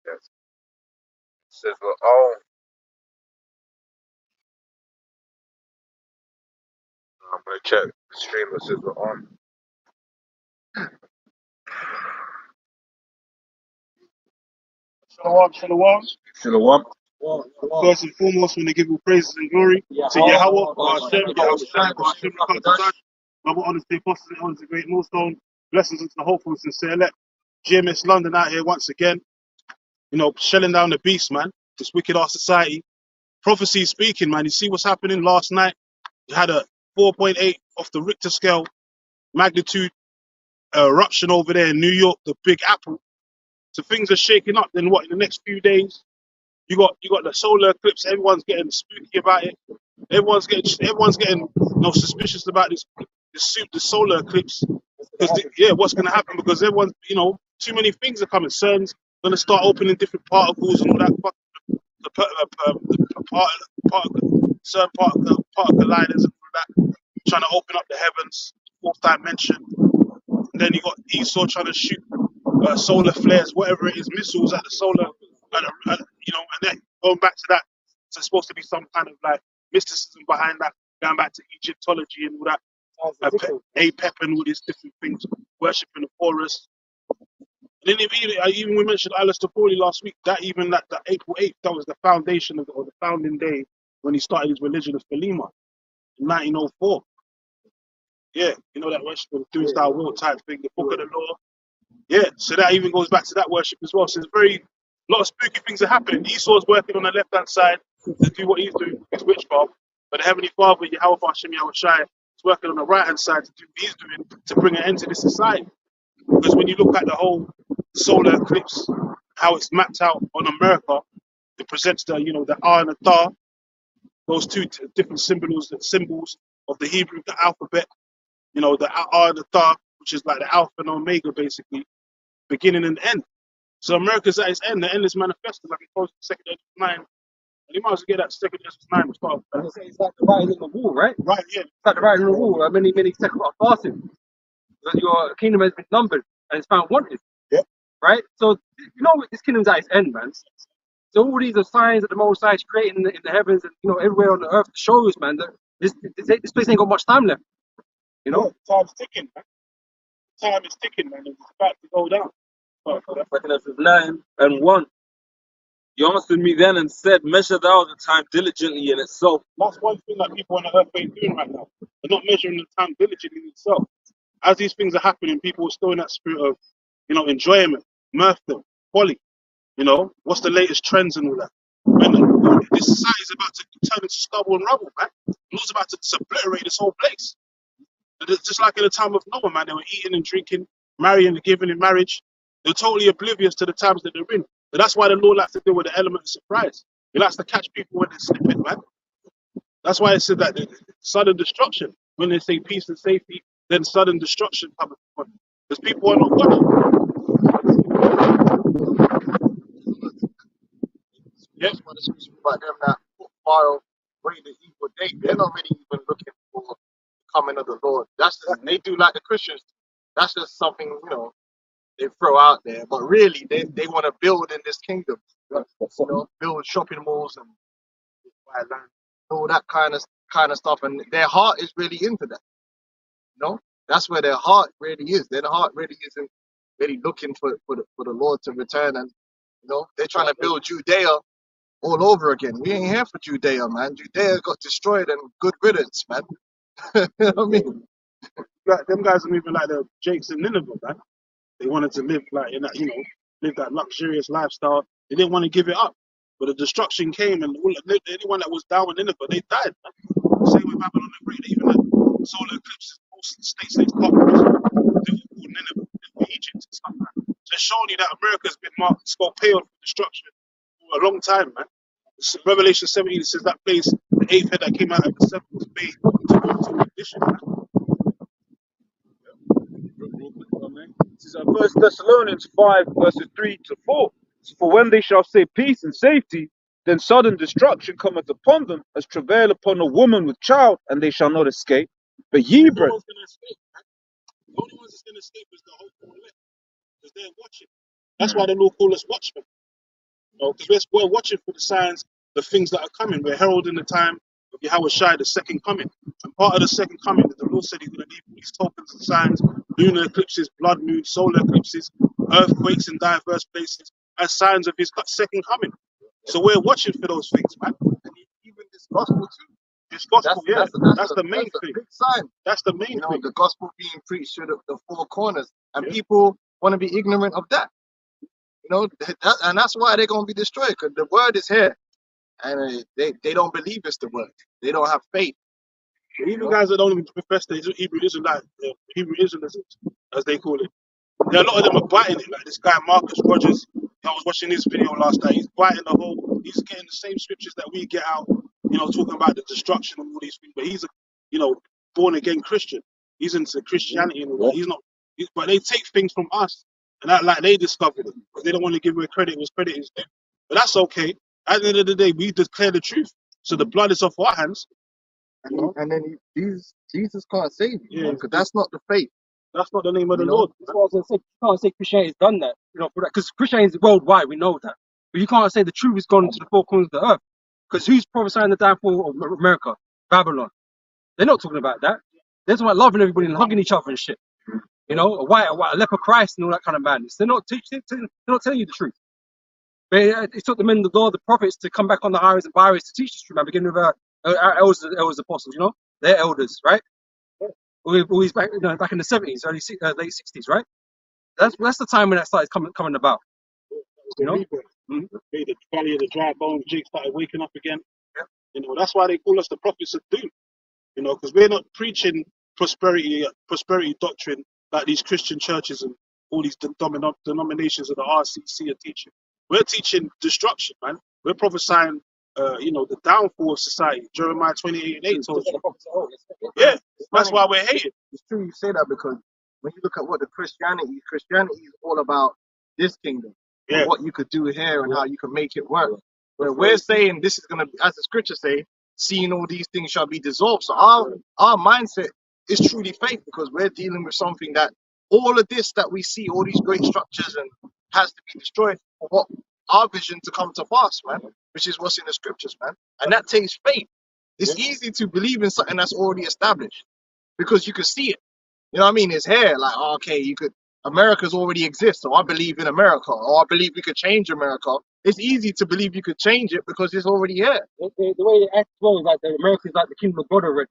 Yes. Says we're on. I'm gonna check the stream that says we're on. Shalom, shalom. Shalom. First and foremost, when they give you praises and glory to Yahweh, Hashem, Yahweh Shai, Hashem, Rakatash, Double honors to the apostles and honors the great millstone. Blessings unto the hopeful and sincere elect. GMS London out here once again, shelling down the beast, man. This wicked ass society. Prophecy is speaking, man. You see what's happening last night? You had a 4.8 off the Richter scale magnitude eruption over there in New York, the Big Apple. So things are shaking up. Then what, in the next few days, you got the solar eclipse. Everyone's getting spooky about it. Everyone's getting suspicious about the solar eclipse. Because what's going to happen? Because everyone's too many things are coming. CERN's going to start opening different particles and all that. CERN particle colliders and all that, trying to open up the heavens, fourth dimension. And then you got Esau trying to shoot solar flares, whatever it is, missiles at the solar, and then going back to that. So it's supposed to be some kind of like mysticism behind that, going back to Egyptology and all that. Apep and all these different things, worshipping the Horus. And then even we mentioned Alistair Pauly last week. That April 8th, that was the foundation or the founding day when he started his religion of Thelema in 1904. Yeah, that worship of the doing style will type thing, the Book of the Law. Yeah, so that even goes back to that worship as well. So there's a lot of spooky things are happening. Esau's working on the left hand side to do what he's doing, his witchcraft. But the Heavenly Father, Yahweh Hashem Yahweh Shai, is working on the right hand side to do what he's doing to bring an end to this society. Because when you look at the whole solar eclipse, how it's mapped out on America, it presents the Ah and the Tha, those two different symbols of the Hebrew, the alphabet. The Ah and the Tha, which is like the Alpha and Omega, basically, beginning and end. So America's at its end. The end is manifested, like it goes to second Ezra 9. And you might as well get that second Ezra 9 to start with. It's like the writing on the wall, right? Right, yeah. It's like the writing on the wall. Many seconds of fasting. Your kingdom has been numbered and it's found wanted. Yep. Right? So this kingdom's at its end, man. So all these are signs that the Most High is creating in the heavens and everywhere on the earth to show us, man, that this place ain't got much time left. Time's ticking, man. Time is ticking, man. It's about to go down. Second Ezra 9 and 1. You answered me then and said, measure thou the time diligently in itself. That's one thing that people on the earth ain't doing right now. They're not measuring the time diligently in itself. As these things are happening, people are still in that spirit of, enjoyment, mirth, folly. What's the latest trends and all that. When this society is about to turn into stubble and rubble, man. Lord's about to obliterate this whole place. Just like in the time of Noah, man, they were eating and drinking, marrying and giving in marriage. They're totally oblivious to the times that they're in. But that's why the Lord likes to deal with the element of surprise. He likes to catch people when they're slipping, man. That's why it said that sudden destruction. When they say peace and safety, then sudden destruction comes. Because people are not watching. Yeah. That's what it's about them that far away the evil day. They're not really even looking for the coming of the Lord. They do like the Christians. That's just something, they throw out there. But really, they want to build in this kingdom. Build shopping malls and all that kind of stuff. And their heart is really into that. That's where their heart really is. Their heart really isn't really looking for the Lord to return. And they're trying to build Judea all over again. We ain't here for Judea, man. Judea got destroyed and good riddance, man. You know what I mean? Them guys are moving like the Jakes in Nineveh, man. They wanted to live like in that, live that luxurious lifestyle. They didn't want to give it up. But the destruction came, and anyone that was down in Nineveh, they died, man. Same with Babylon the Great. Even the solar eclipses, most states conquerors, they were called Nineveh, they were Egypt and stuff like that. So it's showing you that America's been marked, scopeoed for destruction for a long time, man. Revelation 17 says that place, the eighth head that came out of the seventh was made to go into condition, man. This is 1 Thessalonians 5 verses 3 to 4. So for when they shall say peace and safety, then sudden destruction cometh upon them as travail upon a woman with child, and they shall not escape. But ye, brethren, No one's going to escape, man. The only ones that's going to escape is the whole elect, because they're watching. That's why the Lord call us watchmen. Because we're watching for the signs, the things that are coming. We're heralding the time of Yahweh Shai, the second coming. And part of the second coming, the Lord said He's going to leave these tokens and signs, lunar eclipses, blood moons, solar eclipses, earthquakes in diverse places, as signs of His second coming. So we're watching for those things, man. And even this gospel too. This gospel, that's the main that's a thing. big sign. That's the main You know, thing. the gospel being preached to the four corners, and Yeah. people want to be ignorant of that. You know, and that's why they're gonna be destroyed, because the word is here, and they don't believe it's the word. They don't have faith. Even guys that don't even profess the Hebrew Israelite, Hebrew Israelisms, as they call it, a lot of them are biting it. Like this guy Marcus Rogers, I was watching his video last night. He's biting the whole. He's getting the same scriptures that we get out, talking about the destruction and all these things. But he's a, born again Christian. He's into Christianity and all that. He's not. But they take things from us and act like they discovered it because they don't want to give where credit was credit is due. But that's okay. At the end of the day, we declare the truth. So the blood is off our hands. And then Jesus can't save you, Yeah, because that's not the faith. That's not the name of the You know, Lord. That's what I was going to say. You can't say Christianity's done that, for that, because Christianity is worldwide. We know that, but you can't say the truth is gone to the four corners of the earth. Because who's prophesying the downfall of America? Babylon. They're not talking about that. They're talking about loving everybody and hugging each other and shit. A leper Christ and all that kind of madness. They're not teaching. They're not telling you the truth. But it took the men of the Lord, the prophets, to come back on the highways and byways to teach the truth. Man, beginning with our elders, apostles. They're elders, right? Always back, back in the 70s, late 60s, right? That's the time when that started coming about. The valley of the dry bones, Jake started waking up again. That's why they call us the prophets of doom. Because we're not preaching prosperity doctrine like these Christian churches and all these denominations of the RCC are teaching. We're teaching destruction, man. We're prophesying, the downfall of society. Jeremiah 28:8 told you. Yeah, that's why we're hated. It's true you say that, because when you look at what Christianity is all about this kingdom, and what you could do here and how you can make it work. Where we're saying this is gonna be, as the scriptures say, seeing all these things shall be dissolved. So our mindset is truly faith, because we're dealing with something that all of this that we see, all these great structures, and has to be destroyed for what our vision to come to pass, man, which is what's in the scriptures, man. And that takes faith. It's easy to believe in something that's already established, because you can see it. You know what I mean? It's here. Like, okay, America's already exists, so I believe in America, or I believe we could change America. It's easy to believe you could change it because it's already here. The way they act as well is like America is like the kingdom of God already.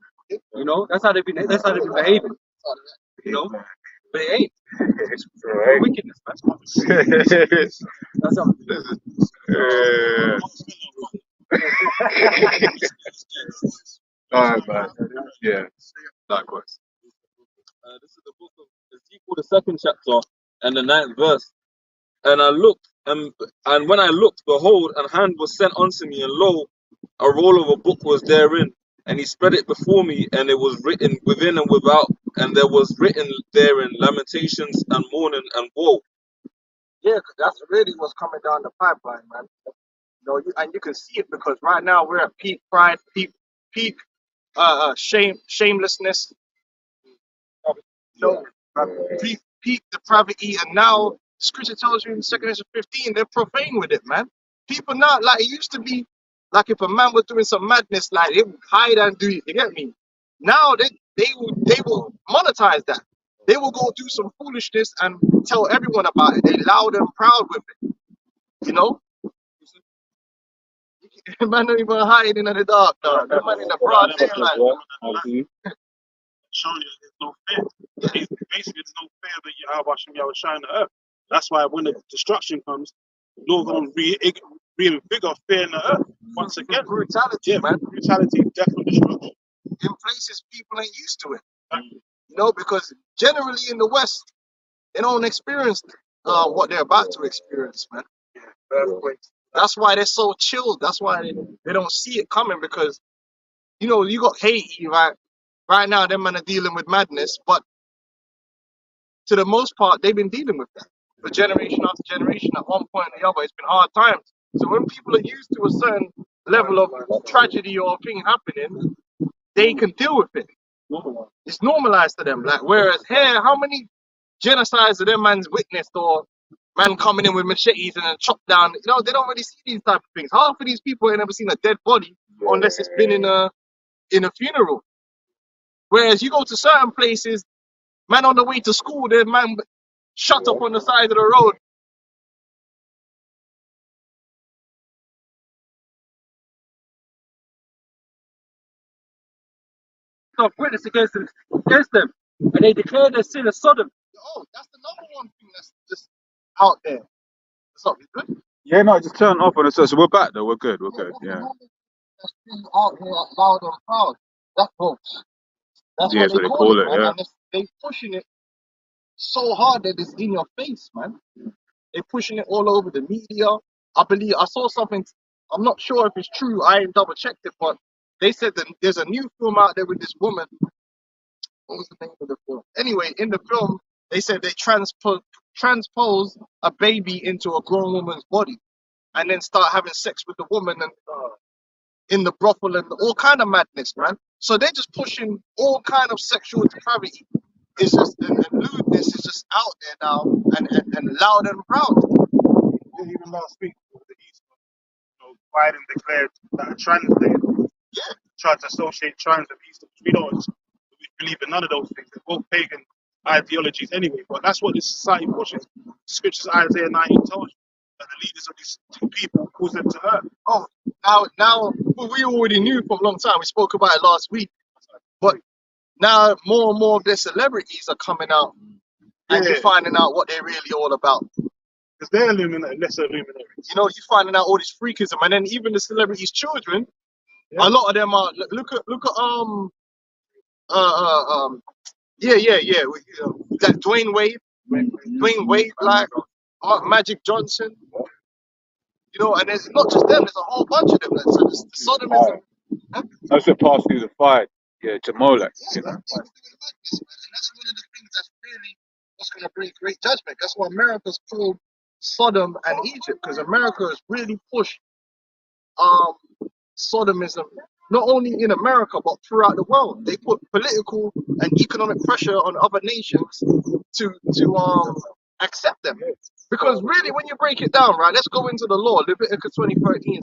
That's how they've been behaving. But it ain't. It's pure wickedness, man. That's how. Alright, man. Yeah, likewise. This is the book of Ezekiel, the second chapter and the 9th verse. And I looked, and when I looked, behold, an hand was sent unto me, and lo, a roll of a book was therein. And he spread it before me, and it was written within and without, and there was written therein lamentations and mourning and woe. Yeah, 'cause that's really what's coming down the pipeline, man. And you can see it, because right now we're at peak pride, peak shamelessness, peak depravity, and now Scripture tells you in 2 Corinthians 15 they're profane with it, man. People now, like, it used to be, like, if a man was doing some madness, like, they would hide and do it. You get me? Now they will monetize that. They will go do some foolishness and tell everyone about it. They loud and proud with it. Man don't even hide in the dark, dog. That man in the broad daylight. Showing you there's no fear. Basically, there's no fear that Yahweh shine the earth. That's why when the destruction comes, the Lord going to reinvigor fear in the earth once again. Brutality, man. Brutality, death, and destruction. In places people ain't used to it. Because generally in the West, they don't experience what they're about to experience, man. Earthquakes. That's why they're so chilled. That's why they don't see it coming, because you got Haiti, right? Right now, them men are dealing with madness, but to the most part, they've been dealing with that for generation after generation. At one point or the other, it's been hard times. So when people are used to a certain level of tragedy or thing happening, they can deal with it. It's normalized to them. Like, whereas here, how many genocides of them man's witnessed, or Man coming in with machetes and then chop down. You know, they don't really see these type of things. Half of these people ain't never seen a dead body unless it's been in a funeral. Whereas you go to certain places, man on the way to school, there man shut up on the side of the road. Of witness against them, and they declare their sin as Sodom. Oh, that's the number one thing that's just out there. It's not good. Yeah, no, just turn off on it. So we're back though. We're good. We're good. That's the Yeah. number one that's really out here loud and proud. That's folks. That's Yeah, what that's they what they call call it, it. man. Yeah. And they pushing it so hard that it's in your face, man. They're pushing it all over the media. I believe I saw something. I'm not sure if it's true. I ain't double checked it, but they said that there's a new film out there with this woman. What was the name of the film? Anyway, in the film, they said they transpose a baby into a grown woman's body, and then start having sex with the woman and in the brothel and all kind of madness, man. So they're just pushing all kind of sexual depravity. It's just and lewdness is just out there now and loud and proud. Even last week, over the East, Biden declared that a trans day, Yeah. tried to associate trans with Easter. We don't believe in none of those things. They're both pagan ideologies anyway. But that's what this society pushes. Scriptures Isaiah 19 tells you that the leaders of these two people cause them to hurt. Oh, now well, we already knew for a long time. We spoke about it last week, but now more and more of their celebrities are coming out, and you're Yeah, finding out what they're really all about. because they're lesser luminaries. You know, you're finding out all this freakism, and then even the celebrities' children. Yeah. A lot of them are look at yeah that Dwayne Wade like Magic Johnson, you know, and it's not just them. There's a whole bunch of them. So the sodomism. That's the pass through the fire. Yeah, to Molech. Yeah, You know. that's one of the things that's really what's going to bring great judgment. That's why America's called Sodom and Egypt, because America has really pushed sodomism not only in America but throughout the world. They put political and economic pressure on other nations to accept them. Because really, when you break it down, right, let's go into the law. Leviticus 20:13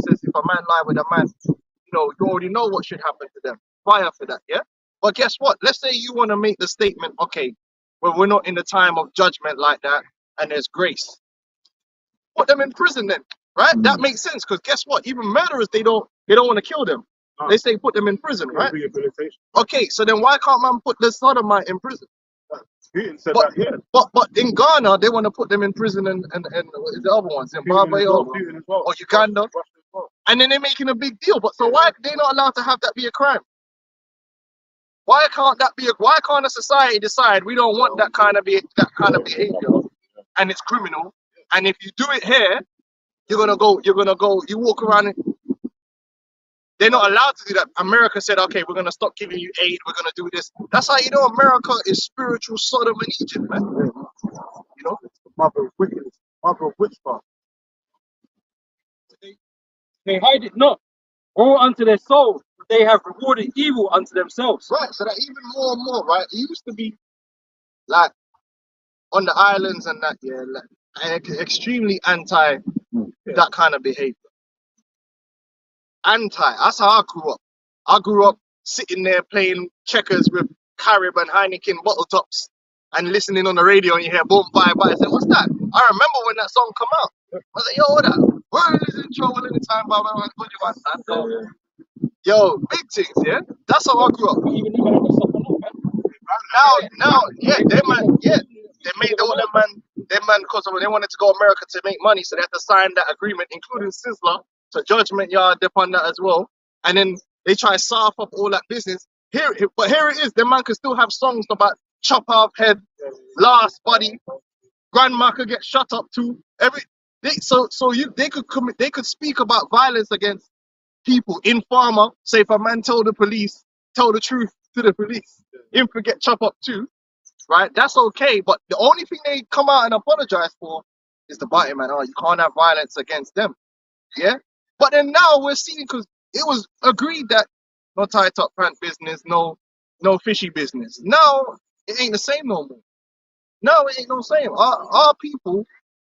says, if a man lie with a man, you know, you already know what should happen to them. Fire for that, yeah? But guess what? Let's say you want to make the statement, okay, well, we're not in the time of judgment like that, and there's grace. Put them in prison then, right? That makes sense, because guess what? Even murderers, they don't want to kill them. They say put them in prison, right? Rehabilitation. Okay, so then why can't man put the sodomite in prison? Putin said But that, yeah. but in Ghana, they want to put them in prison and what is the other ones? Zimbabwe Putin as well. or Uganda. Russia as well. And then they're making a big deal. But so why are they not allowed to have that be a crime? Why can't that be why can't a society decide we don't want that kind of behavior and it's criminal? And if you do it here, you walk around and they're not allowed to do that. America said, okay, we're gonna stop giving you aid, we're gonna do this. That's how you know America is spiritual Sodom and Egypt, man. You know, It's the mother of wickedness, mother of witchcraft. They hide it not, or unto their souls, they have rewarded evil unto themselves. right? So that even more and more, right? It used to be like on the islands and that, yeah, like, extremely anti that kind of behavior. That's how I grew up. I grew up sitting there playing checkers with Carib and Heineken bottle tops and listening on the radio and you hear boom, bye, bye. I said, what's that? I remember when that song come out. I was like, yo, what that? World is in trouble anytime, blah, blah, blah, what you want, man? So, yo, big things, yeah? That's how I grew up. Even if I don't suffer, no, man. Now, yeah, they made all them man, because they wanted to go America to make money, so they had to sign that agreement, including Sizzler, to Judgment Yard, upon that as well. And then they try to soft up all that business. But here it is, the man can still have songs about chop off head, last body, grandma could get shut up too. They could speak about violence against people. Informer, say if a man told the police, tell the truth to the police, him could get chop up too. Right, that's okay, but the only thing they come out and apologize for is the body, man. Oh, you can't have violence against them, yeah. But then now we're seeing, because it was agreed that no tight top pant business, no fishy business. Now it ain't the same no more. No, it ain't no same. Our people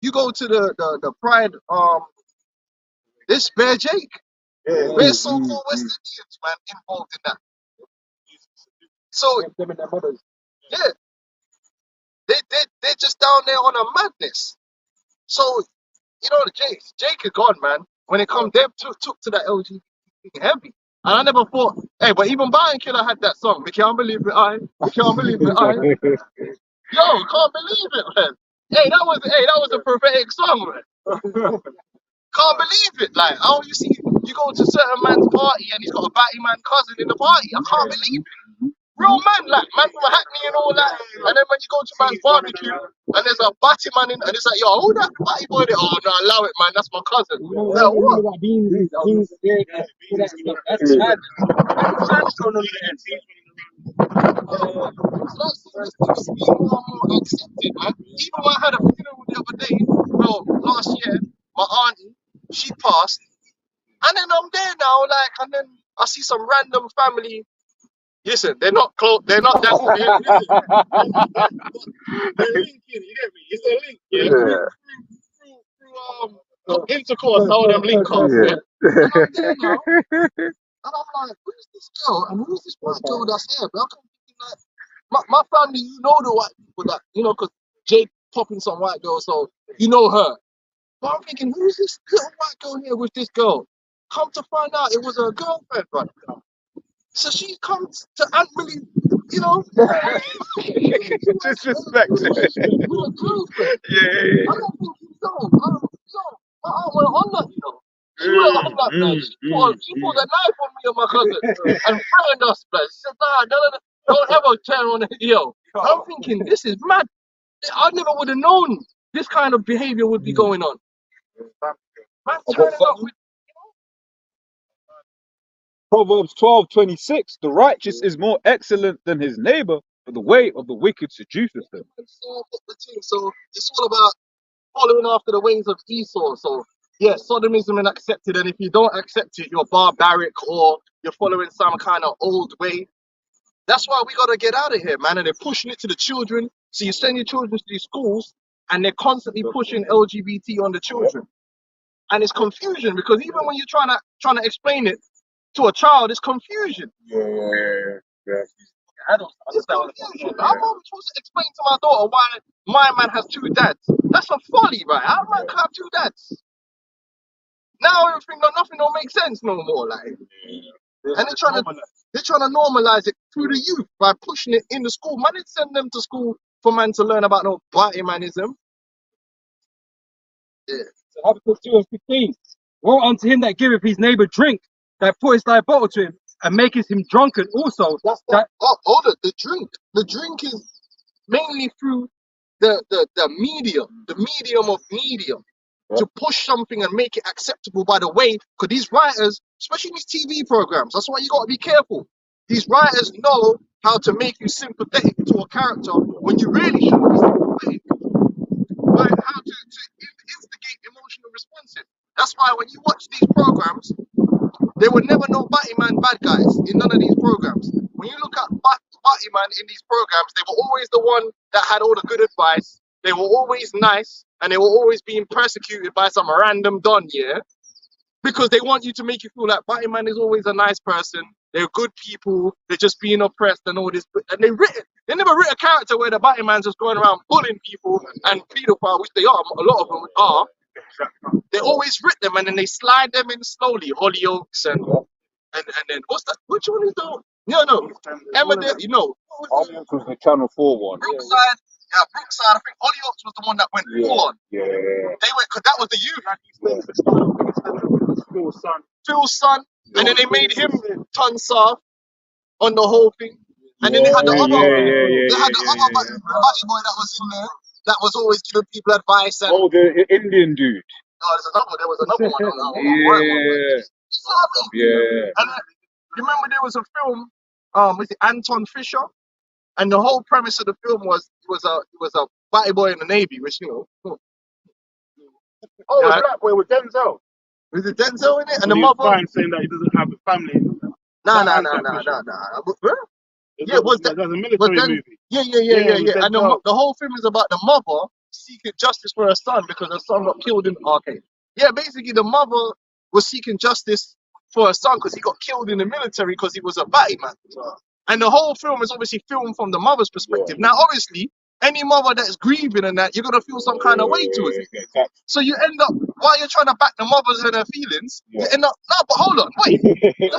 You go to the Pride, this Bear Jake. There's so-called West Indians, man, involved in that. So Them and their mothers. yeah, they're just down there on a madness. So you know, Jake is gone, man. When it comes, they took to that LGBT heavy. And I never thought, hey, but even Byron Killer had that song. We can't believe it, we can't believe it, Yo, can't believe it, man. Hey, that was a prophetic song, man. Can't believe it. Like, oh, you go to certain man's party and he's got a batty man cousin in the party. I can't believe it. Real man, like man from Hackney and all that. And then when you go to man's barbecue and there's a batty man in, and it's like, yo, who that batty boy there? Oh no, allow it, man. That's my cousin. Like, what? That beans, all that stuff. That's mad. That's going on So that seems to be more and more accepted, man. Even when I had a funeral the other day, well, last year, my auntie, she passed. And then I'm there now, like, and then I see some random family. Listen, they're not close. They're not that. They're linking. You get me? It's a link. Yeah. Through intercourse. How them link up. Yeah. And I'm there now, and I'm like, who's this girl and who's this white girl that's here? But I'm thinking like, my family, you know the white people that, you know, because Jake popping some white girl, so you know her. But I'm thinking, who's this little white girl here with this girl? Come to find out, it was her girlfriend, right? So she comes to Aunt Millie, you know. Disrespect. With a girlfriend. Yeah. I'm not thinking, my aunt went on that, you know. She went on that, man. She pulled a knife on me and my cousin and threatened us, man. She said, nah, don't ever turn on it, yo. I'm thinking, this is mad. I never would have known this kind of behavior would be going on. Man, turning up with, Proverbs 12:26. The righteous is more excellent than his neighbor, but the way of the wicked seduces them. So it's all about following after the ways of Esau. So yeah, sodomism is accepted, and if you don't accept it, you're barbaric or you're following some kind of old way. That's why we gotta get out of here, man. And they're pushing it to the children. So you send your children to these schools, and they're constantly pushing LGBT on the children, and it's confusion because even when you're trying to explain it to a child, it's confusion. Adults understand what confusion. How am I supposed to explain to my daughter why my man has two dads? That's a folly, right? How man can have two dads? Now nothing don't make sense no more, like. And they're trying to normalize it through the youth by pushing it in the school. Man didn't send them to school for man to learn about no body manism. Yeah. So Habakkuk 2:15. Woe unto him that giveth his neighbor drink, that putteth thy bottle to him, and maketh him drunken also. That's That hold it. The drink is mainly through the medium of medium. To push something and make it acceptable by the way, because these writers, especially in these TV programs, that's why you got to be careful. These writers know how to make you sympathetic to a character when you really shouldn't be sympathetic. Right? How to instigate emotional responses. That's why when you watch these programs, there were never no Batman bad guys in none of these programs. When you look at Batman in these programs, they were always the one that had all the good advice. They were always nice, and they were always being persecuted by some random don, yeah? Because they want you to make you feel like Batman is always a nice person. They're good people. They're just being oppressed and all this. And they never writ a character where the Batman's just going around bullying people and pedophile, which they are. A lot of them are. They always writ them and then they slide them in slowly. Hollyoaks and then what's that? Which one is the? No. Emmerdale, you know. Hollyoaks was the Channel 4 one. Brookside. Yeah, Brookside. I think Hollyoaks was the one that went full on. Yeah. They went because that was the youth. Phil's son. And then they made him turn soft on the whole thing. And then they had the other Batty boy that was in there that was always giving people advice. And the Indian dude. there was another one. Yeah. And remember there was a film, was it Anton Fisher? And the whole premise of the film was he was a Batty boy in the Navy, which you know. Oh, the black boy with Denzel. Was it Denzel in it? And the He was mother? fine saying that he doesn't have a family. Nah. Yeah, That's a military movie. Yeah. And the whole film is about the mother seeking justice for her son because her son got killed in the arcade. Yeah, basically the mother was seeking justice for her son because he got killed in the military because he was a batty man. And the whole film is obviously filmed from the mother's perspective. Now, obviously, any mother that's grieving and that, you're gonna feel some kind of way towards it. Exactly. So you end up, while you're trying to back the mothers and their feelings, you end up, no, but hold on, wait. No,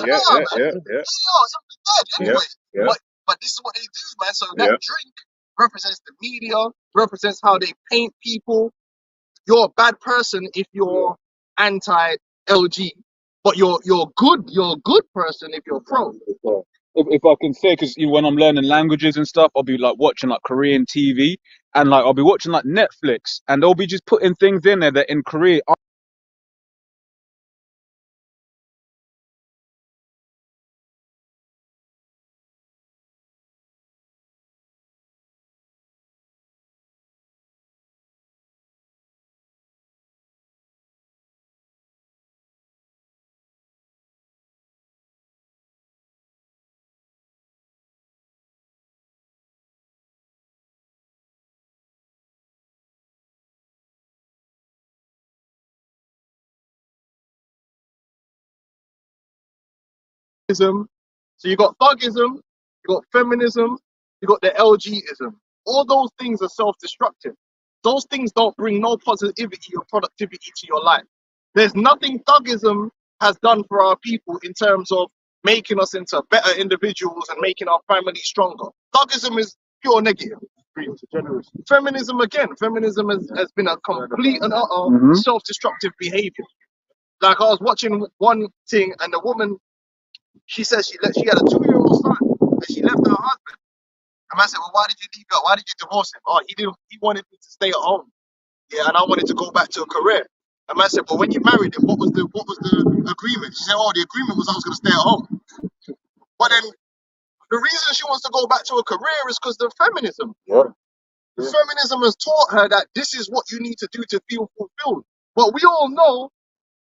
Yeah, man. yeah, Yo, you're dead anyway. yeah. But this is what they do, man. So that drink represents the media, represents how they paint people. You're a bad person if you're anti-LG, but you're a good person if you're pro. If I can say, because when I'm learning languages and stuff, I'll be like watching like Korean TV, and like I'll be watching like Netflix, and they'll be just putting things in there that in Korea. So you got thugism, you got feminism, you got the LGism. All those things are self-destructive. Those things don't bring no positivity or productivity to your life. There's nothing thugism has done for our people in terms of making us into better individuals and making our family stronger. Thugism is pure negative. Feminism, again, feminism has been a complete and utter self-destructive behavior. Like, I was watching one thing and the woman, she said she had a 2-year-old son and she left her husband. And I said, well, why did you leave her? Why did you divorce him? Oh, he wanted me to stay at home. Yeah, and I wanted to go back to a career. And I said, well, when you married him, what was the agreement? She said, oh, the agreement was I was going to stay at home. But then the reason she wants to go back to a career is because of feminism. Feminism has taught her that this is what you need to do to feel fulfilled. But we all know,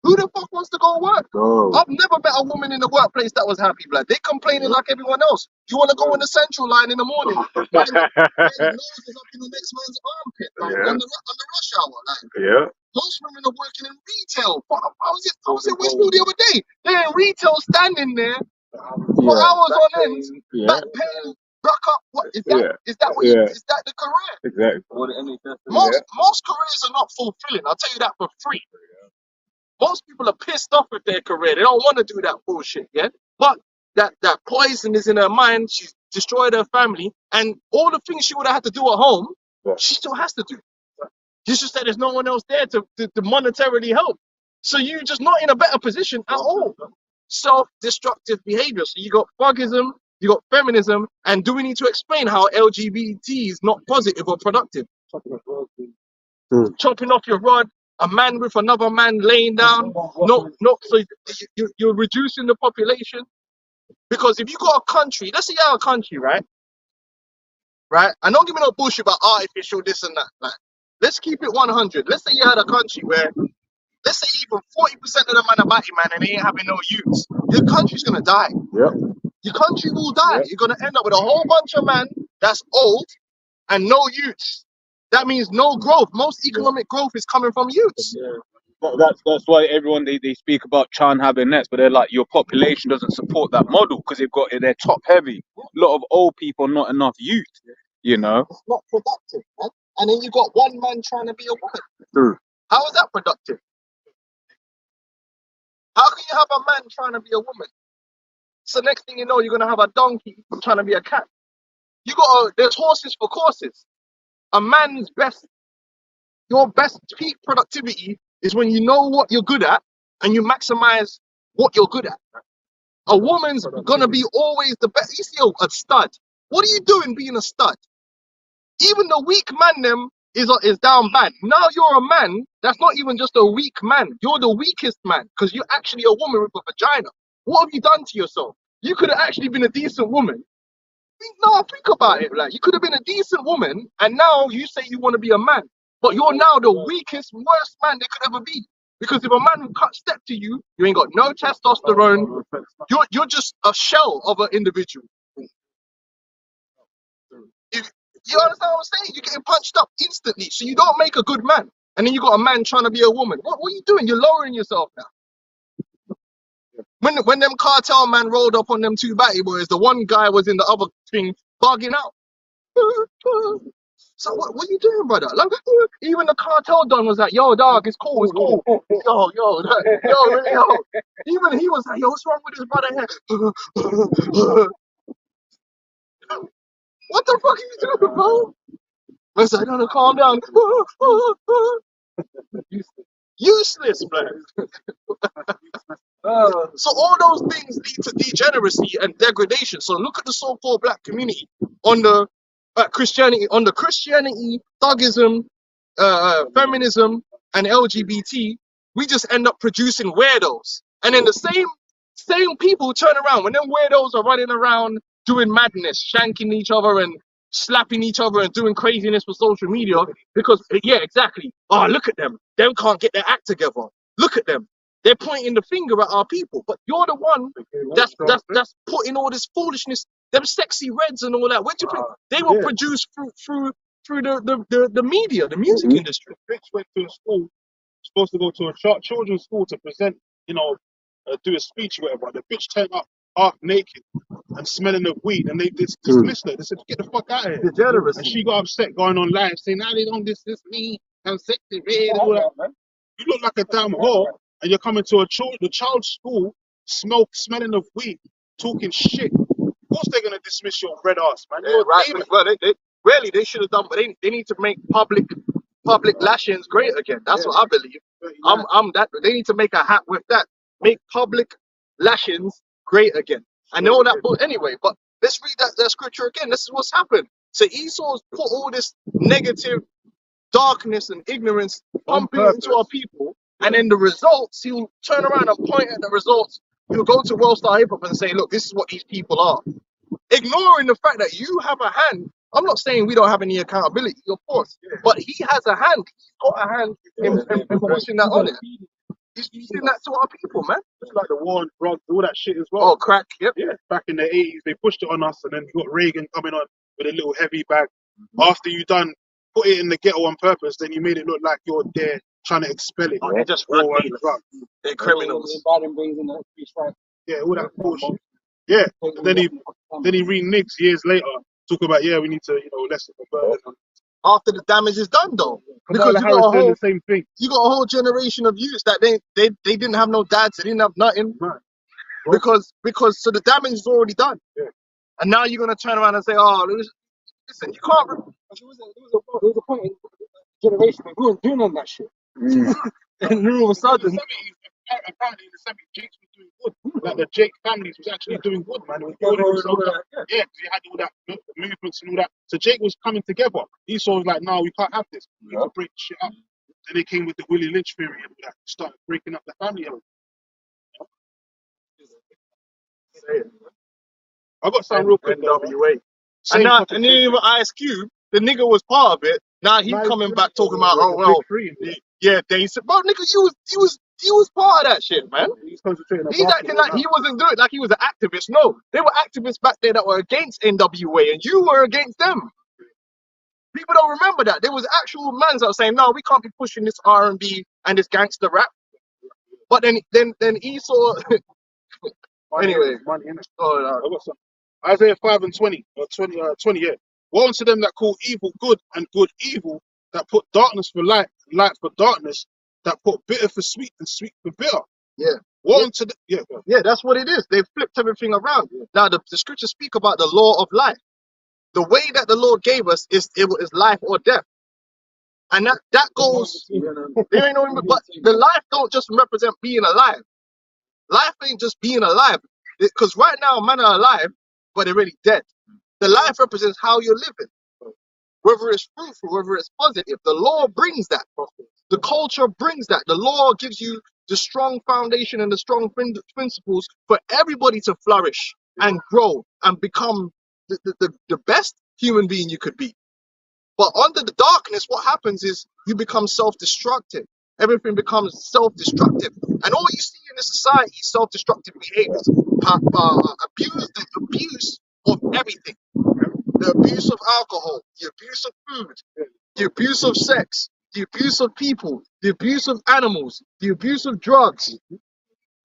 who the fuck wants to go work? I've never met a woman in the workplace that was happy, blood. They complaining like everyone else. You want to go in the central line in the morning, and the nose is up in the next man's armpit, like, on the rush hour. Like, most women are working in retail. I was in Westfield the other day. They're in retail, standing there for hours on end, back paying, back up. What is that? Is that what? Is that the career? Exactly. Most careers are not fulfilling. I'll tell you that for free. Most people are pissed off with their career. They don't want to do that bullshit, yeah? But that poison is in her mind. She's destroyed her family. And all the things she would have had to do at home, she still has to do. It's just that there's no one else there to monetarily help. So you're just not in a better position at all. Self-destructive behavior. So you got thugism, you got feminism, and do we need to explain how LGBT is not positive or productive? Chopping off your rod, a man with another man laying down. No, so you're reducing the population. Because if you got a country, let's say you have a country, right? And don't give me no bullshit about artificial this and that. Like, let's keep it 100. Let's say you had a country where, let's say even 40% of the men are batty man and they ain't having no youths. Your country's gonna die. Your country will die. You're gonna end up with a whole bunch of men that's old and no youths. That means no growth. Most economic growth is coming from youths. That's why everyone they speak about Chan having nets, but they're like, your population doesn't support that model because they're top heavy. A lot of old people, not enough youth. You know, it's not productive, man. And then you got one man trying to be a woman. How is that productive? How can you have a man trying to be a woman? So next thing you know, you're gonna have a donkey trying to be a cat. There's horses for courses. A man's your best peak productivity is when you know what you're good at and you maximize what you're good at. A woman's gonna be always the best. You see a stud. What are you doing being a stud? Even the weak man them is down bad. Now you're a man that's not even just a weak man. You're the weakest man because you're actually a woman with a vagina. What have you done to yourself? You could have actually been a decent woman. Think about it. Like, you could have been a decent woman, and now you say you want to be a man, but you're now the weakest, worst man they could ever be. Because if a man will cut step to you, you ain't got no testosterone. You're just a shell of an individual. You understand what I'm saying? You're getting punched up instantly, so you don't make a good man. And then you got a man trying to be a woman. What are you doing? You're lowering yourself now. When them cartel man rolled up on them two batty boys, the one guy was in the other thing bugging out. So what are you doing, brother? Like, even the cartel don was like, yo, dog, it's cool, it's cool. Yo. Even he was like, yo, what's wrong with this brother here? What the fuck are you doing, bro? I said, no, calm down. Useless, man. So all those things lead to degeneracy and degradation. So look at the so-called black community on the Christianity, thugism, feminism, and LGBT. We just end up producing weirdos, and then the same people turn around when them weirdos are running around doing madness, shanking each other and slapping each other and doing craziness for social media. Because yeah, exactly. Oh, look at them. Them can't get their act together. Look at them. They're pointing the finger at our people, but you're the one that's putting all this foolishness, them sexy reds and all that. Where do you think they were produced through the media, the music industry? Bitch went to a school, supposed to go to a children's school to present, do a speech or whatever. The bitch turned up half naked and smelling of weed, and they dismissed her. They said, "Get the fuck out of here." Degeneracy. And she got upset, going on live saying, "Now they don't dismiss me. I'm sexy red." And all that. You look like a damn whore, and you're coming to the child's school, smelling of weed, talking shit. Of course they're gonna dismiss your red ass, man. Yeah, right. Well, they really they should have done, but they need to make public lashings great again. That's what I believe. I'm that they need to make a hat with that. Make public lashings great again. I know that, but anyway. But let's read that scripture again. This is what's happened. So Esau's put all this negative darkness and ignorance pumping into our people, and then the results, he'll turn around and point at the results. He'll go to World Star Hip Hop and say, look, this is what these people are. Ignoring the fact that you have a hand. I'm not saying we don't have any accountability, of course, but he has a hand. He's got a hand in pushing that on it. He's using that to our people, man. It's like the war on drugs, all that shit as well. Oh, crack, yep. Yeah, back in the 80s, they pushed it on us, and then you got Reagan coming on with a little heavy bag. After you done put it in the ghetto on purpose, then you made it look like you're there trying to expel it. Oh, they're just war on drugs. They're criminals. Yeah, all that bullshit. Yeah, and then he reneged years later, talk about, we need to, lessen the burden. After the damage is done, though, because you got doing the same thing. You got a whole generation of youths that they didn't have no dads, they didn't have nothing, right. because so the damage is already done. Yeah. And now you're gonna turn around and say, oh, listen, you can't. There was a point in the generation where we weren't doing on that shit, and then all of a sudden. Apparently in the 70s, Jakes was doing good. Like the Jake families was actually doing good, man. It was building himself up. Yeah, because he had all that movements and all that. So Jake was coming together. Esau was like, no, we can't have this. We need to break shit up. Then they came with the Willie Lynch theory and all that. Started breaking up the family. I got something real quick. NWA. And then even Ice Cube, the nigga was part of it. Now he's coming back talking about, oh well, yeah, they said, bro, nigga, he was part of that shit, man. He's acting like he wasn't doing it, like he was an activist. No, they were activists back there that were against NWA, and you were against them. People don't remember that. There was actual mans that were saying, no, we can't be pushing this R&B and this gangster rap. But then Esau. Anyway, Isaiah 5:20 or 20, yeah. Woe unto them that call evil good and good evil, that put darkness for light, light for darkness, that put bitter for sweet and sweet for bitter. Yeah. Woe unto them. Yeah, that's what it is. They've flipped everything around. Now the scriptures speak about the law of life. The way that the Lord gave us is life or death. And that goes, there ain't no, but the life don't just represent being alive. Life ain't just being alive. Because right now, men are alive, but they're really dead. The life represents how you're living. Whether it's fruitful, whether it's positive. The law brings that. The culture brings that. The law gives you the strong foundation and the strong principles for everybody to flourish and grow and become the best human being you could be. But under the darkness, what happens is you become self-destructive. Everything becomes self-destructive. And all you see in this society is self-destructive behaviors. Abuse of everything. the abuse of alcohol, the abuse of food, the abuse of sex, the abuse of people, the abuse of animals, the abuse of drugs.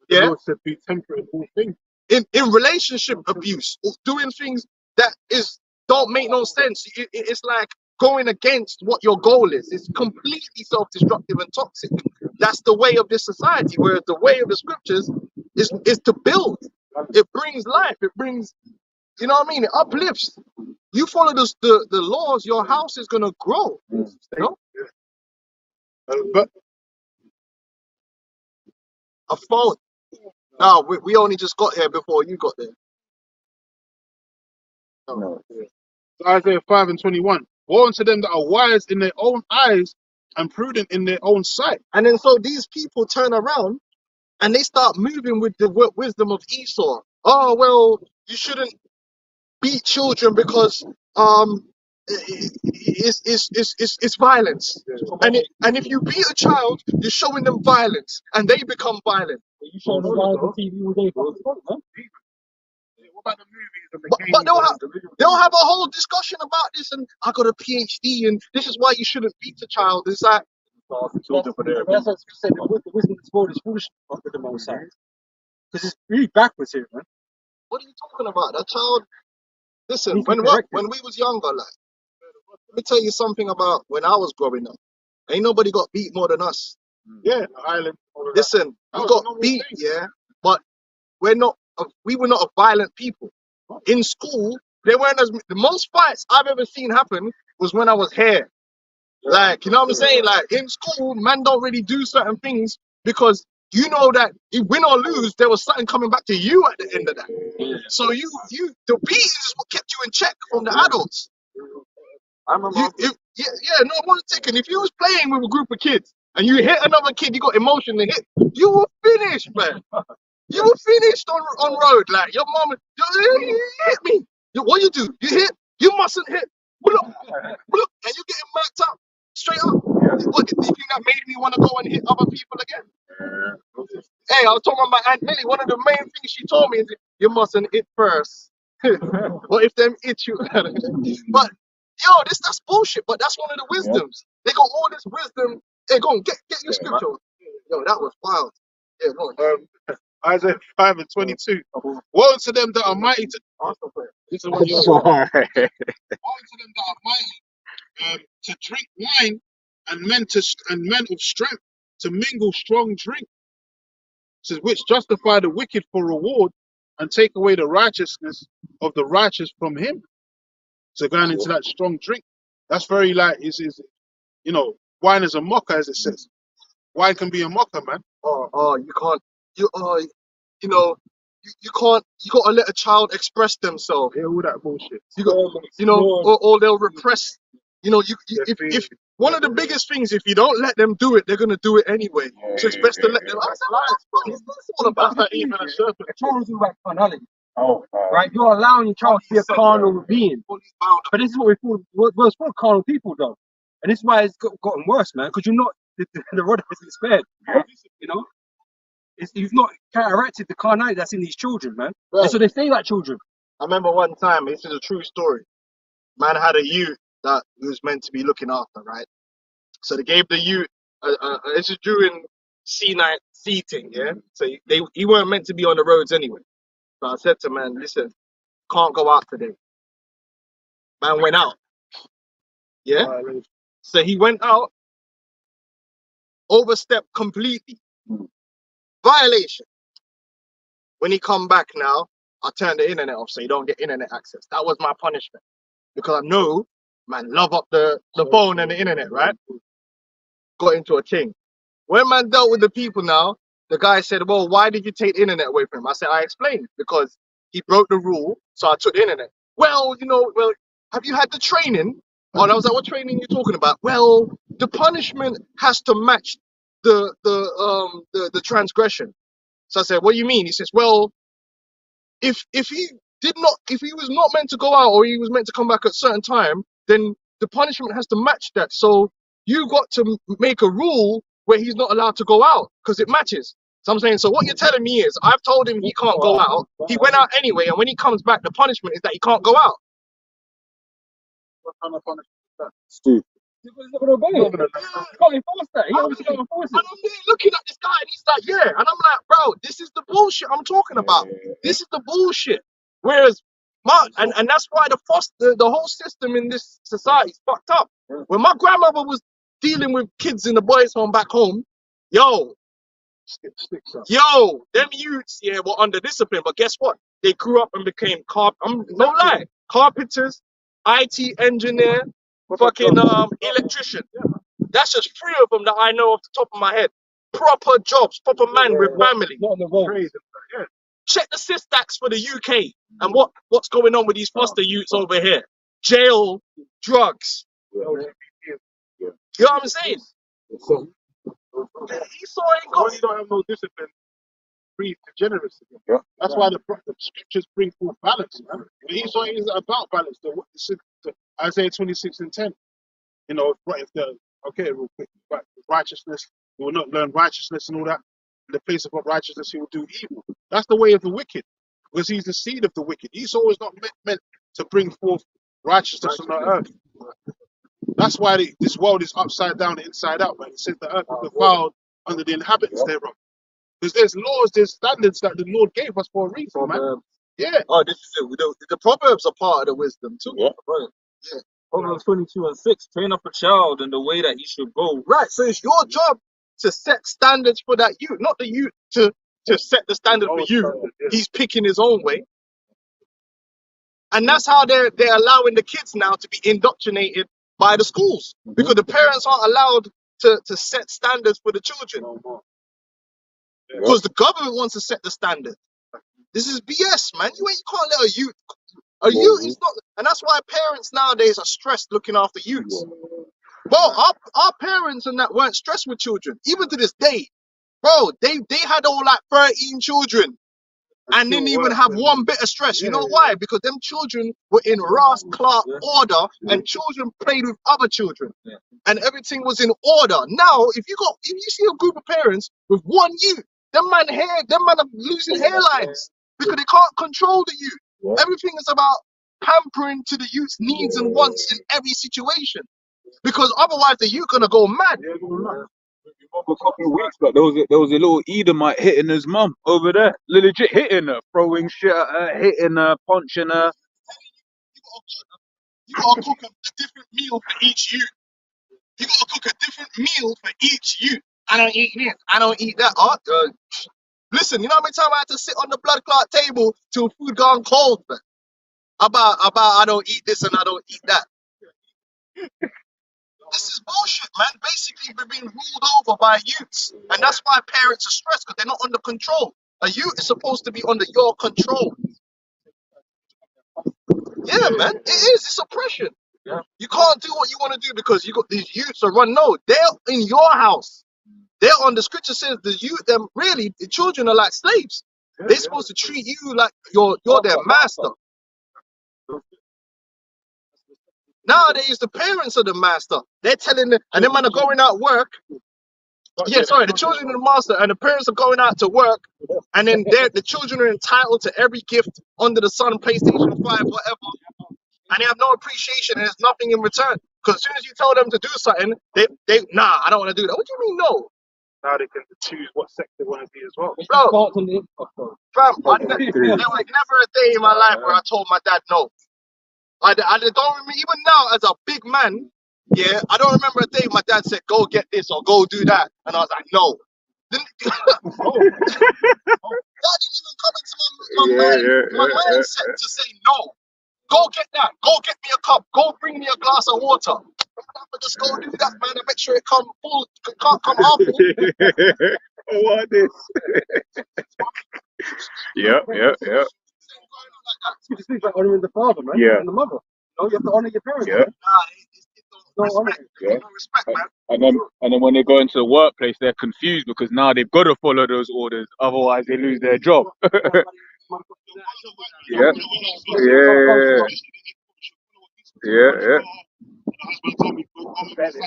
The Yeah, Lord said, "Be temperate in all things." in relationship abuse, or doing things that don't make no sense. It's like going against what your goal is. It's completely self-destructive and toxic. That's the way of this society. Whereas the way of the scriptures is to build. It brings life. It brings, you know what I mean? It uplifts. You follow the laws, your house is gonna grow. You know, But a phone. No, we only just got here before you got there. No. Isaiah 5:21. Woe unto them that are wise in their own eyes and prudent in their own sight. And then so these people turn around and they start moving with the wisdom of Esau. Oh well, you shouldn't beat children because it's violence. And if you beat a child, you're showing them violence, and they become violent. You show them guys on TV all day, bro. Huh? What about the movies and the But games? they'll have a whole discussion about this, and I got a PhD, and this is why you shouldn't beat a child. It's like, That's what I said. The wisdom of this world is foolish with the most side. Because it's really backwards here, man. what are you talking about? That child. Listen, Needs to be when corrected. we was younger, like, let me tell you something about when I was growing up. Ain't nobody got beat more than us. Yeah, the island. All of that. Listen, That we was a got normal beat, thing. yeah, but we were not a violent people. In school, they weren't as the most fights I've ever seen happen was when I was here. Like, you know what I'm saying? Like in school, man don't really do certain things because you know that if win or lose, there was something coming back to you at the end of that. So the beating is what kept you in check from the adults. I remember. Yeah, no one taking. If you was playing with a group of kids and you hit another kid, you got emotion to hit, you were finished, man. You were finished on road. Like your mom, you hit me. What you do? You hit. You mustn't hit. Look, and you getting marked up straight up. What do you think that made me want to go and hit other people again? Hey, I was talking about my Aunt Millie. One of the main things she told me is you mustn't hit first. What if them hit you? But yo, that's bullshit. But that's one of the wisdoms. They got all this wisdom. Hey, go on, get your scripture. Yo, that was wild. Yeah, go on. Isaiah 5:22. Woe unto them that are mighty to. This is what you're. Woe Sorry. unto them that are mighty to drink wine, and men of strength to mingle strong drink. It says, which justify the wicked for reward and take away the righteousness of the righteous from him. So going into that strong drink, that's very like is wine is a mocker, as it says. Wine can be a mocker, man. You can't. You know, you can't. You gotta let a child express themselves. Yeah, all that bullshit. Or they'll repress. Their If feelings. one of the biggest things, if you don't let them do it, they're gonna do it anyway. So it's best to let them. I said, what is this all about? That's not even a serpent. The Torah is all about carnality, Oh, right? You're allowing your child to be a carnal being. But this is what we call, well, it's called carnal people, though. And this is why it's gotten worse, man, because you're not, the rod isn't spared. You know? You've not counteracted the carnality that's in these children, man. Right. And so they stay like children. I remember one time. This is a true story. Man had a youth that he was meant to be looking after, right? So they gave the youth. This is during C9 seating, yeah. So he weren't meant to be on the roads anyway. So I said to man, listen, can't go out today. Man went out, yeah. So he went out, overstepped completely, violation. When he come back now, I turn the internet off so you don't get internet access. That was my punishment because I know, man, love up the phone and the internet, right? Got into a thing. When man dealt with the people now, the guy said, well, why did you take the internet away from him? I said, I explained, because he broke the rule, so I took the internet. Well, have you had the training? And I was like, what training are you talking about? Well, the punishment has to match the transgression. So I said, what do you mean? He says, well, if he was not meant to go out or he was meant to come back at a certain time, then the punishment has to match that. So you got to make a rule where he's not allowed to go out because it matches. So I'm saying, so what you're telling me is I've told him he can't go out. He went out anyway, and when he comes back, the punishment is that he can't go out. What kind of punishment is that? Stupid. Because he's not gonna obey Not it. gonna He can't enforce that. He obviously can't enforce And it. I'm there looking at this guy, and he's like, yeah. And I'm like, bro, this is the bullshit I'm talking about. This is the bullshit. Whereas, and that's why the whole system in this society is fucked up. When my grandmother was dealing with kids in the boys' home back home, yo, sticks up. them youths, yeah, were under discipline. But guess what? They grew up and became no lie, carpenters, IT engineer, fucking electrician. That's just 3 of them that I know off the top of my head. Proper jobs, proper man with family. Not on the road. Crazy. Yeah. Check the Systax for the UK and what's going on with these foster youths over here. Jail, drugs. LGBT. You know what I'm saying? So, Esau ain't got when you don't have no discipline, breed degeneracy. Yeah. That's why the scriptures bring forth balance, man. Esau is about balance. The Isaiah 26:10. You know, if the okay, real quick, right, righteousness, he will not learn righteousness and all that. In the place of righteousness, he will do evil. That's the way of the wicked, because he's the seed of the wicked. Esau is not meant to bring forth righteousness on the earth. That's why this world is upside down and inside out, man. It says the earth is defiled under the inhabitants thereof. Because there's laws, there's standards that the Lord gave us for a reason, man. Yeah. Oh, this is it. The Proverbs are part of the wisdom too. Yeah. Right. Yeah. Proverbs 22:6. Train up a child in the way that he should go. Right. So it's your job to set standards for that youth, not the youth to set the standard for you. Yeah. He's picking his own way. And that's how they're allowing the kids now to be indoctrinated by the schools. Because the parents aren't allowed to set standards for the children. No more. Yeah. Because the government wants to set the standard. This is BS, man. You can't let a youth is not, and that's why parents nowadays are stressed looking after youths. Well, our parents and that weren't stressed with children. Even to this day, bro, they had all like 13 children and didn't even have one bit of stress. You know why? Because them children were in Ras Clark order, and children played with other children, and everything was in order. Now, if you see a group of parents with one youth, them man are losing hairlines because they can't control the youth. Everything is about pampering to the youth's needs and wants in every situation, because otherwise the youth gonna go mad. A couple of weeks back, there was a little Edomite hitting his mum over there. Legit hitting her, throwing shit at her, hitting her, punching her. You gotta cook a different meal for each youth. You gotta cook a different meal for each youth. I don't eat this. I don't eat that. Listen, you know how many times I had to sit on the blood clot table till food gone cold, man? About I don't eat this and I don't eat that. This is bullshit, man. Basically, we're being ruled over by youths. And that's why parents are stressed, because they're not under control. A youth is supposed to be under your control. Yeah, man. It is. It's oppression. Yeah. You can't do what you want to do because you got these youths are run. No, they're in your house. They're on the scripture says the youth, them really, the children are like slaves. They're supposed to treat you like you're their master. Nowadays, the parents are the master. They're telling them, and them man are going out work. Yeah, sorry, the children are the master, and the parents are going out to work, and then the children are entitled to every gift under the sun, PlayStation 5, whatever, and they have no appreciation, and there's nothing in return. Because as soon as you tell them to do something, nah, I don't want to do that. What do you mean, no? Now they can choose what sex they want to be as well. Bro, fam, there was never a day in my life where I told my dad no. I don't remember, even now as a big man, yeah, I don't remember a day my dad said, go get this or go do that. And I was like, no. That didn't even come into my mindset to say no. Go get that. Go get me a cup. Go bring me a glass of water. But just go do that, man, and make sure it can't come half full. What this? Yeah. You speak about honoring the father, man, and the mother. You have to honor your parents. Yeah. Man. Nah, no respect, man. And then when they go into the workplace, they're confused because now they've got to follow those orders, otherwise they lose their job. Yeah. That's it.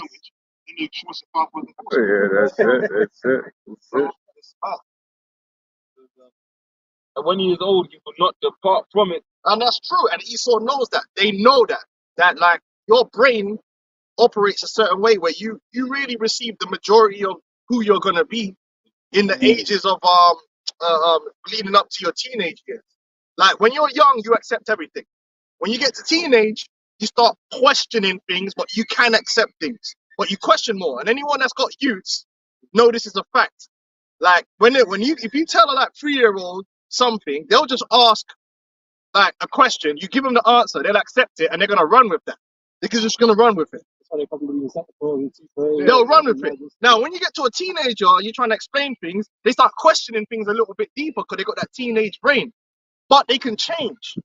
And when he is old, he will not depart from it. And that's true. And Esau knows that. They know that. That like your brain operates a certain way where you really receive the majority of who you're gonna be in the ages of leading up to your teenage years. Like when you're young, you accept everything. When you get to teenage, you start questioning things, but you can accept things, but you question more. And anyone that's got youths know this is a fact. Like when you if you tell a like 3-year-old something, they'll just ask like a question. You give them the answer, they'll accept it, and they're gonna run with that. They're just gonna run with it. That's why they probably believe in Santa Claus and Tooth Fairy. They'll run with it. Now, when you get to a teenager, you're trying to explain things, they start questioning things a little bit deeper because they got that teenage brain. But they can change.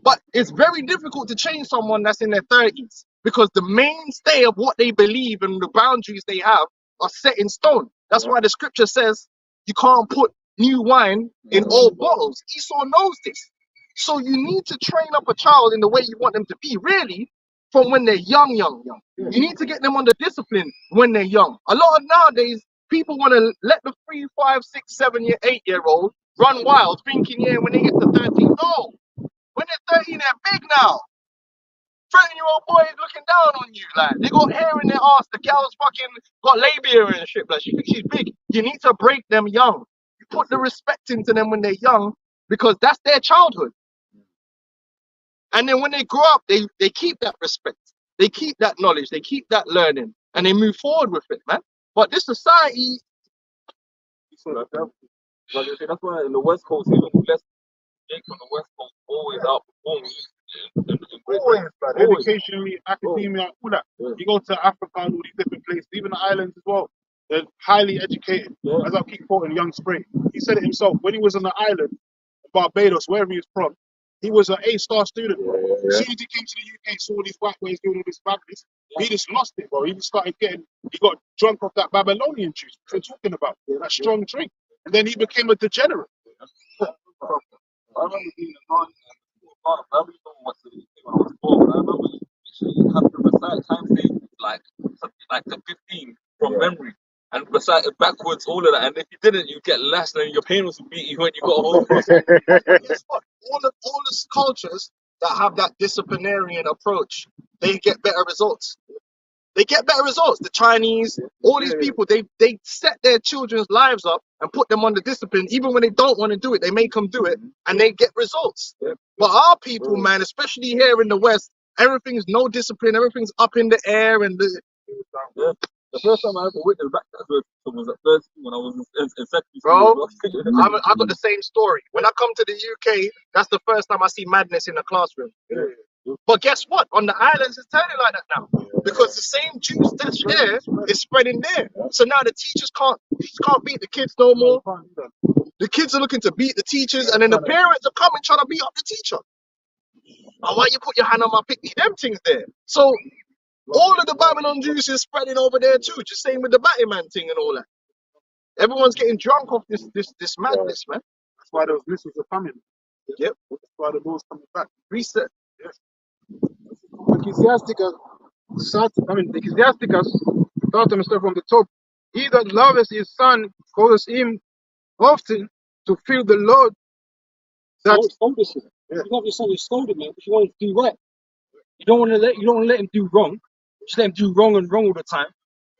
But it's very difficult to change someone that's in their 30s because the mainstay of what they believe and the boundaries they have are set in stone. That's why the scripture says you can't put new wine in old bottles. Esau knows this. So you need to train up a child in the way you want them to be, really, from when they're young. You need to get them under discipline when they're young. A lot of nowadays, people want to let the 3, 5, 6, 7, 8-year-old run wild, thinking, yeah, when they get to 13, no. When they're 13, they're big now. 13-year-old boys looking down on you, like they got hair in their ass. The gal's fucking got labia and shit, like she thinks she's big. You need to break them young. You put the respect into them when they're young because that's their childhood. And then when they grow up, they keep that respect. They keep that knowledge. They keep that learning, and they move forward with it, man. But this society, Like I say, that's why in the West Coast, even less Jake from the West Coast always outperform in Britain. always, Like Always. educationally, academia, all that. Yeah. You go to Africa and all these different places, even the islands as well. They're highly educated. Yeah. As I keep quoting Young Spray, he said it himself when he was on the island, Barbados, wherever he was from. He was an A-star student, bro. As soon as he came to the UK, saw these white boys doing all this badness, he just lost it, bro. He just started he got drunk off that Babylonian juice, which we're talking about, that strong drink. And then he became a degenerate. I remember being a non part of I don't know what the thing when I was 12, but I remember you had to recite times tables like to 15 from memory and recite it backwards, all of that. And if you didn't, you get less, and your parents would beat you when you got home. guess what? All the cultures that have that disciplinarian approach, they get better results. They get better results. The Chinese, all these people, they set their children's lives up and put them under discipline. Even when they don't want to do it, they make them do it, and they get results. But our people, man, especially here in the West, everything's no discipline. Everything's up in the air, and Yeah. The first time I ever witnessed backwards was at 13 when I was in secondary bro, school. I got the same story. When I come to the UK, that's the first time I see madness in the classroom. But guess what? On the islands, it's turning like that now. Because the same juice that's here is spreading there. So now the teachers can't beat the kids no more. The kids are looking to beat the teachers, and then the parents are coming trying to beat up the teacher. And why you put your hand on my pick me? Them things there. So all of the Babylon juice is spreading over there too. Just same with the Batman thing and all that. Everyone's getting drunk off this madness, man. That's why those missiles are coming. Yep. That's why the Lord's coming back. Reset. Ecclesiasticus, Ecclesiasticus taught him stuff from the top. He that loveth his son causes him often to fear the Lord. That Scold this. You love your son, you scold him, man, because you want him to do right. You don't want to let him do wrong. Just let him do wrong and wrong all the time.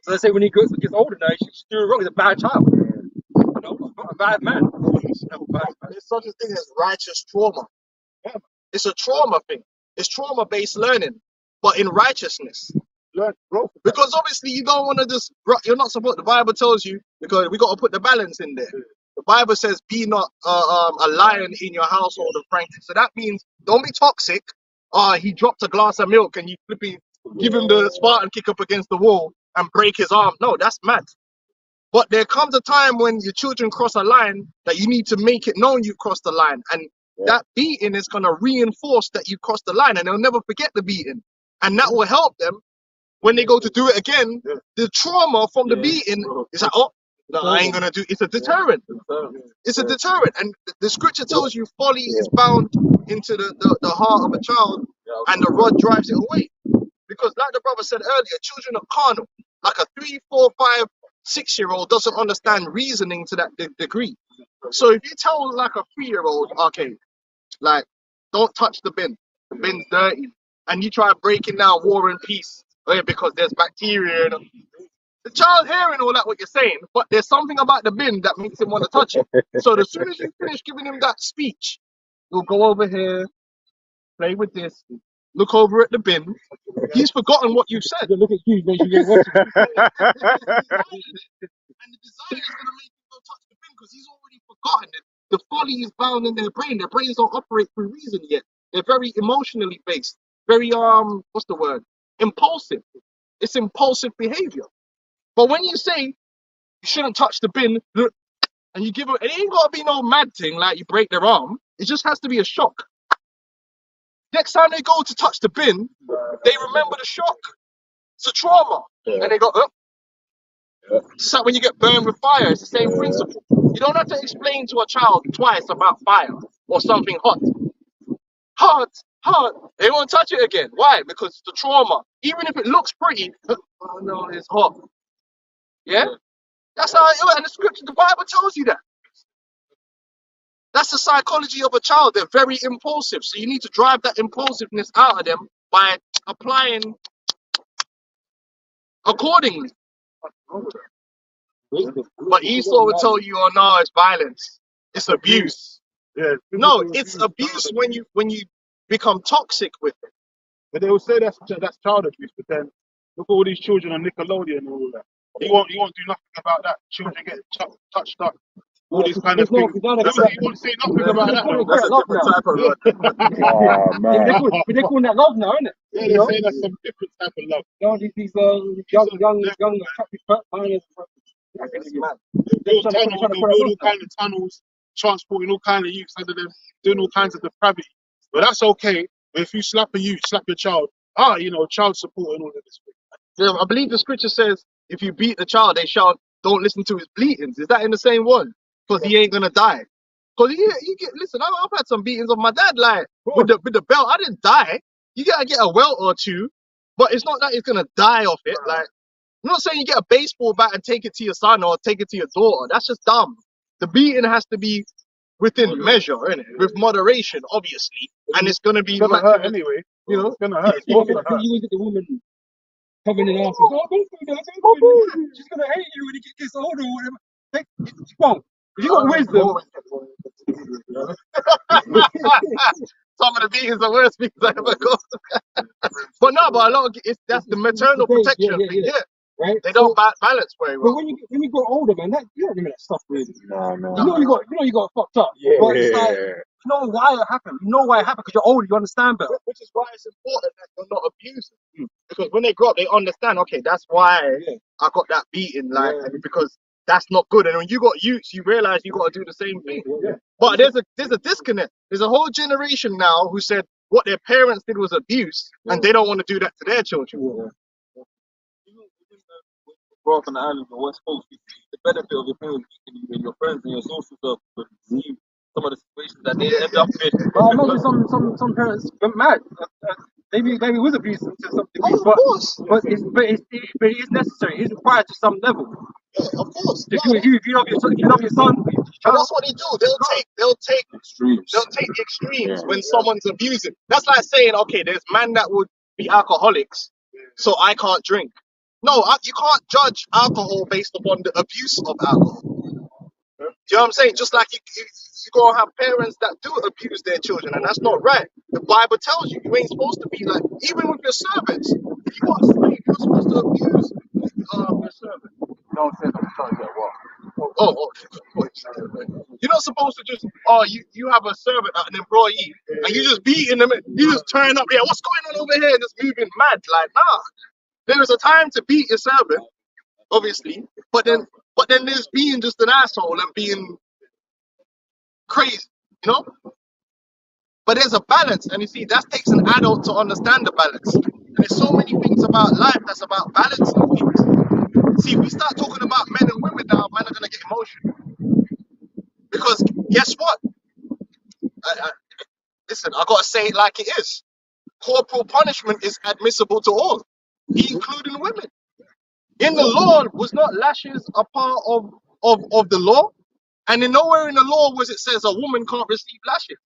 So let's say when he gets older now, he's doing wrong. He's a bad child. You know, a bad man. There's such a thing as righteous trauma. It's a trauma thing. It's trauma-based learning, but in righteousness. Learn, bro. Because obviously you don't want to just, you're not supposed, the Bible tells you, because we got to put the balance in there. The Bible says, be not a lion in your household of Franklin. So that means don't be toxic. He dropped a glass of milk and you flipping give him the Spartan kick up against the wall and break his arm. No, that's mad. But there comes a time when your children cross a line that you need to make it known you've crossed the line. And that beating is going to reinforce that you crossed the line, and they'll never forget the beating. And that will help them when they go to do it again. The trauma from the beating is like, oh, no, I ain't going to do it. It's a deterrent. It's a deterrent. And the scripture tells you folly is bound into the heart of a child, and the rod drives it away. Because like the brother said earlier, children are carnal. Like a 3, 4, 5, 6-year-old doesn't understand reasoning to that degree. So if you tell like a 3-year-old, okay, like, don't touch the bin. The bin's dirty. and you try breaking down War and Peace because there's bacteria and the child hearing all that what you're saying, but there's something about the bin that makes him want to touch it. So as soon as you finish giving him that speech, you'll go over here, play with this, look over at the bin. He's forgotten what you said. Look at you, man. You're watching. And the desire is going to make him go touch the bin because he's already forgotten it. The folly is bound in their brain. Their brains don't operate through reason yet. They're very emotionally based, very what's the word? Impulsive. It's impulsive behavior. But when you say you shouldn't touch the bin, and you give them, it ain't gotta be no mad thing like you break their arm. It just has to be a shock. Next time they go to touch the bin, they remember the shock. It's a trauma, and they go, oh. It's like when you get burned with fire. It's the same principle. You don't have to explain to a child twice about fire or something hot. Hot. They won't touch it again. Why? Because it's the trauma. Even if it looks pretty, oh no, it's hot. Yeah? That's how it is. And the scripture, the Bible tells you that. That's the psychology of a child. They're very impulsive. So you need to drive that impulsiveness out of them by applying accordingly. But Esau would tell you, oh no, it's violence. It's abuse. Yeah. No, it's abuse when you become toxic with it. But they will say that's child abuse, but then look at all these children on Nickelodeon and all that. He won't do nothing about that. Children get touched up. All these kind of things. He won't say nothing about that. That's a different type of love. Oh, man. They call that love now, isn't it? Yeah, they say that's some different type of love. You know, these young attractive minors. They build all kind of tunnels, transporting all kind of youths under them, doing all kinds of depravity. But that's okay. But if you slap a youth, slap your child, child support and all of this. Yeah, I believe the scripture says if you beat the child, they shout, don't listen to his bleatings. Is that in the same one? Because he ain't gonna die. Because you get, listen, I've had some beatings of my dad, like with the belt. I didn't die. You gotta get a welt or two, but it's not that he's gonna die off it. Like, I'm not saying you get a baseball bat and take it to your son or take it to your daughter. That's just dumb. The beating has to be within measure, innit? With moderation, obviously, and it's gonna be. It's gonna hurt anyway. You know, it's gonna hurt. It's both gonna hurt. You look at the woman coming in after, oh, don't do that, don't do that. She's gonna hate you when you get older or whatever. She won't. If you got wisdom. Some of the beatings are worse beatings I ever got. But no, but a lot of that's the maternal protection thing, yeah. Right? They don't balance very well. But when you grow older, man, you don't remember that stuff really. No. You got fucked up. Yeah. But it's like, you know why it happened. You know why it happened because you're older, you understand better. Which is why it's important that you're not abusing. Because when they grow up, they understand, okay, that's why I got that beating, because that's not good. And when you got youths, you realize you got to do the same thing. Yeah. But there's a disconnect. There's a whole generation now who said what their parents did was abuse, and they don't want to do that to their children. Grow up on the island of the West Coast, you see the benefit of your parents beating you and your friends and your social circle, but you see some of the situations that they end up in. I imagine some parents went mad. Maybe it was abuse to some degree, Of course. but it is necessary. It's required to some level. Yeah, of course. If you love your son, And that's what they do. They'll take Extremes. the extremes when someone's abusing. That's like saying, okay, there's men that would be alcoholics, so I can't drink. No, you can't judge alcohol based upon the abuse of alcohol. Do you know what I'm saying? Just like you gonna have parents that do abuse their children, and that's not right. The Bible tells you ain't supposed to be like, even with your servants. If you got a slave, you're supposed to abuse your servant. Don't say I'm trying to get what. Oh, you're not supposed to just, you have a servant, an employee, and you just beating them, you just turn up, what's going on over here, and just moving mad, like, nah. There is a time to beat your servant, obviously, but then there's being just an asshole and being crazy, you know? But there's a balance, and you see, that takes an adult to understand the balance. And there's so many things about life that's about balancing things. See, if we start talking about men and women now, men are going to get emotional. Because guess what? Listen, I got to say it like it is. Corporal punishment is admissible to all, including women. In the law, was not lashes a part of the law? And in nowhere in the law was it says a woman can't receive lashes.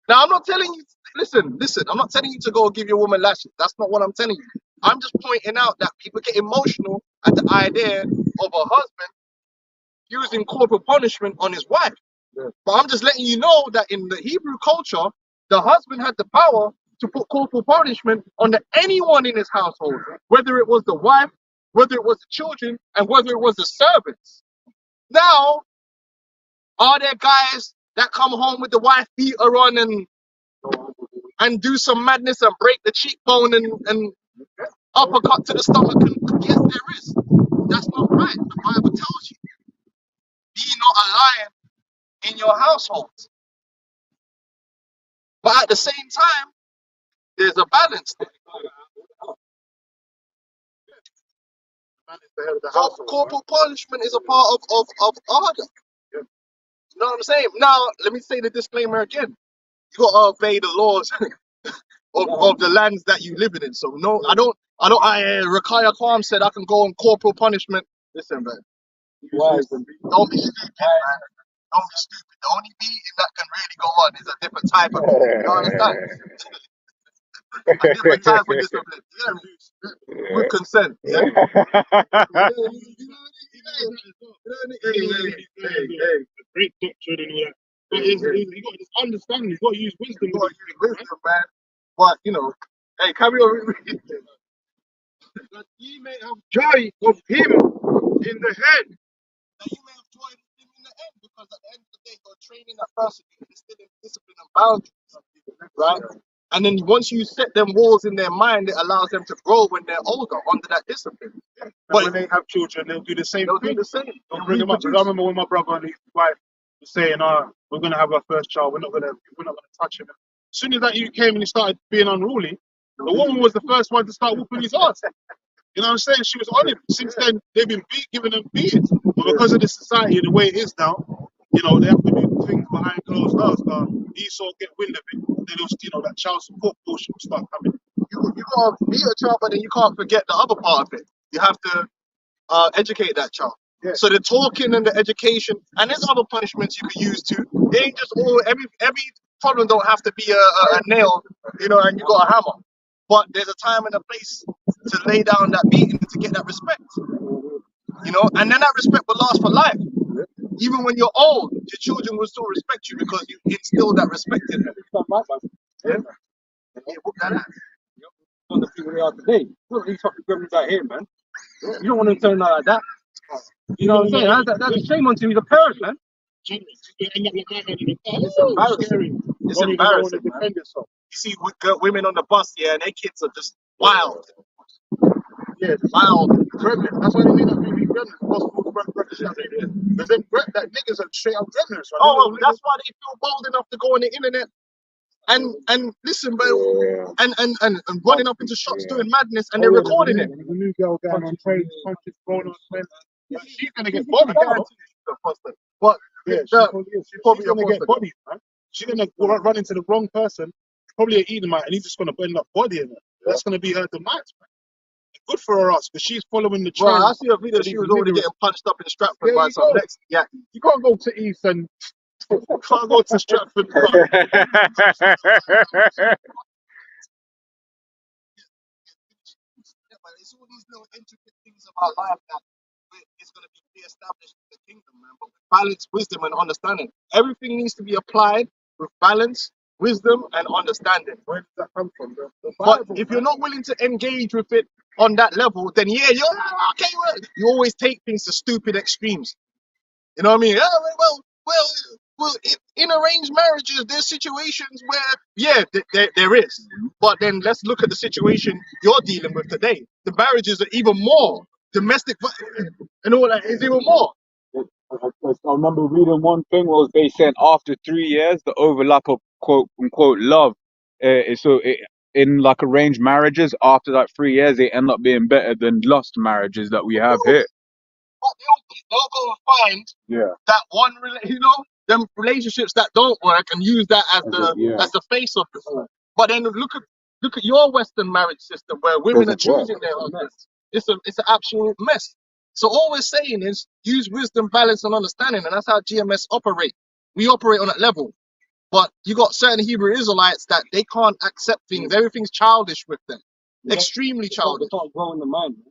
Now, I'm not telling you listen. I'm not telling you to go give your woman lashes. That's not what I'm telling you. I'm just pointing out that people get emotional at the idea of a husband using corporal punishment on his wife. But I'm just letting you know that in the Hebrew culture, the husband had the power to put corporal punishment on anyone in his household, whether it was the wife, whether it was the children, and whether it was the servants. Now, are there guys that come home with the wife beater on and do some madness and break the cheekbone and uppercut to the stomach? And yes, there is. That's not right. The Bible tells you, be not a lion in your household. But at the same time, there's a balance. Corporal punishment is a part of order. You know what I'm saying? Now, let me say the disclaimer again. You gotta obey the laws of the lands that you live in. So no, Rakaya Khan said I can go on corporal punishment. Listen, man. Don't be stupid, man. Don't be stupid. The only beating that can really go on is a different type of beating. You understand? A different type of discipline. Yeah, with consent. Yeah. Great doctrine and all that. But you got to understand, you got to use wisdom. You gotta use wisdom, man. But hey, carry on. That ye may have joy of him in the head. That you may have joy in the end, because at the end of the day, you're training that person to instill in discipline and boundaries, right? And then once you set them walls in their mind, it allows them to grow when they're older under that discipline. But when they have children, they'll do the same They'll thing. do the same. Don't bring them up. Because I remember when my brother and his wife were saying, we're going to have our first child. We're not going to touch him. As soon as that you came and he started being unruly, the woman was the first one to start whooping his ass. You know what I'm saying? She was on him. Since then, they've been giving them beatings. But because of the society, the way it is now, they have to do things behind closed doors. Esau get wind of it. Then that child support portion will start coming. You gotta beat a child, but then you can't forget the other part of it. You have to educate that child. Yeah. So the talking and the education, and there's other punishments you could use too. It ain't just all every problem don't have to be a nail, and you got a hammer. But there's a time and a place to lay down that beating to get that respect. And then that respect will last for life. Even when you're old, your children will still respect you because you instill that respect in them. Yeah. Yeah, whoop that ass. On the people they are today. Look at these fucking gremlins out here, man. You don't want them turning out like that. You know what I'm saying? That's a shame on you, the parents, man. It's embarrassing. It's embarrassing. Man. You see women on the bus, yeah, and their kids are just wild. Yeah, wild. Gremlin. That's why they made that movie Gremlins. Because them that niggas are straight up gremlins. Right? Oh, that's why they feel bold enough to go on the internet and listen, bro, and running up into shops doing madness, and they're recording it. There's a new girl down on trade, punches thrown on friends. She's gonna get bothered. But yeah, she's probably gonna get bodied, man. She's gonna run into the wrong person, probably an Edomite, and he's just gonna end up bodying her. That's gonna be her demise, man. Good for us, because she's following the trend. Well, I see a video. She was already getting punched up in Stratford by some next. Yeah, you can't go to East and can't go to Stratford. It's all these little intricate things about life that is going to be re-established in the kingdom, man. But with balance, wisdom, and understanding, everything needs to be applied with balance, wisdom, and understanding. Where does that come from, bro? But if you're not willing to engage with it on that level, then yeah, you're okay. Well, you always take things to stupid extremes. You know what I mean? Well, in arranged marriages, there's situations where, yeah, there is. But then let's look at the situation you're dealing with today. The marriages are even more domestic, and all that is even more. I remember reading one thing was they said after 3 years, the overlap of quote unquote love, in like arranged marriages, after that 3 years, they end up being better than lust marriages that we have here. But they'll go and find that one, them relationships that don't work and use that as the face of it. But then look at your Western marriage system where women are choosing their husbands. It's an absolute mess. So all we're saying is use wisdom, balance, and understanding, and that's how GMS operate. We operate on that level. But you got certain Hebrew Israelites that they can't accept things. Everything's childish with them, extremely They childish. can't grow in the mind. Man.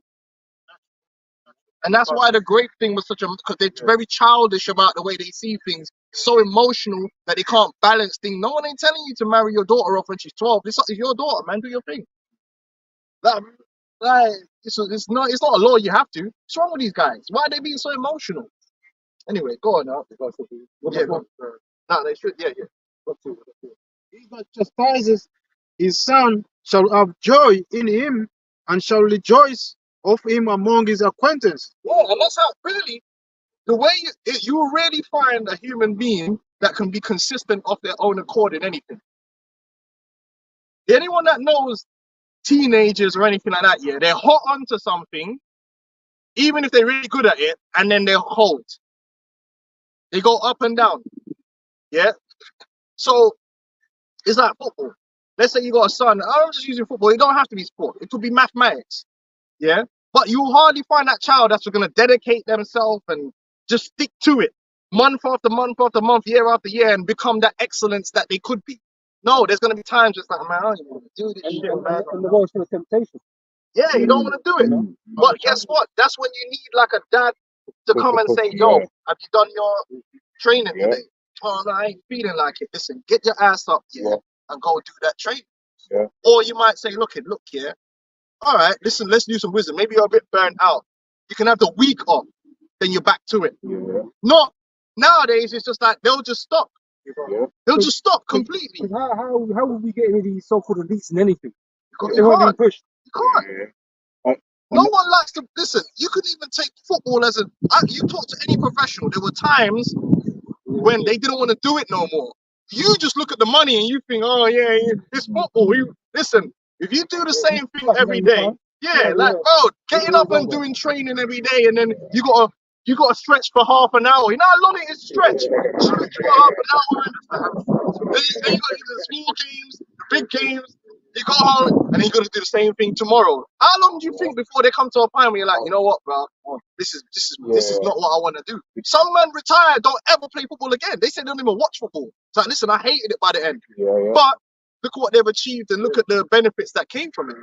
And that's why the grape thing was such a, because they're very childish about the way they see things, so emotional that they can't balance things. No one ain't telling you to marry your daughter off when she's 12. It's your daughter, man. Do your thing. Like, like it's not a law you have to. What's wrong with these guys? Why are they being so emotional? Anyway, go on now. Yeah, go on. No, they should. Yeah, yeah. He that chastises his son shall have joy in him, and shall rejoice of him among his acquaintance. Yeah, and that's how really the way you really find a human being that can be consistent of their own accord in anything. Anyone that knows teenagers or anything like that, yeah, they're hot onto something, even if they're really good at it, and then they hold. They go up and down. Yeah. So it's like football. Let's say you got a son. I'm just using football. It don't have to be sport. It could be mathematics. Yeah. But you hardly find that child that's going to dedicate themselves and just stick to it month after month after month, year after year, and become that excellence that they could be. No, there's going to be times just like, man, I don't even want to do this shit, man. And the world's full of temptation. Yeah, you don't want to do it. But guess what? That's when you need like a dad to come and say, yo, have you done your training today? Oh, no, I ain't feeling like it. Listen, get your ass up, and go do that training. Or you might say, look, yeah, all right, listen, let's do some wisdom. Maybe you're a bit burnt out. You can have the week off, then you're back to it. Not nowadays, it's just like they'll just stop. They'll just stop completely. How will we get any of these so-called elites in anything? You They won't be can't. pushed. You can't. No one likes to listen. You could even take football as you talk to any professional. There were times when they didn't want to do it no more. You just look at the money and you think, oh yeah, it's football. Listen, if you do the same thing every day, like bro, getting up and doing training every day, and then you gotta stretch for half an hour. You know how long it is to stretch? Stretch for half an hour. Then you got the small games, the big games. You go home and then you're gonna do the same thing tomorrow. How long do you think before they come to a point where you're like, you know what, bro, this is not what I want to do. Some men retire, don't ever play football again. They say they don't even watch football. It's like, listen, I hated it by the end. But look what they've achieved and look at the benefits that came from it.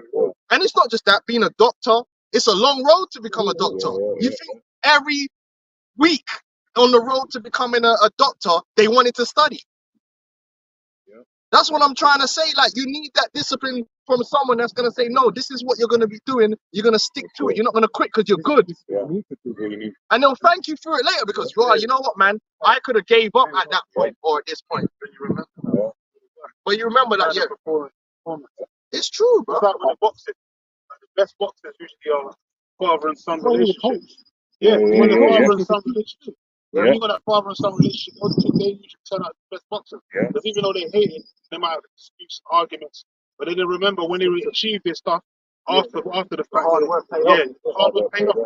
And it's not just that, being a doctor, it's a long road to become a doctor. You think every week on the road to becoming a doctor, they wanted to study. That's what I'm trying to say. Like, you need that discipline from someone that's going to say, no, this is what you're going to be doing. You're going to stick to it. You're not going to quit because you're good. And they'll thank you for it later because, well, you know what, man? I could have gave up at that point or at this point. But you remember that, yeah. It's true, bro. It's like with the boxing. Like the best boxers usually are father and son relationship. Yeah, when the father and son relationship. When you got that father and son relationship, those two, they usually turn out the best boxers. Because even though they hate it, they might have disputes, arguments, but they didn't remember when they achieved their stuff after the fact. Hard work paid off. Hard work paid off.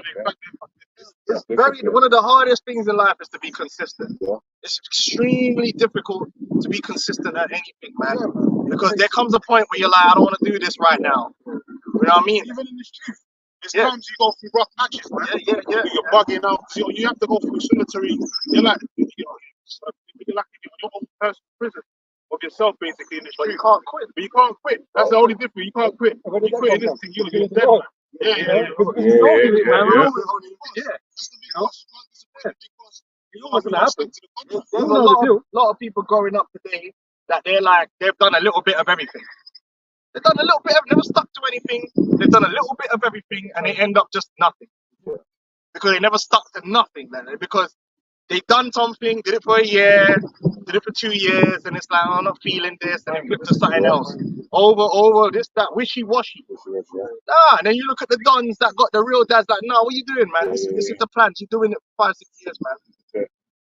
It's one of the hardest things in life is to be consistent. It's extremely difficult to be consistent at anything, man. Because there comes a point where you're like, I don't want to do this right now. You know what I mean? Even in this truth, there's times you go through rough matches, man. You're bugging out. You have to go through solitary. You're like, you're like in your own personal prison of yourself, basically, in this truth. You can't quit. But you can't quit. That's the only difference. You can't quit. You quit in this thing, you're dead, man. Yeah. There's a lot of people growing up today that they've done a little bit of everything. They've done a little bit of, never stuck to anything. They've done a little bit of everything and they end up just nothing. Because they never stuck to nothing, man. Because they've done something, did it for a year, did it for 2 years, and it's like, oh, I'm not feeling this, and then flip to something else. Over, this, that, wishy-washy. And then you look at the dons that got the real dads, like, no, what are you doing, man? This is the plan. You're doing it for 5-6 years, man.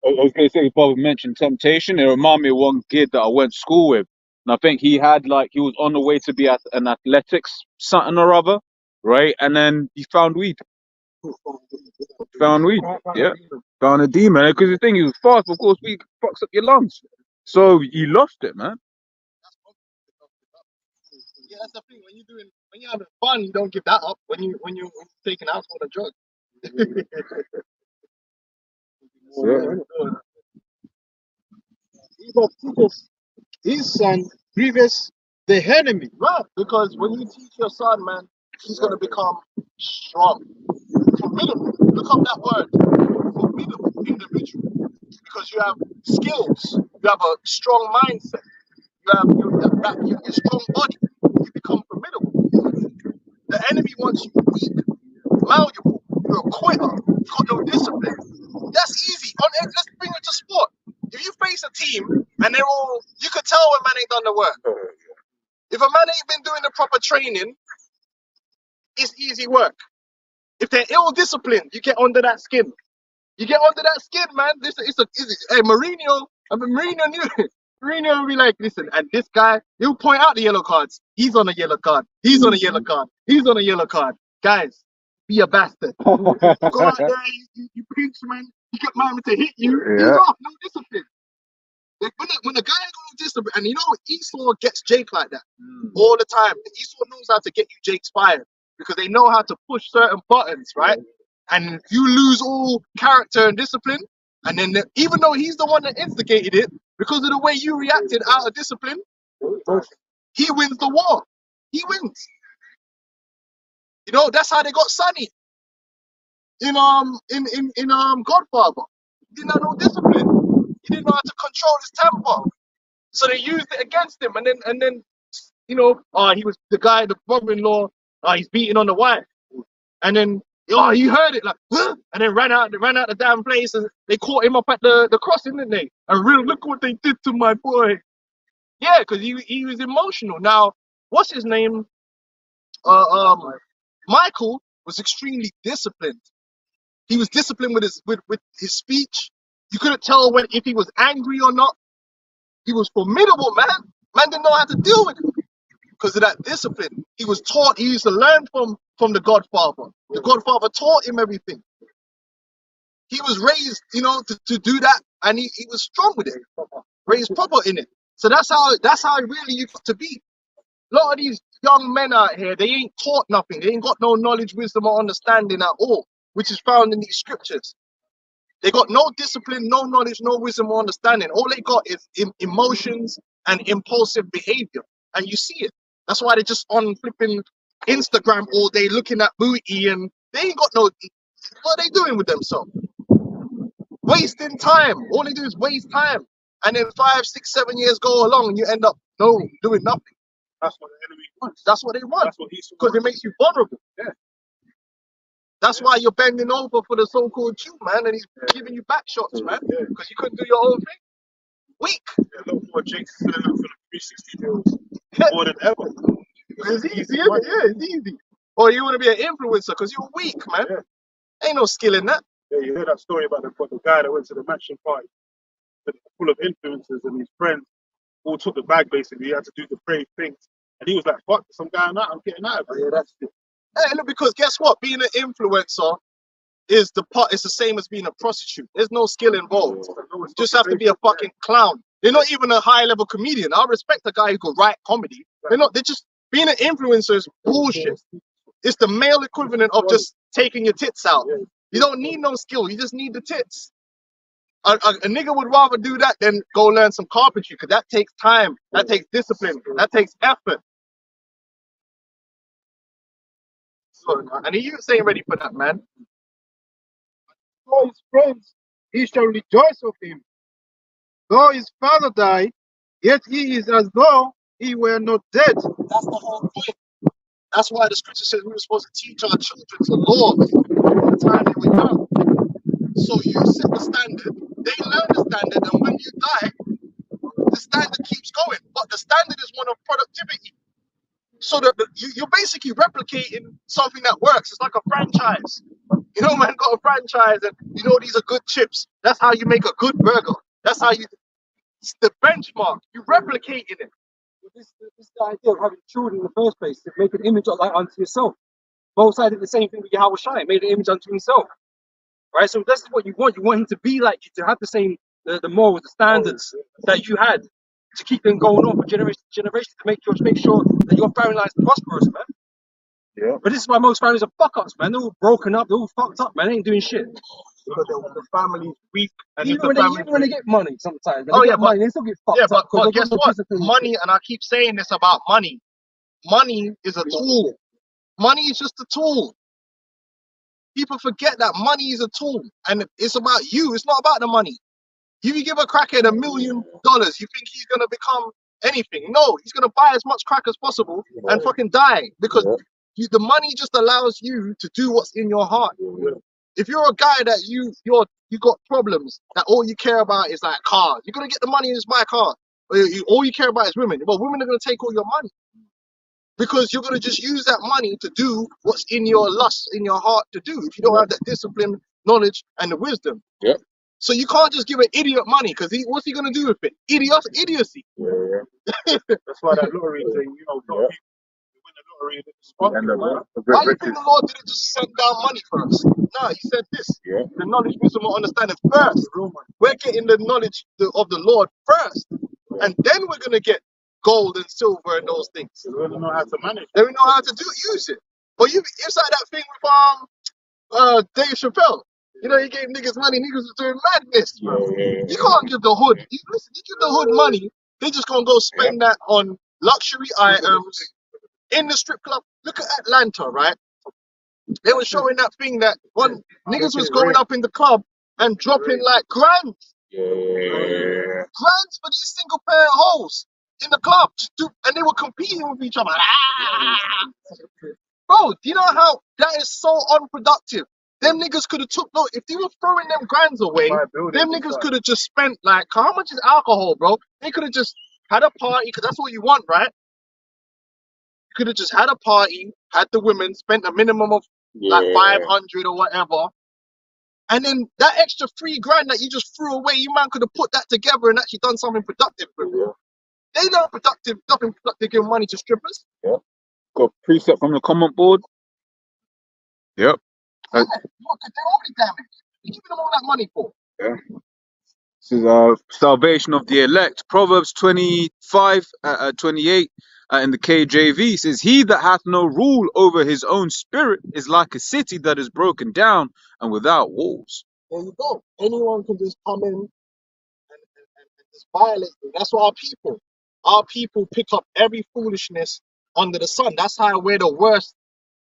I was going to say, Bob mentioned temptation. It reminded me of one kid that I went to school with. And I think he was on the way to be at an athletics something or other, right? And then he found weed. Found a demon. Because the thing, he was fast, but of course, weed fucks up your lungs. So he lost it, man. Yeah, that's the thing. When you're having fun, you don't give that up. When you're taking alcohol or drugs. his son grievous the enemy. Right, because when you teach your son, man, he's gonna become strong, formidable. Look up that word, formidable individual, because you have skills, you have a strong mindset, you're strong body. You become formidable. The enemy wants you weak, malleable. You're a quitter. You got no discipline. That's easy. Let's bring it to sport. If you face a team and they're all, you could tell when man ain't done the work. If a man ain't been doing the proper training, it's easy work. If they're ill disciplined, you get under that skin. You get under that skin, man. Hey, Mourinho, Mourinho knew. Mourinho will be like, listen, and this guy, he'll point out the yellow cards. He's on a yellow card. He's on a yellow card. He's on a yellow card. Guys, be a bastard. Go out there, you pinch, man. You get man to hit you. He's off, no discipline. Like, when the guy ain't got no discipline, and you know Esau gets Jake like that all the time. Esau knows how to get you Jake's fired because they know how to push certain buttons, right? And you lose all character and discipline, and then even though he's the one that instigated it, because of the way you reacted out of discipline, he wins the war. He wins. You know, that's how they got Sonny in Godfather. He didn't have no discipline. He didn't know how to control his temper. So they used it against him, and then you know, he was the guy, the brother-in-law, he's beating on the wife, and then he heard it like, huh? And then ran out the damn place, and they caught him up at the crossing, didn't they? And real, look what they did to my boy. Yeah, because he was emotional. Now, what's his name? Michael was extremely disciplined. He was disciplined with his speech. You couldn't tell if he was angry or not. He was formidable, man. Man didn't know how to deal with him because of that discipline. He was taught. He used to learn from the Godfather. The Godfather taught him everything. He was raised, you know, to do that, and he was strong with it. Raised proper in it. So that's how really you got to be. A lot of these young men out here, they ain't taught nothing. They ain't got no knowledge, wisdom, or understanding at all, which is found in these scriptures. They got no discipline, no knowledge, no wisdom or understanding. All they got is emotions and impulsive behavior. And you see it. That's why they're just on flipping Instagram all day looking at booty, and they ain't got no, what are they doing with themselves? Wasting time. All they do is waste time. And then 5, 6, 7 years go along and you end up doing nothing. That's what the enemy wants. That's what they want. That's what he's Because it makes you vulnerable. Yeah. That's why you're bending over for the so-called Jew, man, and he's giving you back shots, man, because you couldn't do your own thing. Weak. A lot more Jake's filling up for the 360 deals more than ever. It's easy, isn't it? Yeah, it's easy. Or you want to be an influencer because you're weak, man. Yeah. Ain't no skill in that. Yeah, you heard that story about the guy that went to the mansion party, full of influencers, and his friends all took the bag basically. He had to do the brave things, and he was like, "Fuck, some guy out, I'm getting out of it." Yeah, that's it. Hey, look, because guess what? Being an influencer is it's the same as being a prostitute. There's no skill involved. You just have to be a fucking clown. They're not even a high-level comedian. I respect a guy who could write comedy. They're just being an influencer is bullshit. It's the male equivalent of just taking your tits out. You don't need no skill. You just need the tits. A nigga would rather do that than go learn some carpentry, because that takes time. That takes discipline. That takes effort. And he ain't ready for that, man. For his friends, he shall rejoice of him. Though his father died, yet he is as though he were not dead. That's the whole point. That's why the scripture says we were supposed to teach our children the law from the time they were young. So you set the standard, they learn the standard, and when you die, the standard keeps going. But the standard is one of productivity. So that you're basically replicating something that works. It's like a franchise. You know, man, got a franchise, and you know these are good chips. That's how you make a good burger. That's how it's the benchmark. You're replicating it. This is the idea of having children in the first place, to make an image like unto yourself. Moses did the same thing with Yahweh Shai, made an image unto himself. Right? So that's what you want. You want him to be like you, to have the same, the morals, the standards that you had, to keep them going on for generation to generation, to make sure that your family life is prosperous, man. Yeah. But this is why most families are fuck ups, man. They're all broken up, they're all fucked up, man. They ain't doing shit. because the family's weak, and if the Even family, when they get money, sometimes when oh they yeah, get money, they still get fucked yeah, up because but they got guess no what? discipline. Money, and I keep saying this about money. Money is a tool. Money is just a tool. People forget that money is a tool, and it's about you. It's not about the money. You give a crackhead $1 million, you think he's gonna become anything? No, he's gonna buy as much crack as possible and fucking die because the money just allows you to do what's in your heart. If you're a guy that you got problems that all you care about is like cars, you're gonna get the money and just buy a car. Or all you care about is women. Well, women are gonna take all your money because you're gonna just use that money to do what's in your lust, in your heart to do. If you don't have that discipline, knowledge, and the wisdom. Yeah. So you can't just give an idiot money because what's he gonna do with it? Idiocy. That's why that lottery thing, you know, you win the lottery, it's sparking the money. Why do you think the Lord didn't just send down money first? No, he said this. The knowledge, wisdom, and understanding first. We're getting the knowledge of the Lord first. And then we're gonna get gold and silver and those things. We don't know how to manage. Then we know how to use it. But it's like that thing with Dave Chappelle. You know, he gave niggas money, niggas was doing madness, bro. You can't give the hood. You give the hood money, they just gonna go spend that on luxury items in the strip club. Look at Atlanta, right? They were showing that thing that one niggas was going up in the club and dropping like grands. Grands for these single pair of hoes in the club. And they were competing with each other. Bro, do you know how that is so unproductive? Them niggas could have took if they were throwing them grands away, them niggas could have just spent like how much is alcohol, bro? They could have just had a party, because that's what you want, right? You could have just had a party, had the women, spent a minimum of like 500 or whatever. And then that extra $3,000 that you just threw away, you man could have put that together and actually done something productive with it. They not productive, nothing productive giving money to strippers. Got precept from the comment board. Yep. Yeah, look, they're already damaged. You're giving them all that money for. This is salvation of the elect. Proverbs 25, 28 in the KJV says, "He that hath no rule over his own spirit is like a city that is broken down and without walls." There you go. Anyone can just come in and just violate them. That's what our people pick up every foolishness under the sun. That's how we're the worst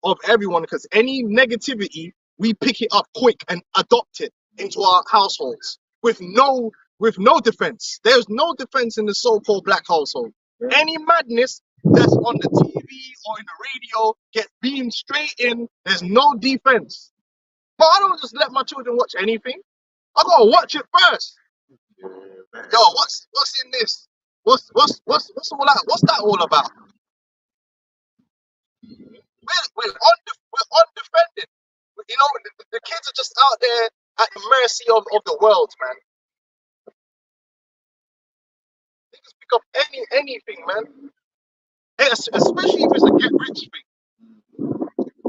of everyone, because any negativity, we pick it up quick and adopt it into our households with no defense. There's no defense in the so-called black household. Any madness that's on the TV or in the radio gets beamed straight in. There's no defense. But I don't just let my children watch anything. I gotta watch it first. Yo, what's in this? What's all that? What's that all about? We're undefended. You know, the kids are just out there at the mercy of the world, man. They just pick up anything, man. And especially if it's a get rich thing.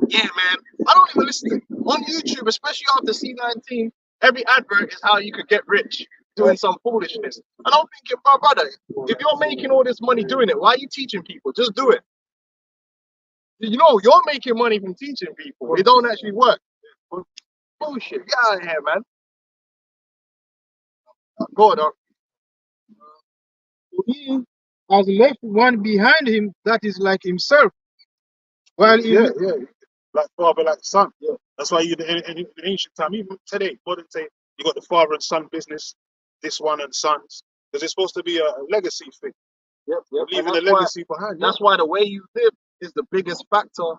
Yeah, man. I don't even listen to on YouTube, especially after C19. Every advert is how you could get rich doing some foolishness. And I'm thinking, my brother, if you're making all this money doing it, why are you teaching people? Just do it. You know, you're making money from teaching people. It don't actually work. Bullshit. Get out of here, man. Go on, dog. He has left one behind him that is like himself. While he Yeah. Like father, like son. Yeah. That's why in the ancient time, even today, modern day, you got the father and son business, this one and sons. Because it's supposed to be a legacy thing. Yep. Leaving a legacy behind. That's why the way you live is the biggest factor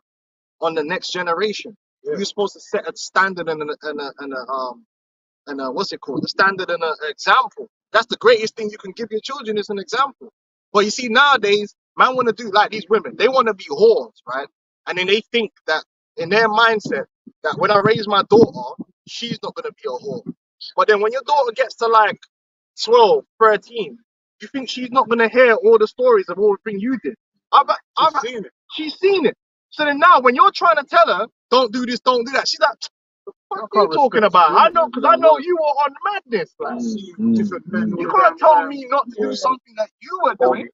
on the next generation. You're supposed to set a standard and a what's it called? The standard and an example. That's the greatest thing you can give your children is an example. But you see, nowadays, man want to do like these women. They want to be whores, right? And then they think that in their mindset that when I raise my daughter, she's not going to be a whore. But then when your daughter gets to like 12, 13, you think she's not going to hear all the stories of all the things you did. She's seen it. So then now when you're trying to tell her, don't do this, don't do that, she's like, what are you talking about? I know, because I know you were on madness. Like, you can't tell me not to do something that you were doing.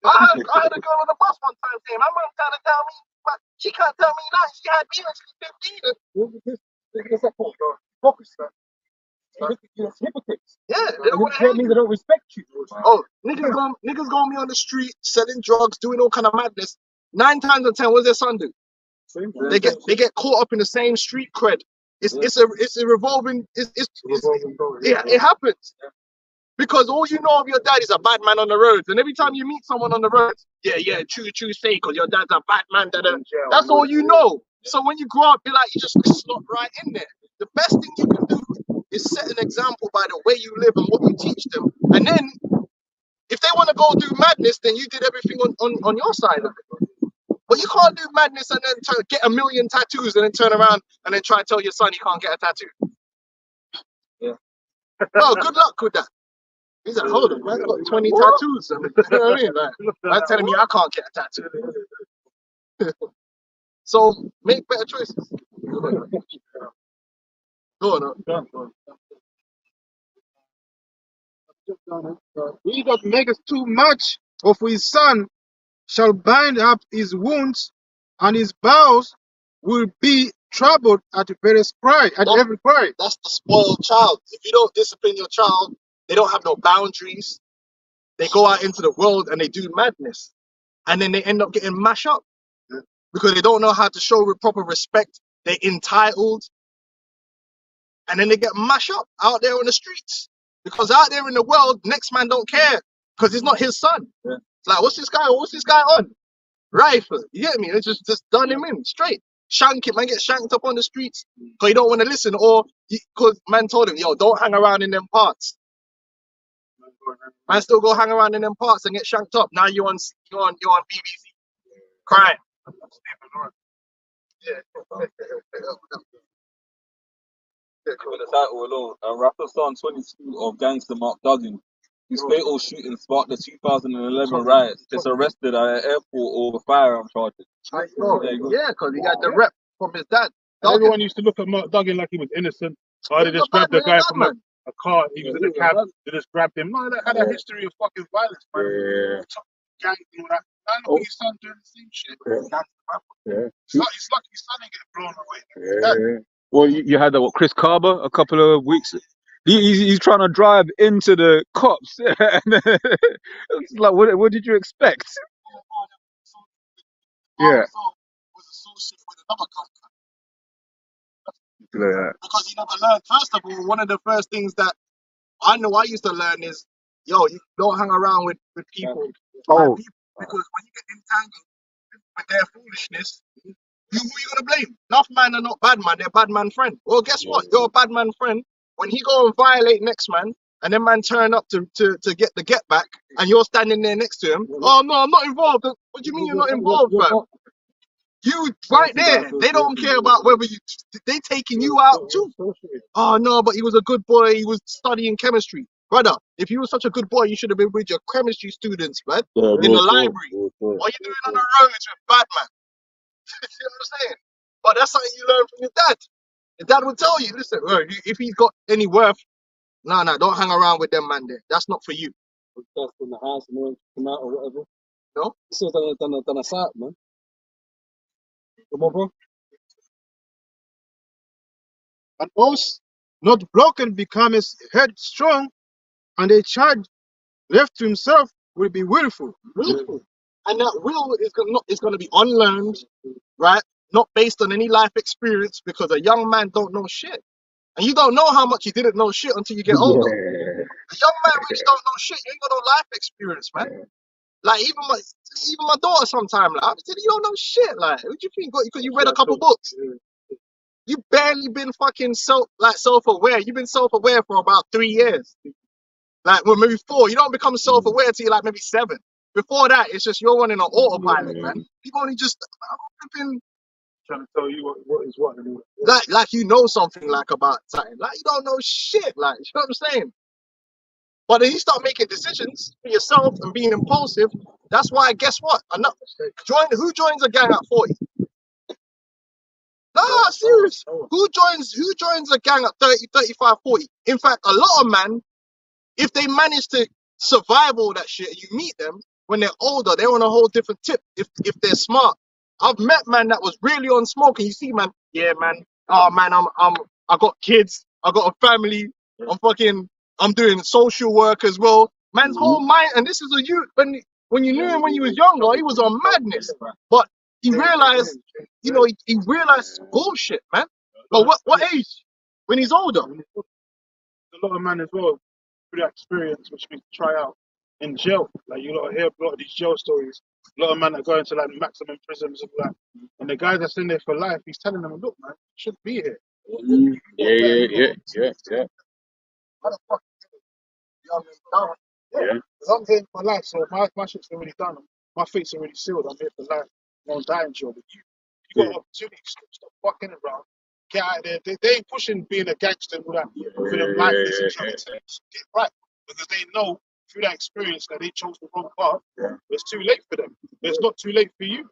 I had a girl on the bus one time saying, my mom trying to tell me, but she can't tell me that. She had me when she was 15. You're hypocrites. Yeah, they And don't want to that hear means you. they don't respect you. Oh, niggas gonna be on the street selling drugs, doing all kind of madness. 9 times out of 10, what does their son do? They get caught up in the same street cred. It's a revolving. Yeah, it happens because all you know of your dad is a bad man on the roads, and every time you meet someone on the roads, yeah, true, say, because your dad's a bad man. That's all you know. So when you grow up, you're like, you just slot right in there. The best thing you can do is set an example by the way you live and what you teach them, and then if they want to go do madness, then you did everything on your side of it. But you can't do madness and then get a million tattoos and then turn around and then try to tell your son he can't get a tattoo. Yeah. Well, good luck with that. He's like, hold on, man, I've got 20 tattoos. You know what I mean? Like, man's telling me I can't get a tattoo. So make better choices. Go on. He that maketh too much of his son shall bind up his wounds, and his bowels will be troubled at various cry, at every cry. That's the spoiled child. If you don't discipline your child, they don't have no boundaries. They go out into the world and they do madness. And then they end up getting mashed up because they don't know how to show proper respect. They're entitled. And then they get mashed up out there on the streets. Because out there in the world, next man don't care because it's not his son. Yeah. It's like, what's this guy on? Rifle. You get me? It's just done him in straight. Shank it, man, get shanked up on the streets because you don't want to listen, or because man told him, yo, don't hang around in them parts. Man still go hang around in them parts and get shanked up. Now you're on BBC crying. Yeah. With the title alone, rapper Son 22 of gangster Mark Duggan, whose fatal shooting sparked the 2011 riots, is arrested at an airport over firearm charges. Yeah, because he got the rep from his dad. And everyone used to look at Mark Duggan like he was innocent. So they just grabbed the guy from a car. He was in the cab. They just grabbed him. No, that had a history of fucking violence, man. Yeah. Gang and all that. Now look at his son doing the same shit. Yeah. It's like his son ain't getting blown away. Yeah. Well, you had that, Chris Carver a couple of weeks. He's trying to drive into the cops. It's like, what did you expect? Yeah. Was associated with another company. Yeah. Because he never learned. First of all, one of the first things that I know I used to learn is, yo, you don't hang around with people. Oh. Because when you get entangled with their foolishness, who are you gonna blame? Enough man are not bad man, they're bad man friend. Well, guess what? You're a bad man friend. When he go and violate next man, and then man turn up to get the get back, and you're standing there next to him. Oh no, I'm not involved. What do you mean you're not involved, man? You right there. They don't care about whether they taking you out too. Oh no, but he was a good boy. He was studying chemistry, brother. If you were such a good boy, you should have been with your chemistry students, man, in the library. What are you doing on the roads with bad man? You see what I'm saying? But that's something you learn from your dad. Your dad would tell you, listen, if he's got any worth, no, don't hang around with them man there. That's not for you. Just in the house and then come out or whatever. No? This was done a site, man. Come on, bro. And us, not broken, becometh headstrong, and a child left to himself will be willful. Willful. And that will is going to be unlearned, right? Not based on any life experience, because a young man don't know shit. And you don't know how much you didn't know shit until you get older. A young man really don't know shit. You ain't got no life experience, man. Like even my daughter sometimes, like, I said, you don't know shit. Like, what do you think? Because you read a couple books. You barely been fucking self-aware. You've been self-aware for about 3 years. Like, well, maybe 4. You don't become self-aware until you're like maybe 7. Before that, it's just you're running on autopilot, man. You've only just been Trying to tell you what is what. And like you know something like about something. Like you don't know shit. Like, you know what I'm saying? But then you start making decisions for yourself and being impulsive. That's why, guess what? Who joins a gang at 40? Nah, serious. Who joins a gang at 30, 35, 40? In fact, a lot of man, if they manage to survive all that shit, you meet them when they're older, they're on a whole different tip if they're smart. I've met man that was really on smoke, and you see, man, yeah, man, oh man, I got kids, I got a family, I'm doing social work as well. Man's whole mind, and this is a youth. When you knew him when he was younger, he was on madness. But he realized, he realized it's bullshit, man. But what age? When he's older. A lot of men as well through that experience, which we try out in jail. Like you lot hear a lot of these jail stories. A lot of men that go into like maximum prisons and all that. And the guy that's in there for life, he's telling them, look, man, you should be here. Yeah. How the fuck Yeah. Because I'm here for life, so my shit's already done. My fate's already sealed. I'm here for life. I won't die in jail. But you got an opportunity to stop fucking around. Get out of there. They ain't pushing being a gangster and all that for them lifeless and trying to get right. Because they know through that experience that they chose the wrong path. It's too late for them. It's not too late for you.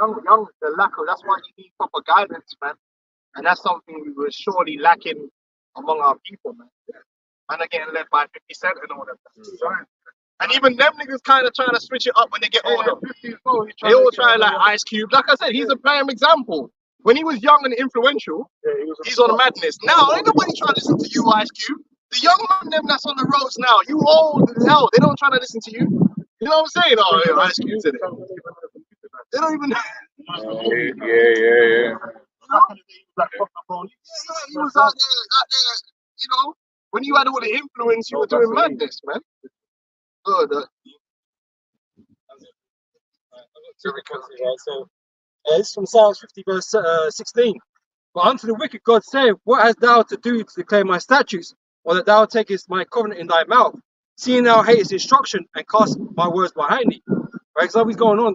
the lack of, that's why you need proper guidance, man. And that's something we were surely lacking among our people, man. And they're getting led by 50 Cent and all that. Right. And even them niggas kind of trying to switch it up when they get older. They all try like Ice Cube. Like I said, he's a prime example. When he was young and influential, he's on madness. Now, ain't nobody trying to listen to you, Ice Cube. The young man them that's on the roads now, you old as hell. They don't try to listen to you. You know what I'm saying? Oh, yeah, Ice Cube today. They don't even. Yeah. He was out there, when you had all the influence, you were doing madness, man. Good. So it's from Psalms 50 verse 16. But unto the wicked God saith, what hast thou to do to declare my statutes, or that thou takest my covenant in thy mouth, seeing thou hatest instruction and cast my words behind thee? Right, so what's going on?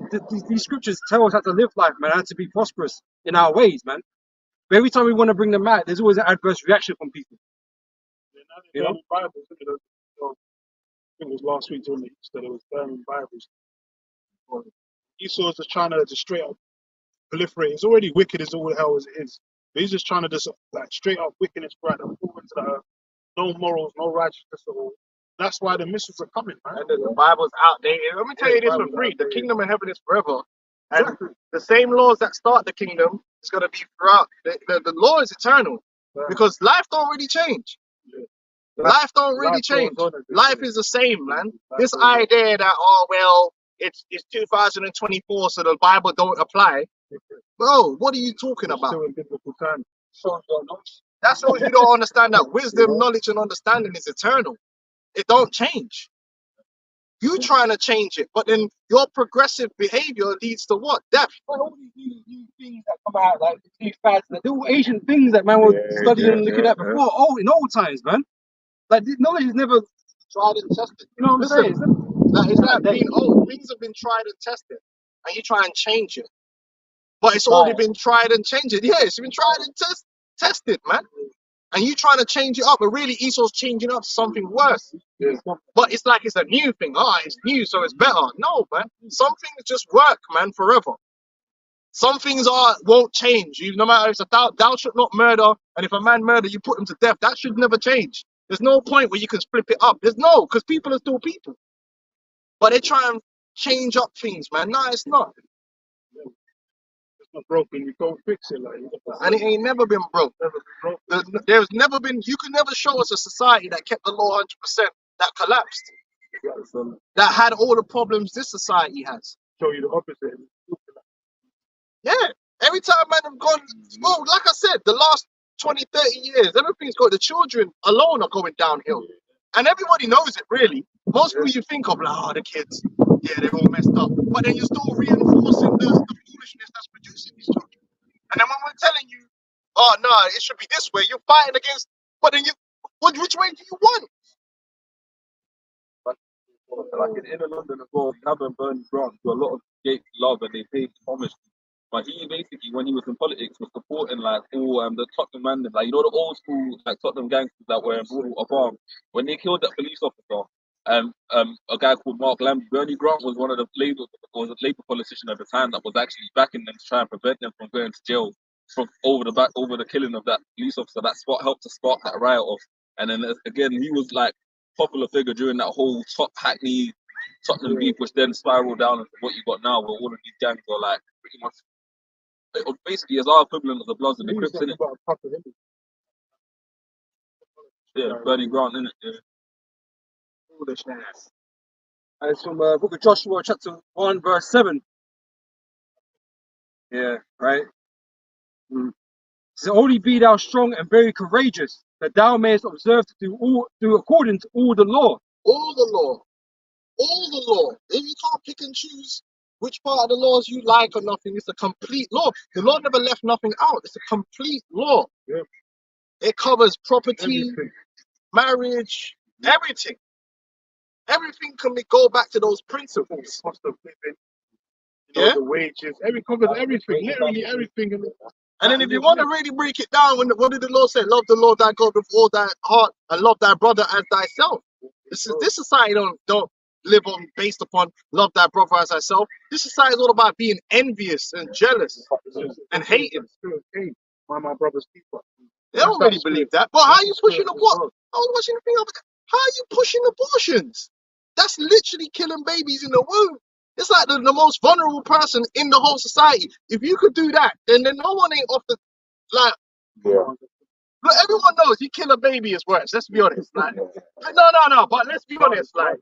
These scriptures tell us how to live life, man, how to be prosperous in our ways, man. But every time we want to bring them out, there's always an adverse reaction from people. You know? Bibles, I think it was last week during the Easter, there was burning Bibles. Esau's just trying to just straight up proliferate. It's already wicked as all hell as it is. But he's just trying to just like straight up wickedness right up into the earth. No morals, no righteousness at all. That's why the missiles are coming, man. And the Bible's outdated. Let me tell you this for free. The kingdom of heaven is forever. And the same laws that start the kingdom is going to be throughout. The law is eternal. Because life don't really change. Life don't really change. Life is the same, man. This idea that, oh, well, it's 2024, so the Bible don't apply. Bro, what are you talking about? That shows you don't understand that wisdom, knowledge, and understanding is eternal. It don't change. You trying to change it, but then your progressive behavior leads to what? Death. All these new things that come out, like these fads, the little Asian things that man was studying and looking at before, in old times, man. Like the knowledge is never tried and tested. You know what I'm saying? It's like being old. Things have been tried and tested, and you try and change it. But it's already been tried and changed. Yeah, it's been tried and tested, man. And you trying to change it up, but really Esau's changing up to something worse. But it's like it's a new thing. Oh, it's new, so it's better. No, man. Some things just work, man, forever. Some things won't change. No matter if it's thou should not murder, and if a man murder, you put him to death. That should never change. There's no point where you can flip it up. Because people are still people. But they try and change up things, man. No, it's not. Not broken, you don't fix it. And it ain't never been broke. There's never been, you can never show us a society that kept the law 100%, that collapsed, that had all the problems this society has. Show you the opposite. Yeah, every time man have gone, well, like I said, the last 20, 30 years, everything's got, the children alone are going downhill. And everybody knows it, really. Most people you think of, like, oh, the kids, yeah, they're all messed up. But then you're still reinforcing the foolishness that's producing these children. And then when we're telling you, oh, no, it should be this way, you're fighting against, but then which way do you want? Like in inner London as well, you have Bernie Grant, who a lot of gates love and they pay homage to. But he basically, when he was in politics, was supporting like all the Tottenham man, like the old school like Tottenham gangsters that were in Broadway of Arms. When they killed that police officer, a guy called Mark Lambie, Bernie Grant was one of the Labour politician at the time that was actually backing them to try and prevent them from going to jail over the killing of that police officer. That helped to spark that riot off. And then again, he was like popular figure during that whole Hackney Tottenham beef, which then spiraled down into what you got now, where all of these gangs are like pretty much basically as our equivalent of the Bloods and the Crips, innit? Yeah, burning ground, innit? Yeah. Foolishness. And it's from Book of Joshua, chapter 1, verse 7. Yeah, right. So only be thou strong and very courageous, that thou mayest observe to do according to all the law. All the law. All the law. If you can't pick and choose which part of the laws you like or nothing, it's a complete law. The law never left nothing out. It's a complete law. Yeah. It covers property, Everything. marriage, everything. Everything can go back to those principles. Cost of living, you know, Yeah? the wages, covers everything, literally everything. And then if you want to really break it down, what did the Lord say? Love the Lord thy God with all thy heart and love thy brother as thyself. This society don't live on based upon love thy brother as thyself. This society is all about being envious and jealous and hating. My brother's keeper. They don't really believe that. But how are you pushing I was watching the thing over there. How are you pushing abortions? That's literally killing babies in the womb. It's like the most vulnerable person in the whole society. If you could do that, then no one ain't off the like. Yeah. Look, everyone knows you kill a baby is worse. Let's be honest. Like, no. But let's be honest. Like,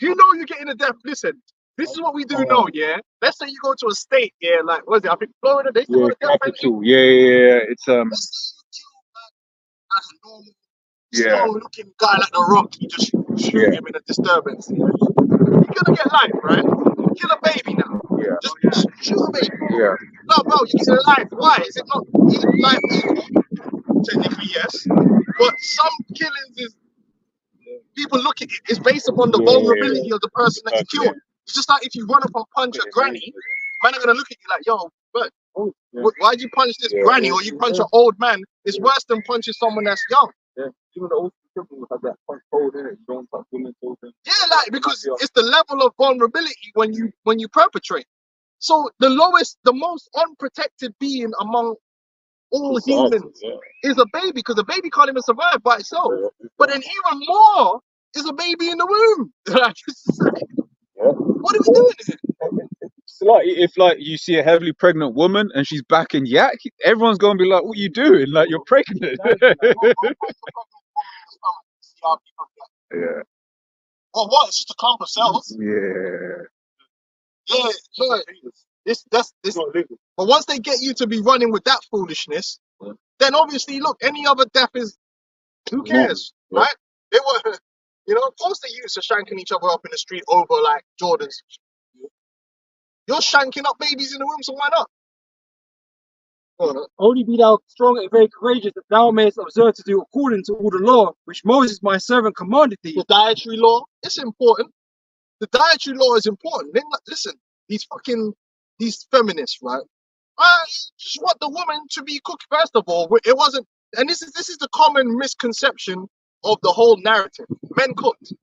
you know you're getting a death. Listen, this is what we do know. Yeah. Let's say you go to a state. Yeah. Like, what is it? I think Florida. They still Yeah, got a death penalty. capital. Yeah. It's Let's say you kill like a normal, yeah. slow-looking guy like The Rock. You just shoot him in a disturbance. Yeah? You're gonna get life, right? Kill a baby now. Yeah. Just shoot a baby. Yeah. No, bro, you get life. Why? Is it not life equal? Technically, yes. But some killings is people look at it. It's based upon the vulnerability of the person that you killed. It's just like if you run up and punch a granny, man are gonna look at you like, yo, but why'd you punch this granny or you punch an old man? It's worse than punching someone that's young. Yeah. Even the old people would have that punch code in it. Don't touch women, children. Yeah, like because it's the level of vulnerability when you perpetrate. So the most unprotected being among all humans is a baby, because a baby can't even survive by itself. But then even more is a baby in the womb. Like, it's like, what are we doing here? It's like if you see a heavily pregnant woman and she's back in yak, everyone's gonna be like, "What are you doing? Like you're pregnant." Yeah. Well, what? It's just a clump of cells. Yeah. Yeah, no, this. But once they get you to be running with that foolishness, then obviously, look, any other death is, who cares, right? They were, most they used to shanking each other up in the street over like Jordans. You're shanking up babies in the womb, so why not? Only be thou strong and very courageous, that thou mayest observe to do according to all the law which Moses my servant commanded thee. The dietary law, it's important. The dietary law is important. Then, listen, these feminists, right? I just want the woman to be cooked first of all. It wasn't, and this is the common misconception of the whole narrative. Men cooked.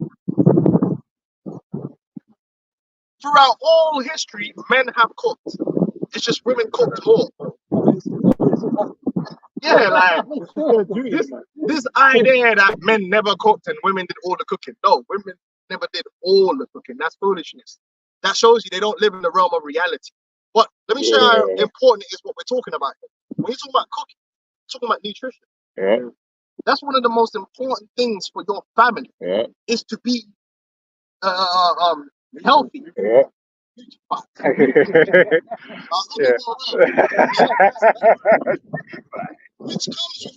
Throughout all history, men have cooked. It's just women cooked more. Yeah, like this idea that men never cooked and women did all the cooking. No, women never did all the cooking. That's foolishness. That shows you they don't live in the realm of reality. But let me show you how important it is what we're talking about here. When you're talking about cooking, you're talking about nutrition. Yeah. That's one of the most important things for your family. Yeah. Is to be healthy. Yeah. Which comes with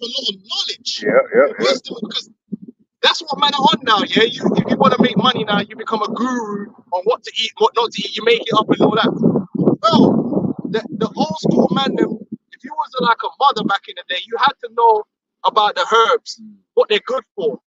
a lot of knowledge. Yeah. Wisdom, because that's what men are on now, yeah? If you want to make money now, you become a guru on what to eat, what not to eat. You make it up and all that. Well, the old school man, if you was like a mother back in the day, you had to know about the herbs, what they're good for.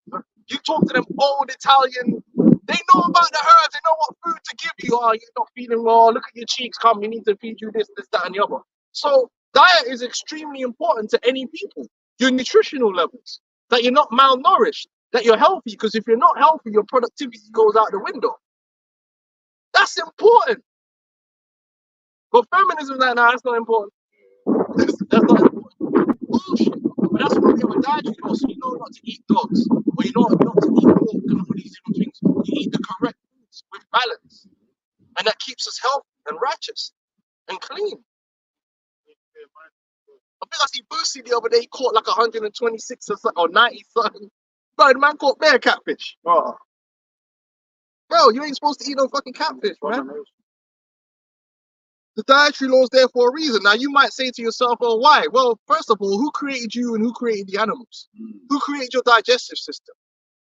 You talk to them old Italian, they know about the herbs, they know what food to give you. Oh, you're not feeling well, look at your cheeks, come, we need to feed you this, that, and the other. So diet is extremely important to any people. Your nutritional levels, that you're not malnourished, that you're healthy, because if you're not healthy, your productivity goes out the window. That's important. But feminism is like, nah, that's not important. That's not important. Bullshit. But that's what we have a dietary law, so you know not to eat dogs, or you know not to eat pork and all these different things. You eat the correct foods with balance. And that keeps us healthy and righteous and clean. I think I see Boosie the other day, he caught like 126 or 90 something Bro, the man caught bare catfish. Bro, you ain't supposed to eat no fucking catfish, man. The dietary law is there for a reason. Now, you might say to yourself, oh, why? Well, first of all, who created you and who created the animals? Who created your digestive system?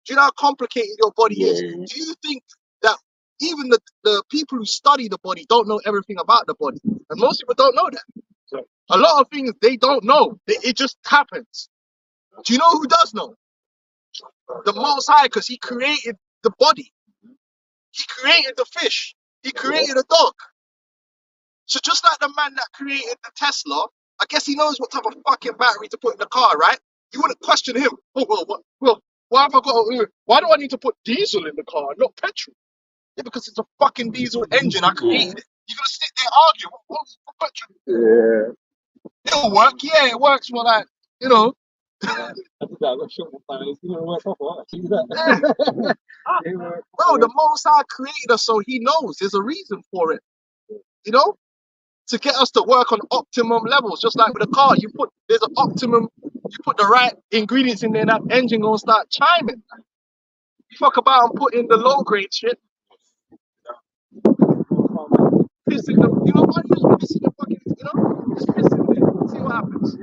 Do you know how complicated your body is? Do you think that even the people who study the body don't know everything about the body? And most people don't know that. A lot of things they don't know. It just happens. Do you know who does know? The Most High, because he created the body. He created the fish. He created a dog. So just like the man that created the Tesla, I guess he knows what type of fucking battery to put in the car, right? You wouldn't question him. Why have I got? Why do I need to put diesel in the car, not petrol? Yeah, because it's a fucking diesel engine. I created it. You're gonna sit there and argue. What's petrol? Yeah. It'll work. Yeah, it works for like, you know. I did that. I got shot one time. It didn't work proper. I see that. Bro, the Most High created us, so He knows there's a reason for it. You know, to get us to work on optimum levels, just like with a car. There's an optimum. You put the right ingredients in there, and that engine gonna start chiming. You fuck about and put in the low grade shit. Pissing them, you know what? Just pissing the fucking, you know, just pissing there. See what happens.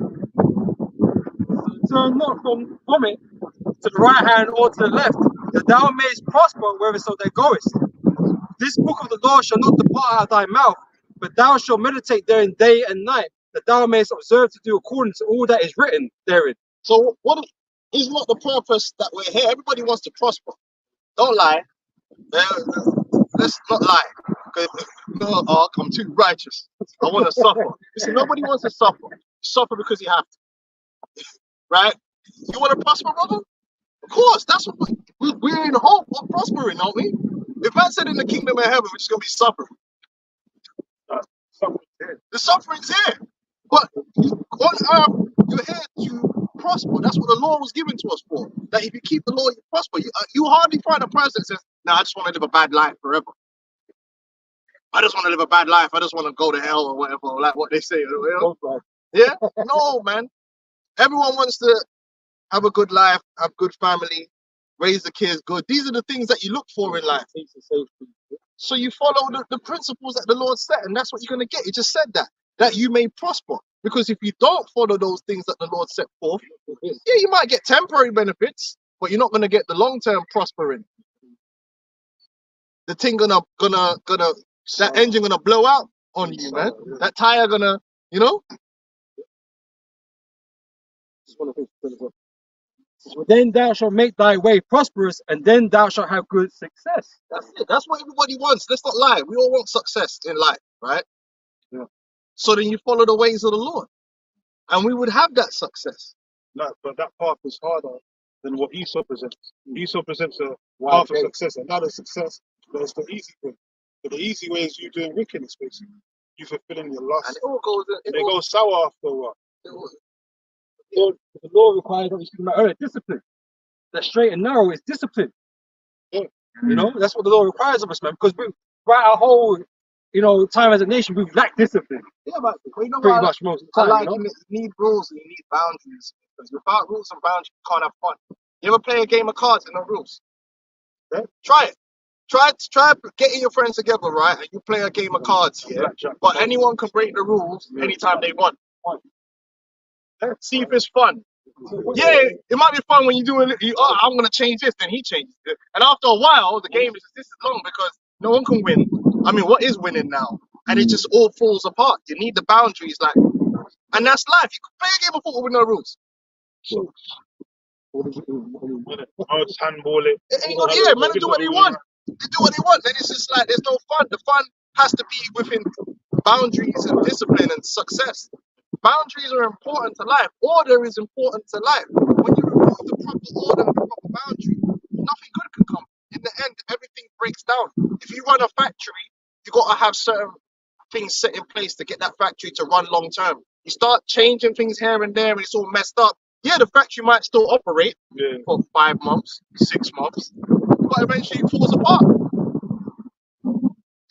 Turn not from it to the right hand or to the left, that thou mayest prosper wherever thou goest. This book of the law shall not depart out of thy mouth, but thou shalt meditate therein day and night, that thou mayest observe to do according to all that is written therein. So what is not the purpose that we're here? Everybody wants to prosper. Don't lie. Let's not lie. Because I'm too righteous. I want to suffer. Listen, nobody wants to suffer. You suffer because you have to. Right? You want to prosper, brother? Of course. That's what we're in hope of prospering, aren't we? If I said in the kingdom of heaven, we're just going to be suffering. The suffering's here. But on earth, you're here to prosper. That's what the law was given to us for. That if you keep the law, you prosper. You hardly find a person that says, "No, I just want to live a bad life forever. I just want to live a bad life. I just want to go to hell or whatever," like what they say. You know? Yeah? No, man. Everyone wants to have a good life, have good family, raise the kids good. These are the things that you look for in life. So you follow the principles that the Lord set, and that's what you're going to get. He just said that you may prosper. Because if you don't follow those things that the Lord set forth, yeah, you might get temporary benefits, but you're not going to get the long-term prospering. The thing that engine gonna blow out on you, man. That tire gonna, you know. Then thou shalt make thy way prosperous, and then thou shalt have good success. That's it. That's what everybody wants. Let's not lie. We all want success in life, right? Yeah. So then you follow the ways of the Lord, and we would have that success. No, but that path is harder than what Esau presents. Esau presents a path of success, another success, but it's the easy way. But the easy way is you doing wickedness, basically. You fulfilling your And lust. it all goes. They go sour after a while. So the law requires, obviously, discipline. That straight and narrow is discipline. Yeah. You know, that's what the law requires of us, man. Because throughout our whole, time as a nation, we've lacked discipline. Yeah, but you know Pretty what? much most of the I time. like you need rules and you need boundaries. Because without rules and boundaries, you can't have fun. You ever play a game of cards with no rules? Yeah. Try it. Try getting your friends together, right? And you play a game of cards, yeah. But anyone can break the rules anytime they want. See if it's fun. Yeah, it might be fun when you do it. I'm gonna change this, then he changes it, and after a while, the game is long because no one can win. I mean, what is winning now? And it just all falls apart. You need the boundaries, and that's life. You can play a game of football with no rules. I'll just handball it. Yeah, man, do what they want. They do what they want. Then it's just like there's no fun. The fun has to be within boundaries and discipline and success. Boundaries are important to life. Order is important to life. When you remove the proper order and the proper boundary, nothing good can come. In the end, everything breaks down. If you run a factory, you got to have certain things set in place to get that factory to run long term. You start changing things here and there, and it's all messed up. Yeah, the factory might still operate for 5 months, 6 months, but eventually it falls apart.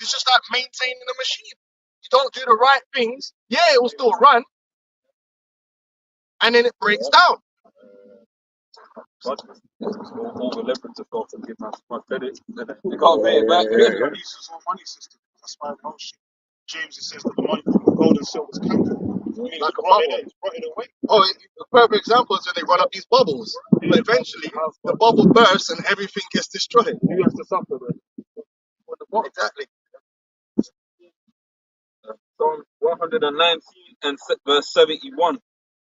It's just like maintaining a machine. You don't do the right things, yeah, it will still run, and then it breaks down. over leverage yourself and give my credit. They can't pay it back. The pieces of money system. That's why most James says that the money, gold and silver is counted. Like a bubble. It's rotted away. Oh, a perfect example is when they run up these bubbles. But eventually, the bubble bursts and everything gets destroyed. Who has to suffer then? Exactly. Psalm 119 and verse 71.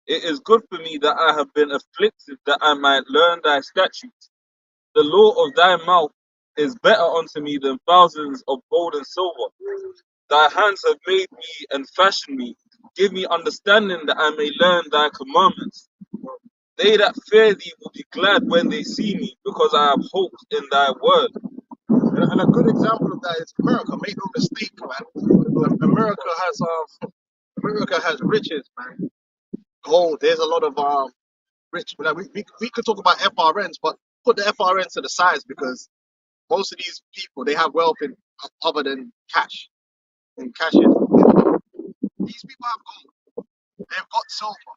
It is good for me that I have been afflicted, that I might learn thy statutes. The law of thy mouth is better unto me than thousands of gold and silver. Thy hands have made me and fashioned me. Give me understanding that I may learn thy commandments. They that fear thee will be glad when they see me, because I have hoped in thy word. And a good example of that is America. Make no mistake, man. America has riches, man. Gold. There's a lot of rich. Like we could talk about FRNs, but put the FRNs to the side because most of these people they have wealth in other than cash. And cash is these people have gold. They've got silver.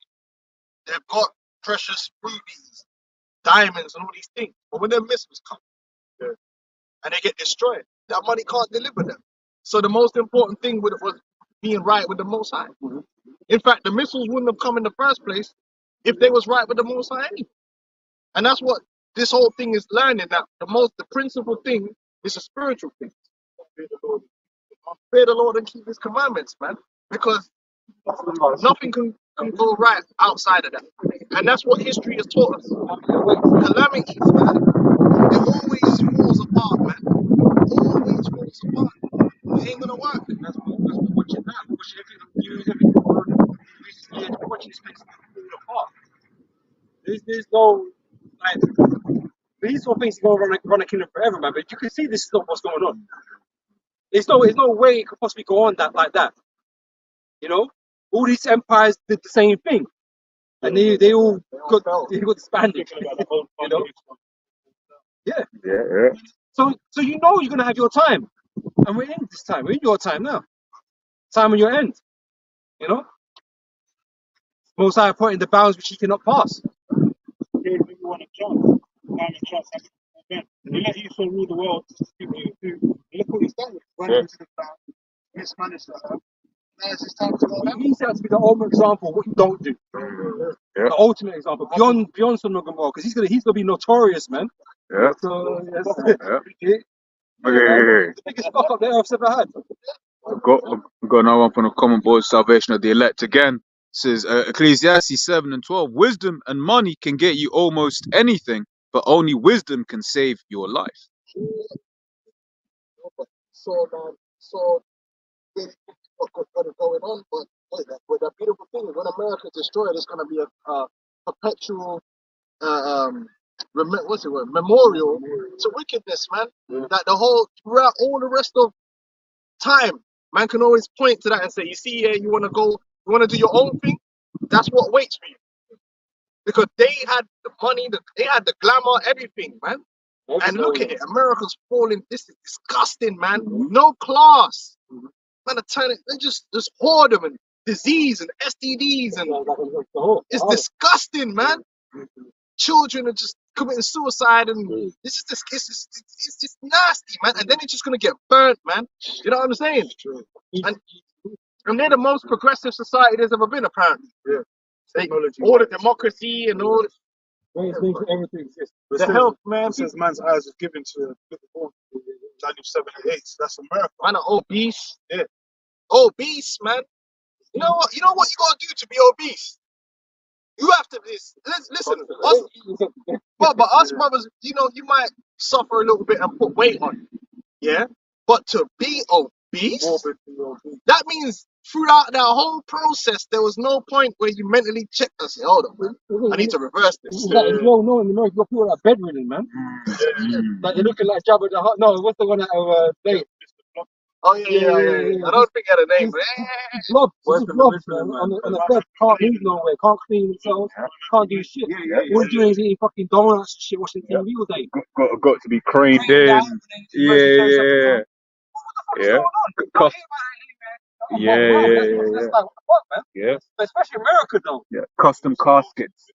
They've got precious rubies, diamonds, and all these things. But when their missiles come and they get destroyed, that money can't deliver them. So the most important thing was being right with the Most High. In fact, the missiles wouldn't have come in the first place if they was right with the Most High anyway. And that's what this whole thing is learning, that the principal thing is a spiritual thing. Fear the Lord and keep his commandments, man. Because nothing can go right outside of that. And that's what history has taught us. Calamities, man. It always falls apart, man. Always falls apart. It ain't gonna work. That's what we're watching now. We're watching everything recently, we're watching this place fall apart. There's no, like, these sort of things are going to run a kingdom forever, man. But you can see this is not what's going on. There's no way it could possibly go on like that. You know, all these empires did the same thing, and they all got disbanded. You know, Yeah. so you know you're gonna have your time, and we're in this time. We're in your time now. Time on your end. You know, Most High put in the bounds which he cannot pass. Gave everyone a chance. Time and chance has been. He let Esau rule the world. People do. Look what he's done. Went into the town, mismanaged the earth. Now it's his time to go. He needs to be the ultimate example of what you don't do. Yeah. The ultimate example beyond Sodom and Gomorrah, because he's gonna be notorious, man. Yeah. So yes, Yeah. the biggest fuck up the earth's ever had. I've got another one from the Common Board, Salvation of the Elect again. It says Ecclesiastes 7 and 12. Wisdom and money can get you almost anything, but only wisdom can save your life. So what is going on, but the beautiful thing is when America is destroyed, it's going to be a perpetual memorial to wickedness, man. That throughout all the rest of time, man can always point to that and say, you see here, you want to do your own thing, that's what waits for you. Because they had the money, they had the glamour, everything, man. And look at it, America's falling. This is disgusting, man. No class. Man, they just hoard them and disease and STDs and it's disgusting, man. Children are just committing suicide and it's just nasty, man. And then it's just gonna get burnt, man. You know what I'm saying? And they're the most progressive society there's ever been, apparently. Yeah. All the democracy and all this. Everything exists. The health, man. It says man's eyes are given to Daniel 7 and 8. That's America. Man are obese. Yeah. Obese, man. You know what you gotta do to be obese? You have to listen. But us brothers, you might suffer a little bit and put weight on. Yeah. But to be obese, that means throughout that whole process, there was no point where you mentally checked and say, hold on, I need to reverse this. It's well known in America, you've got people that are bedridden, man. Like they're looking like Jabba the Hutt. No, what's the one that Dave? Oh yeah. I don't think I had a name, but Blobs, man. On the bed, can't move nowhere, can't clean themselves, can't do shit. All they're doing is eating fucking donuts and shit, watching TV all day. Got to be craned in. Yeah. That's like, what the fuck, man? Yeah. But especially America, though. Yeah. Custom caskets.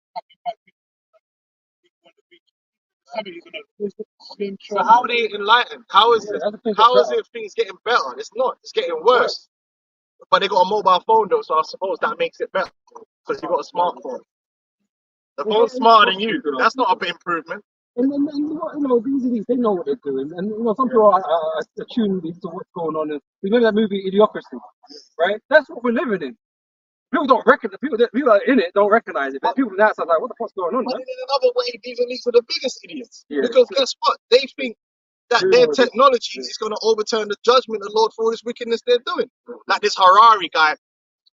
he's in a slim, So short. how are they enlightened? How is Yeah, it? that's the thing. How is it things getting better? It's not. It's getting worse. But they got a mobile phone though, so I suppose that makes it better because you got a smartphone. The phone's smarter than you. That's not a big improvement. And then these idiots, they know what they're doing, and some people are attuned to what's going on. And remember that movie Idiocracy, right? That's what we're living in. People don't recognize people are in it don't recognize it, but people from the outside are like, what the fuck's going on, But man? in another way, these elites are the biggest idiots. Yeah. Because guess what? They think that their technology is going to overturn the judgment of the Lord for all this wickedness they're doing. Like this Harari guy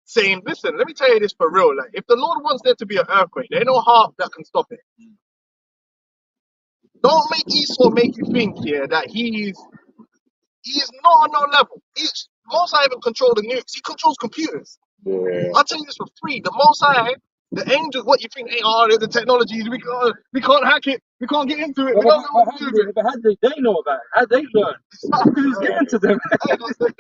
saying, listen, let me tell you this for real. Like, if the Lord wants there to be an earthquake, there ain't no harm that can stop it. Don't make Esau make you think, yeah, that he is not on no level. Most High even control the nukes. He controls computers. Yeah. I'll tell you this for free. The Most High, the angels, what you think they are, the technologies, we can't hack it, we can't get into it, we don't know what to do with it. But how do they know about it? How they learn? Because it's given to them. Hey, the spirits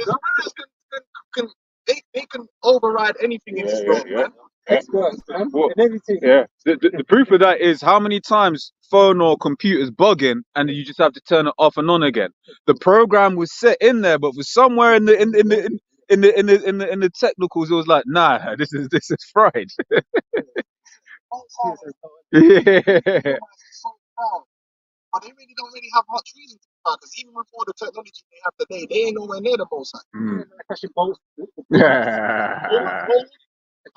they can override anything in this world, man. Experts, man, What? and everything. Yeah. The proof of that is how many times phone or computers bugging and you just have to turn it off and on again. The program was set in there, but for somewhere in the technicals, it was like, nah, this is fried. Yeah. So proud. But they really don't really have much reason to be proud, because even with all the technology they have today, they ain't nowhere near the Most High. Mm. Crashing bolts.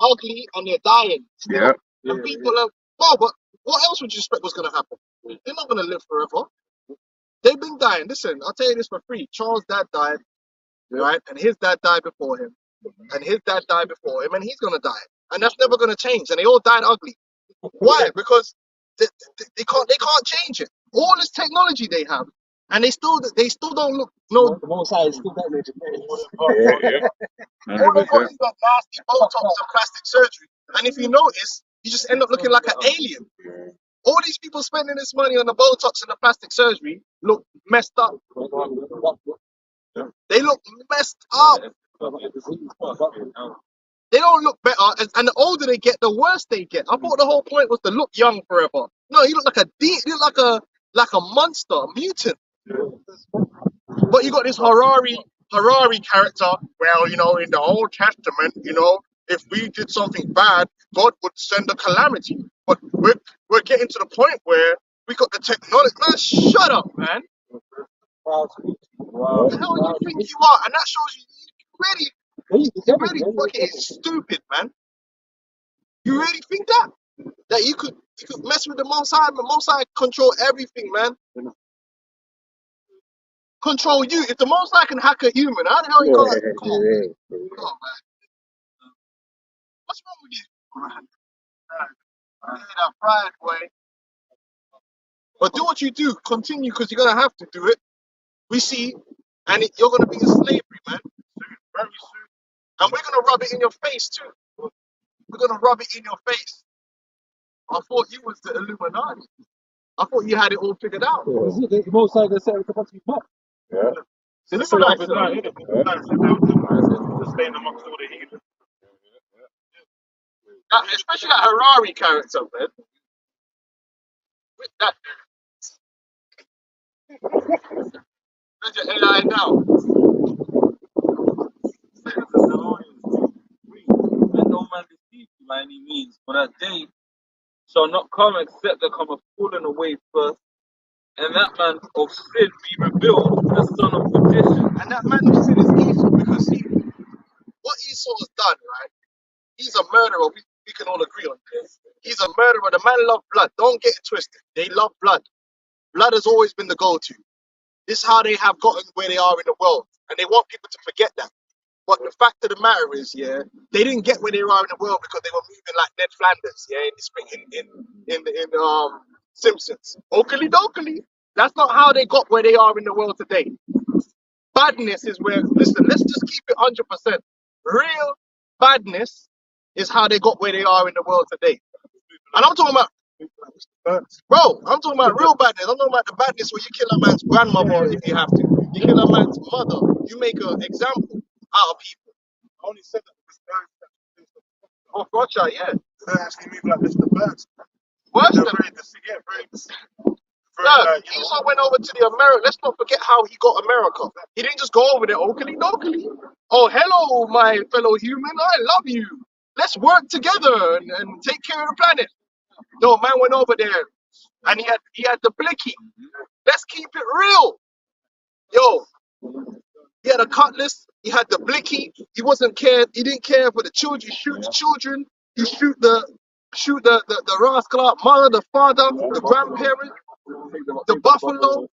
Old, ugly, and they're dying still. Yeah. And people are, well, but what else would you expect was going to happen? They're not going to live forever. They've been dying. Listen, I'll tell you this for free. Charles' dad died, right? And his dad died before him. And his dad died before him, and he's going to die. And that's never going to change. And they all died ugly. Why? Because they can't change it. All this technology they have, and they still don't look no. The Most High is still that legendary. All they got is that nasty Botox and plastic surgery. And if you notice, you just end up looking like an alien. All these people spending this money on the Botox and the plastic surgery look messed up. They look messed up. They don't look better, and the older they get, the worse they get. I thought the whole point was to look young forever. No, you look like you look like a monster, a mutant. But you got this Harari character. Well, in the Old Testament, if we did something bad, God would send a calamity. But we're getting to the point where we got the technology. Man, shut up, man. Who the hell you think you are? And that shows you really fucking stupid, man. You really think that you could mess with the Most High? The Most High control everything, man. Control you. If the Most High can hack a human, how the hell you can't? Come on, man. What's wrong with you? That pride, boy. But do what you do. Continue, because you're gonna have to do it. We see, and you're gonna be in slavery, man. Very soon. And we're gonna rub it in your face too. We're gonna rub it in your face. I thought you was the Illuminati. I thought you had it all figured out. The Most High set it up to be pop. Yeah. So this is like Just staying amongst all the heathen. especially that Harari character, man. With that, look at AI now. Let no man deceive you by any means, for that day shall not come except there come a falling away first, and that man of sin be revealed, the son of perdition. And that man who sin is Esau, because what Esau has done, right? He's a murderer. We can all agree on this. He's a murderer. The man loves blood. Don't get it twisted. They love blood. Blood has always been the go-to. This is how they have gotten where they are in the world, and they want people to forget that. But the fact of the matter is, yeah, they didn't get where they are in the world because they were moving like Ned Flanders, yeah, in Simpsons. Oakley dokley. That's not how they got where they are in the world today. Badness is where, listen, let's just keep it 100%. Real badness is how they got where they are in the world today. And I'm talking about, I'm talking about real badness. I'm talking about the badness where you kill a man's grandmother if you have to. You kill a man's mother. You make an example out of people. I only said that because Oh, gotcha, yeah. birds actually move like this. The birds. Worse They're than very deceiving. very like Esau went over to the America. Let's not forget how he got America. He didn't just go over there openly, locally. Oh, hello, my fellow human. I love you. Let's work together and take care of the planet. No, man went over there and he had the blicky. Let's keep it real. Yo, he had a cutlass. He had the blicky. He wasn't care. He didn't care for the children. He shoot the children. He shoot the rascal mother, the father, the grandparent, the buffalo.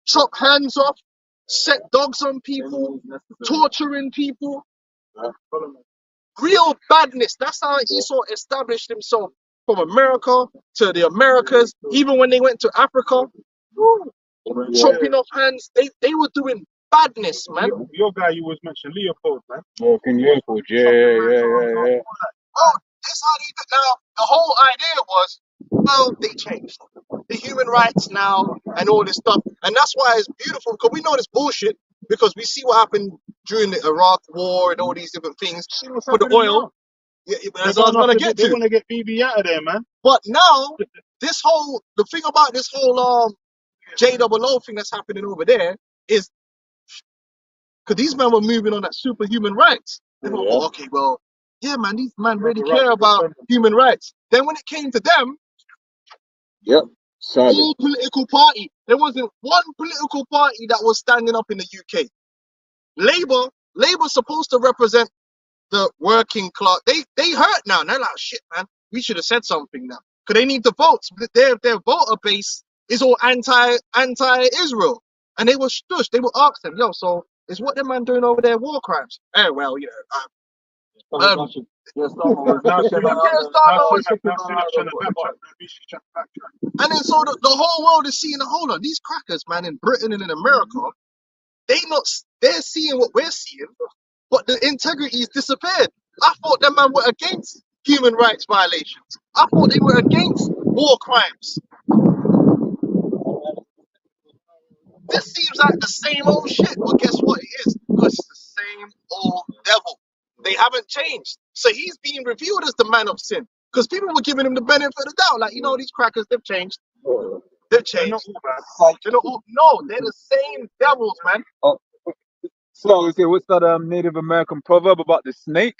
Chop hands off. Set dogs on people. Torturing people. Real badness. That's how Esau established himself from America to the Americas. Even when they went to Africa, chopping off hands. They were doing badness, man. your guy you was mentioning, Leopold, man. Oh, King Leopold, yeah. Oh, that's how they did. Now, the whole idea was, well, they changed. The human rights now and all this stuff. And that's why it's beautiful, because we know this bullshit, because we see what happened during the Iraq war and all these different things for the oil. Yeah, that's what I was going to get They to. want to get BB out of there, man. But now, the thing about this whole JOO thing that's happening over there is, because these men were moving on that superhuman rights. They were, oh, okay, well, yeah, man, these men really care about human rights. Then when it came to them, all political party, there wasn't one political party that was standing up in the UK. Labour's supposed to represent the working class. They hurt now. They're like, shit, man, we should have said something now. Because they need the votes. Their voter base is all anti-Israel. And they were stush. They will ask them, yo, so is what them man doing over there war crimes? Eh, well, you know, Now and then so the whole world is seeing, hold on, these crackers, man, in Britain and in America, they're seeing what we're seeing, but the integrity has disappeared. I thought them man were against human rights violations. I thought they were against war crimes. This seems like the same old shit. Well, guess what it is? Because it's the same old devil. They haven't changed. So he's being revealed as the man of sin. Because people were giving him the benefit of the doubt. Like, you know, these crackers, they've changed. They've changed. No, they're the same devils, man. So what's that Native American proverb about the snake?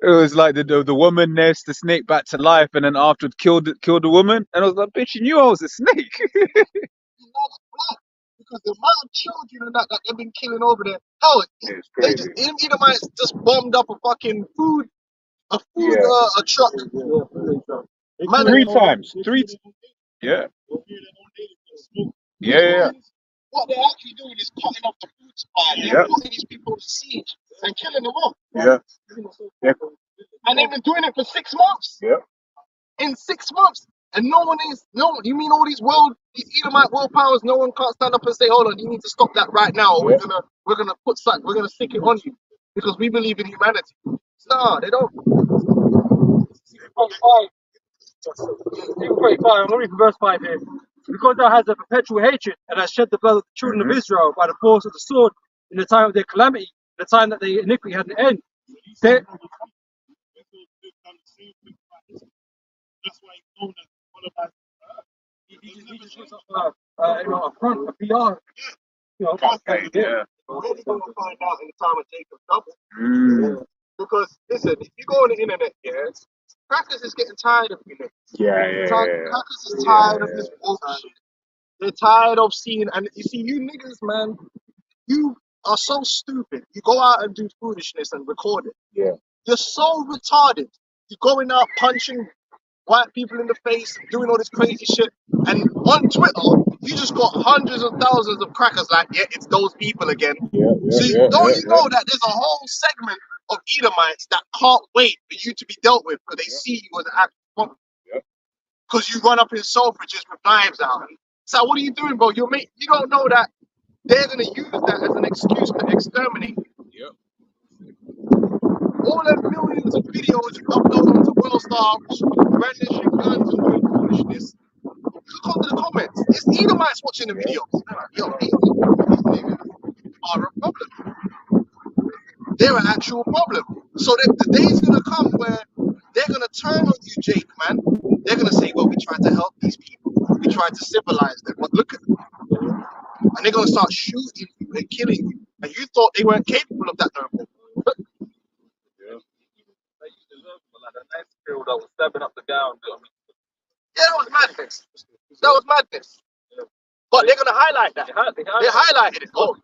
It was like the woman nursed the snake back to life, and then afterwards killed the woman. And I was like, bitch, you knew I was a snake. Because the amount of children and that they've been killing over there. Hell, Edomites just bombed up a fucking a truck. Man, 3 times. Yeah. What they're actually doing is cutting off the food supply. They're putting these people to siege and killing them off. And they've been doing it for 6 months. In 6 months. And you mean all these Edomite world powers, no one can't stand up and say, hold on, you need to stop that right now, or we're gonna stick it on you. Because we believe in humanity. No, they don't. I'm going to read verse 5 here. Because thou hast a perpetual hatred and hast shed the blood of the children of Israel by the force of the sword in the time of their calamity, the time that their iniquity had an end. That's why he's known as one of my He just puts up a front, a PR. We're really going to find out in the time of Jacob's trouble. Because, listen, if you go on the internet, crackers is getting tired of you. Crackers is tired of this bullshit. They're tired of seeing, and you see, you niggas, man, you are so stupid. You go out and do foolishness and record it. You're so retarded. You're going out punching white people in the face, doing all this crazy shit. And on Twitter, you just got hundreds of thousands of crackers like, yeah, it's those people again. So you know that there's a whole segment of Edomites that can't wait for you to be dealt with because they see you as an actual problem. Because you run up in Selfridges with knives out. So what are you doing, bro? You don't know that they're going to use that as an excuse to exterminate you. All them millions of videos you upload onto WorldStar, brandishing guns and doing foolishness. Look under the comments. It's Edomites watching the videos. Yo, these niggas are a problem. They're an actual problem. So the day's gonna come where they're gonna turn on you, Jake, man. They're gonna say, well, we tried to help these people. try to civilize them. But look at them. And they're gonna start shooting you and killing you. And you thought they weren't capable of that no more. Yeah. Like the nice girl that was stabbing up the gown. Yeah, that was madness. That was madness. But they're gonna highlight that. They highlighted it. Oh,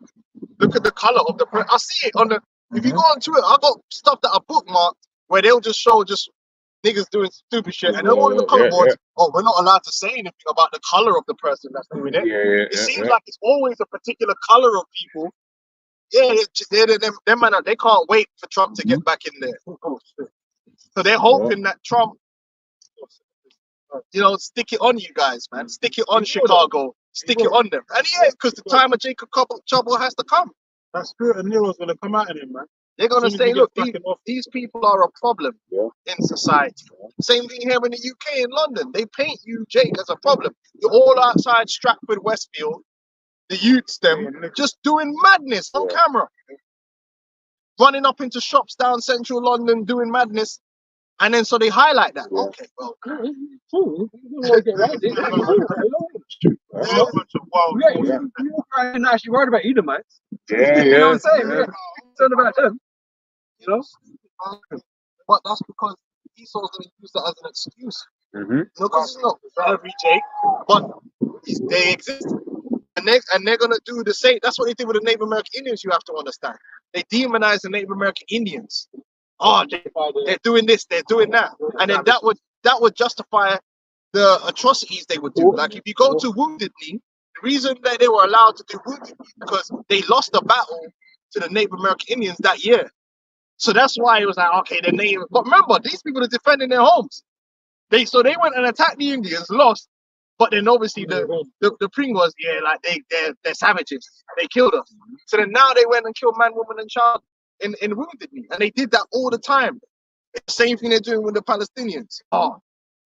look at the color of the press. I see it on the. If you go on Twitter, I got stuff that I bookmarked where they'll just show just niggas doing stupid shit, and they're all in the color boards. Oh, we're not allowed to say anything about the color of the person that's doing it. It seems like it's always a particular color of people. Yeah, them man, they can't wait for Trump to get back in there. So they're hoping that Trump, stick it on you guys, man. Stick it on Chicago. Stick it on them. And yeah, because the time of Jacob trouble has to come. That spirit of Nero's gonna come out in him, man. They're gonna As soon as say, he look, gets back in office. these people are a problem in society. Same thing here in the UK, in London. They paint you, Jake, as a problem. You're all outside Stratford, Westfield, the youths, them, just doing madness on camera. Running up into shops down central London, doing madness. And then so they highlight that. Okay, well. You're not actually worried about Edomites. Yeah, You know what I'm saying? We're concerned about them. But that's because Esau's going to use that as an excuse. Mm-hmm. Because it's not every Jake, but they exist. And they're going to do the same. That's what they did with the Native American Indians, you have to understand. They demonize the Native American Indians. Oh, they're doing this, they're doing that. And then that would justify the atrocities they would do. Like if you go to Wounded Knee, the reason that they were allowed to do Wounded Knee is because they lost the battle to the Native American Indians that year. So that's why it was like, okay, the Native. But remember, these people are defending their homes. They went and attacked the Indians, lost. But then obviously the thing was, like they're savages. They killed us. So then now they went and killed man, woman, and child in Wounded Knee. And they did that all the time. It's the same thing they're doing with the Palestinians. Oh,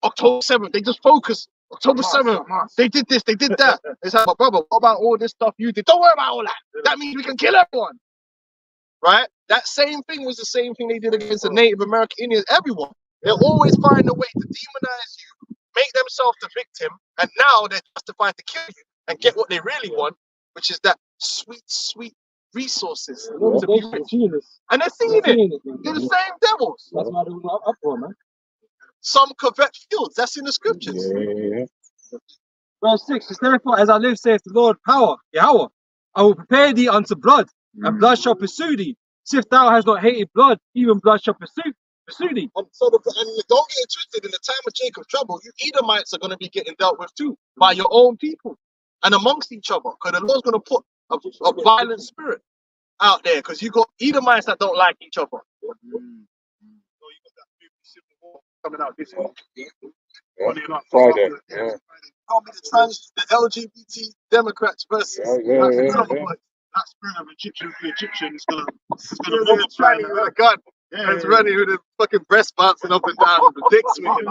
October 7th, they just focus. October 7th, they did this, they did that. It's like, but brother, what about all this stuff you did? Don't worry about all that. That means we can kill everyone. Right? That same thing was the same thing they did against the Native American Indians, everyone. They'll always find a way to demonize you, make themselves the victim, and now they're justified to kill you and get what they really want, which is that sweet, sweet resources. And they're seeing it. They're the same devils. That's why they're not uproar, man. Some covet fields. That's in the scriptures. Verse 6 is therefore, as I live, saith the Lord, power, Yahweh, I will prepare thee unto blood, and blood shall pursue thee. If thou hast not hated blood, even blood shall pursue thee. And so, and don't get it twisted. In the time of Jacob's trouble, you Edomites are going to be getting dealt with too by your own people and amongst each other, because the Lord's going to put a violent spirit out there, because you got Edomites that don't like each other. So you got that movie Civil War coming out this week. Friday. The LGBT Democrats versus that spirit of Egyptian is gonna running with a gun. It's running with his fucking breast bouncing up and down, the dick swinging.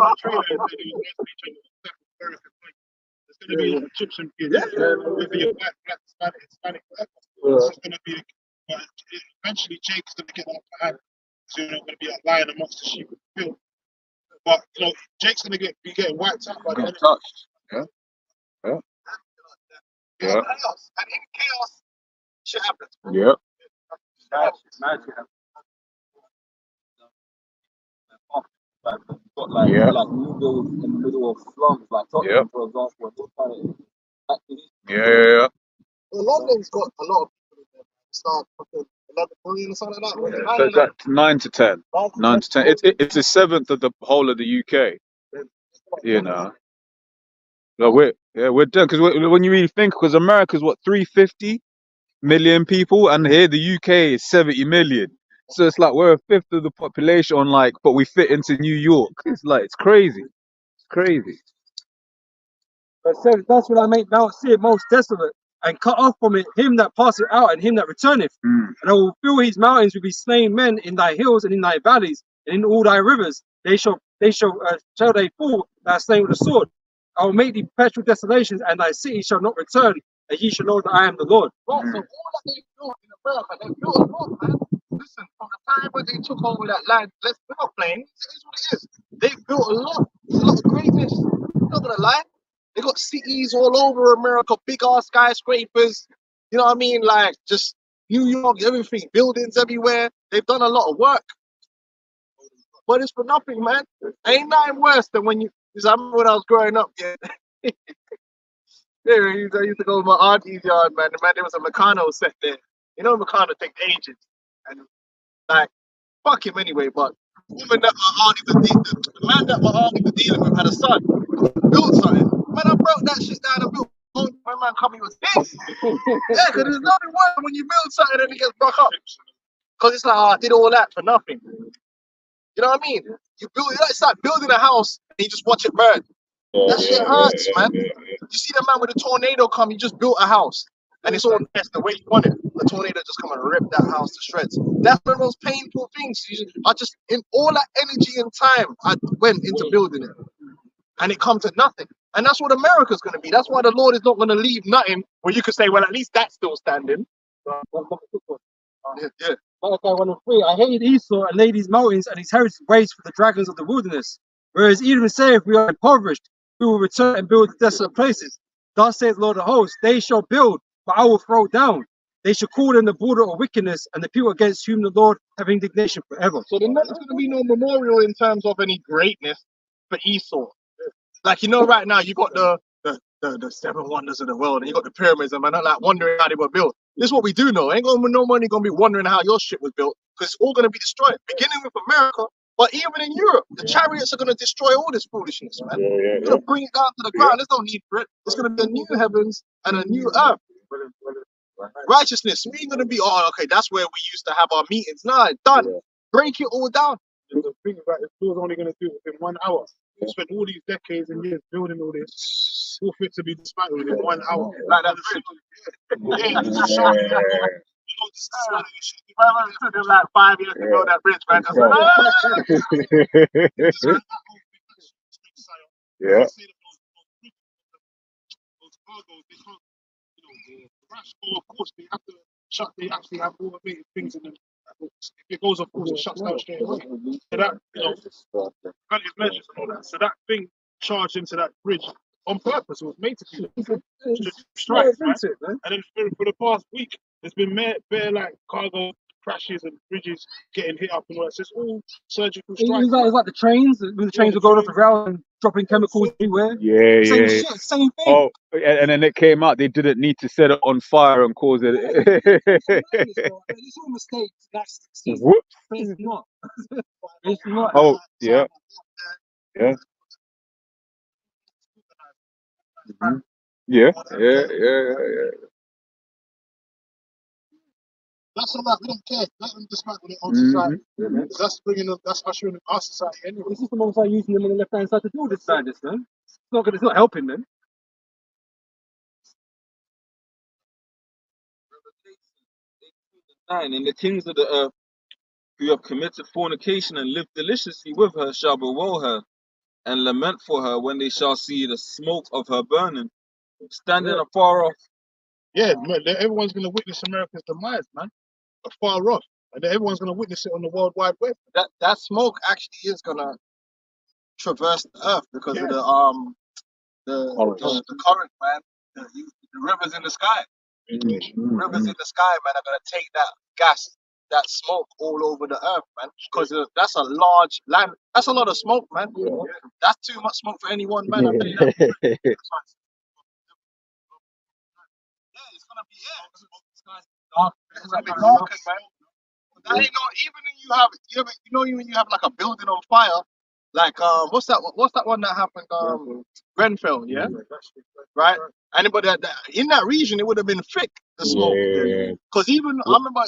It's gonna be an Egyptian kid. It'll be a black, Hispanic, whatever. It's gonna be, but eventually Jake's gonna get that upper hand. So you're not gonna be a lion amongst the sheep of the field. But Jake's gonna be getting wiped out by the enemy. Touched. Chaos. And in chaos, shit happens. Yeah. Got like new builds in the middle of slums, like Tottenham, for example. Yeah. Well, London's got a lot of people in there. It's like fucking 11 million or something like that. So that's 9 to 10. 9 to 10. It's a seventh of the whole of the UK. You know. Like we're done, because when you really think, because America's what, 350 million people, and here the UK is 70 million. So it's like we're a fifth of the population but we fit into New York. It's crazy. It's crazy. But said, that's what I make thou see it most desolate, and cut off from it him that passeth out and him that returneth. And I will fill his mountains with his slain men in thy hills and in thy valleys and in all thy rivers. They shall they fall that are slain with the sword. I will make thee perpetual desolations, and thy city shall not return, and ye shall know that I am the Lord. Right, so all that they built in America, they built a lot, man. Listen, from the time when they took over that land, we're not playing. It is what it is. They built a lot. It's a lot of greatness. I'm not gonna lie. They got cities all over America, big ass skyscrapers. You know what I mean? Like just New York, everything, buildings everywhere. They've done a lot of work, but it's for nothing, man. Ain't nothing worse than when you. Because I remember when I was growing up, yeah. Yeah, I used to go to my auntie's yard, man. Man, there was a Meccano set there. You know, Meccano take ages, and like fuck him anyway. But the woman that my auntie was the man that my auntie was dealing with had a son, built something. Man, I broke that shit down and built. My man come, he was pissed. Yeah, because there's nothing worse when you build something and it gets broke up. Because it's like, oh, I did all that for nothing. You know what I mean? You build, it's like building a house and you just watch it burn. That shit hurts, man. You see the man with a tornado come, he just built a house. And it's all nice the way you want it. The tornado just come and rip that house to shreds. That's one of those painful things. I just, in all that energy and time, I went into building it. And it come to nothing. And that's what America's going to be. That's why the Lord is not going to leave nothing where you could say, well, at least that's still standing. Yeah. Malachi 1:3, I hated Esau and laid these mountains and his heritage waste for the dragons of the wilderness. Whereas Edom saith, we are impoverished, we will return and build the desolate places. Thus saith the Lord of hosts, they shall build, but I will throw down. They shall call them the border of wickedness, and the people against whom the Lord have indignation forever. So there's going to be no memorial in terms of any greatness for Esau. Like, you know, right now you got the seven wonders of the world, and you got the pyramids, and man, not like wondering how they were built. This is what we do know. Ain't gonna no money gonna be wondering how your shit was built, because it's all gonna be destroyed. Beginning with America, but even in Europe, the chariots are gonna destroy all this foolishness, man. They're gonna bring it down to the ground. There's no need for it. It's gonna be a new heavens and a new earth. Righteousness. We ain't gonna be, oh, okay, that's where we used to have our meetings. Nah, it's done. Break it all down. The thing about it, was only going to do it within 1 hour. We spent all these decades and years building all this, all fit to be dismantled in 1 hour. Like that bridge. Yeah, this is short. It took them like 5 years to build that bridge, man. Yeah. Of course, they have to shut. They actually have automated things in them. If it goes off course, it shuts down straight away. So that, you know, preventive measures and all that. So that thing charged into that bridge on purpose. It was made to strike, right? And then for the past week, there's been bare like cargo crashes and bridges getting hit up and all that. So it's all surgical strikes. It's like the trains. The trains were going off the ground and dropping chemicals everywhere. Yeah, Same yeah. shit, same thing. Oh, and then it came out they didn't need to set it on fire and cause it. It's all mistakes. That's Whoops. it's not. It's not. Oh, yeah. Yeah. Mhm. Yeah. That's all right. We don't care. Let them dismantle their own society. That's ushering in our society anyway. This is the most using them on the left hand side to do this madness, man. It's not helping them. And the kings of the earth who have committed fornication and lived deliciously with her shall bewail her and lament for her when they shall see the smoke of her burning, standing afar off. Yeah, everyone's going to witness America's demise, man. Afar off. And everyone's going to witness it on the World Wide Web. That smoke actually is gonna traverse the earth because of the current, man. The rivers in the sky. Rivers in the sky, man, are gonna take that gas, that smoke all over the earth, man. Because that's a large land. That's a lot of smoke, man. That's too much smoke for any one man. I tell you that. Yeah, it's gonna be dark. It's gonna be dark, man. That ain't no, even when you have like a building on fire, like what's that one that happened, Grenfell, yeah, right? Anybody in that region, it would have been thick, the smoke, because I remember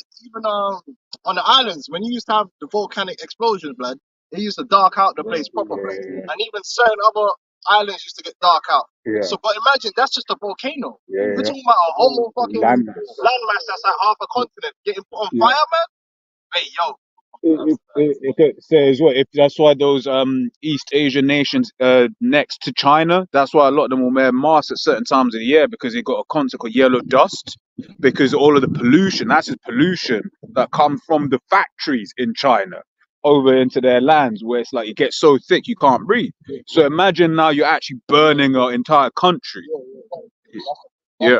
on the islands when you used to have the volcanic explosions, blood, it used to dark out the place properly, and even certain other islands used to get dark out. So, but imagine that's just a volcano. We're talking about a whole fucking landmass that's like half a continent getting put on fire, man. Hey, yo. It says what if that's why those East Asian nations next to China, that's why a lot of them will wear masks at certain times of the year because they got a concept called yellow dust, because all of the pollution, that's just pollution that comes from the factories in China. over into their lands where it's like it gets so thick you can't breathe. So imagine now you're actually burning an entire country. Yeah.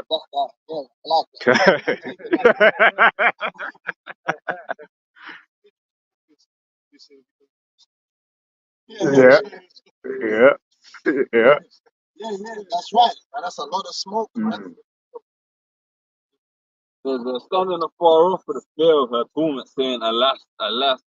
Yeah. Yeah. Yeah. That's right. And that's a lot of smoke, man. They're standing afar off for the fear of her torment, saying, Alas, alas,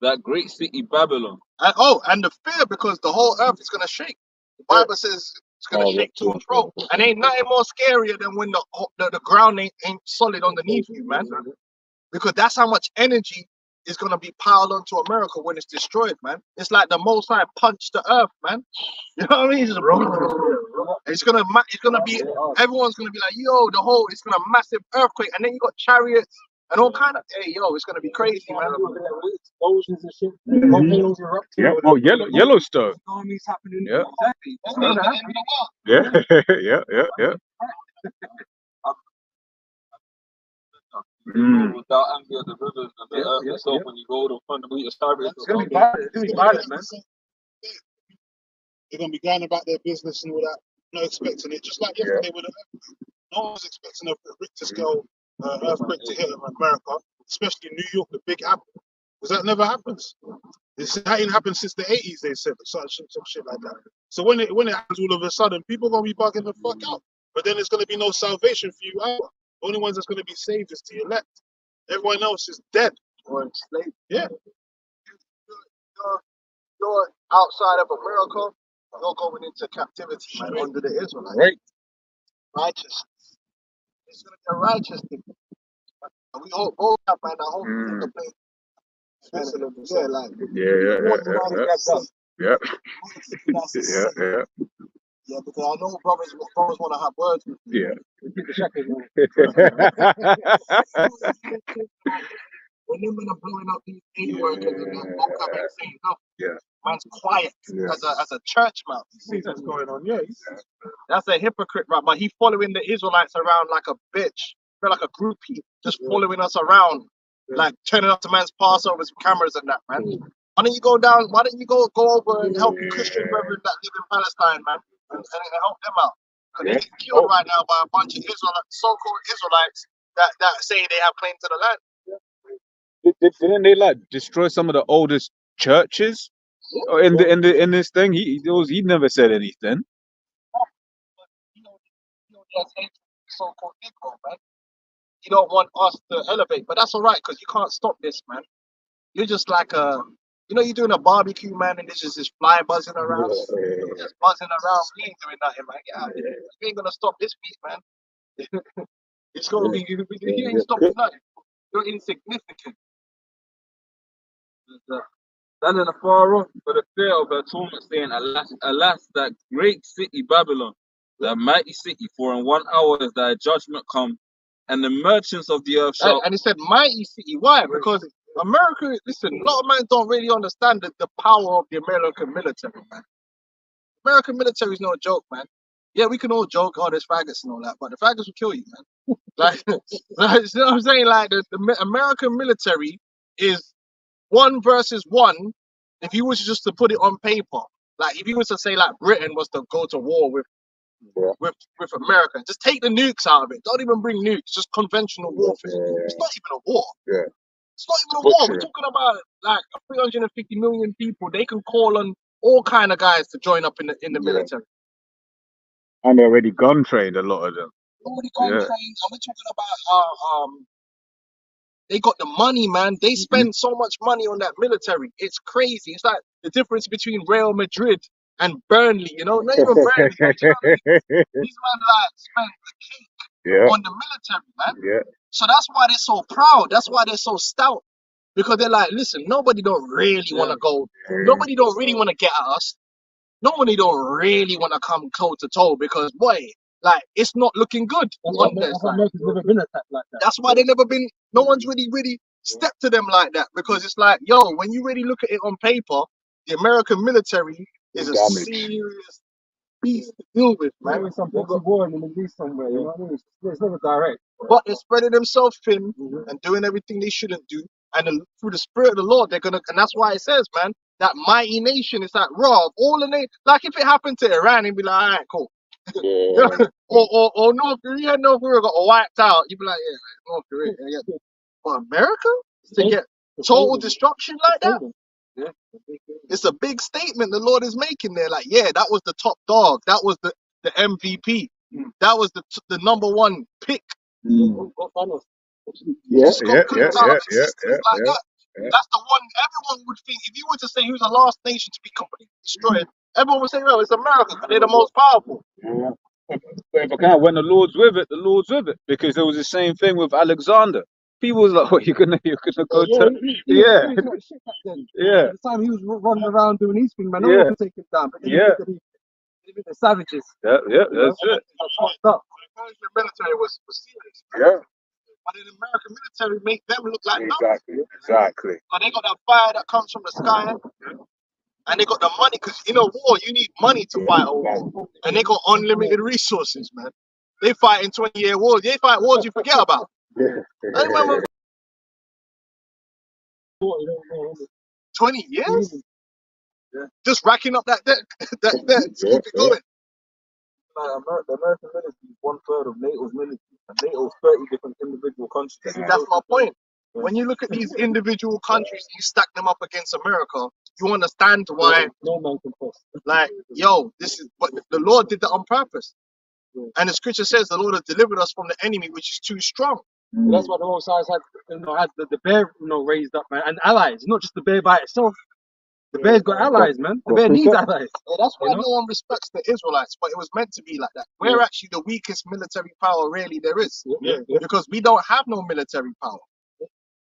that great city Babylon. And the fear because the whole earth is gonna shake. The Bible says it's gonna shake to and fro. And ain't nothing more scarier than when the ground ain't solid underneath you, man. Because that's how much energy is gonna be piled onto America when it's destroyed, man. It's like the Most High punched the earth, man. You know what I mean? It's gonna be everyone's gonna be like, yo, it's gonna massive earthquake, and then you got chariots and all kind of it's gonna be crazy, man. Explosions and shit. Volcanoes erupting. Yeah. Oh, Yellowstone. Tsunamis happening. Yeah. Exactly. That's gonna happen. Yeah. Yeah. Without anger of the rivers and the earth itself, when you go to fundamental chariots. It's gonna be violent. It's gonna be violent, man. They're gonna be going about their business and all that, not expecting it. Just like yesterday with no one was expecting a Richter scale earthquake to hit America, especially New York, the Big Apple, because that never happens. That ain't happened since the 80s. They said some shit like that. So when it happens all of a sudden, people are gonna be bugging the fuck out. But then there's gonna be no salvation for you either. The only ones that's gonna be saved is the elect. Everyone else is dead Or enslaved. Yeah. You're outside of America, you're going into captivity, man, under the Israelites. Right. Righteousness. It's gonna be a righteous thing. And we hope both that, man. I hope we take the place. Yeah, because I know brothers want to have words with you. When them men are blowing up these aid workers and that vocab ain't saying nothing. Man's quiet as a church man. See what's going on, That's a hypocrite, right? But he following the Israelites around like a bitch, like a groupie, just following us around, like turning up to man's Passover with cameras and that, man. Why don't you go down? Why don't you go over and help Christian brethren that live in Palestine, man, and help them out? Because they're getting killed right now by a bunch of so-called Israelites that say they have claim to the land. Didn't they like destroy some of the oldest churches in this thing? He never said anything. So-called Negro, man. You don't want us to elevate, but that's all right because you can't stop this, man. You're just like you're doing a barbecue, man, and this is just fly buzzing around, just buzzing around. We ain't doing nothing, man. You ain't gonna stop this beat, man. It's gonna be you ain't stopping nothing. You're insignificant. Standing afar off for the fear of her torment, saying, Alas, alas, that great city Babylon, that mighty city, for in 1 hour is thy judgment come, and the merchants of the earth shall. And he said, mighty city. Why? Because America, listen, a lot of men don't really understand the power of the American military, man. American military is no joke, man. Yeah, we can all joke, oh, there's faggots and all that, but the faggots will kill you, man. Like, you know what I'm saying? Like, the American military is 1 versus 1. If you was just to put it on paper, like if you was to say like Britain was to go to war with America, just take the nukes out of it. Don't even bring nukes, just conventional warfare. It's not even a war. It's not even a war. We're talking about like 350 million people. They can call on all kind of guys to join up in the military. And they're already gun trained, a lot of them. Already gun trained, and we're talking about they got the money, man. They spend so much money on that military. It's crazy. It's like the difference between Real Madrid and Burnley, you know? Not even Burnley. These men like spend the cake on the military, man. So that's why they're so proud. That's why they're so stout. Because they're like, listen, nobody don't really want to go. Nobody don't really want to get at us. Nobody don't really want to come toe to toe because, boy, like, it's not looking good on their side. Never been attacked like that. That's why they never been, no one's really stepped to them like that. Because it's like, yo, when you really look at it on paper, the American military is a serious beast to deal with, man. Maybe some proxy war in the Middle East somewhere, you know what I mean? It's never direct. But they're spreading themselves thin and doing everything they shouldn't do. and through the Spirit of the Lord, they're gonna, and that's why it says, man, that mighty nation is that raw of all the nations. Like if it happened to Iran, it'd be like, all right, cool. Yeah. or North Korea, got wiped out. You'd be like, yeah, North Korea. Yeah. But America to get total destruction like that, Yeah. it's a big statement the Lord is making there. Like, yeah, that was the top dog. That was the MVP. That was the number one pick. Yeah, Just go cleanse out of existence like yeah. that. That's the one everyone would think. If you were to say who's the last nation to be completely destroyed, everyone would say, well, it's America because they're the most powerful. Yeah. But if I can't, when the Lord's with it, the Lord's with it. Because there was the same thing with Alexander. People was like, "What, you're gonna go to?" Yeah, He was not shit back then. yeah, At the time he was running around doing his thing, man. No yeah, one could take him down. But then yeah, the savages. yeah, You know? that's it. That's fucked up. The Persian military was serious. Yeah, But the American military make them look like nothing. exactly. And they got that fire that comes from the sky, and they got the money, because in a war you need money to fight a war, and they got unlimited resources, man. They fight in 20-year wars. They fight wars you forget about. I remember 20 years just racking up that debt, to keep it going. The American military is 1/3 of NATO's military, and NATO's 30 different individual countries. See, that's my point. When you look at these individual countries, you stack them up against America, you understand why, No man can cross. like, yo, this is what the Lord did that on purpose. And the scripture says the Lord has delivered us from the enemy, which is too strong. That's why the Most High had the bear, raised up, man, and allies. Not just the bear by itself. The bear's got allies, man. The bear needs allies. And that's why You know? no one respects the Israelites, but it was meant to be like that. We're actually the weakest military power really there is. Because we don't have no military power.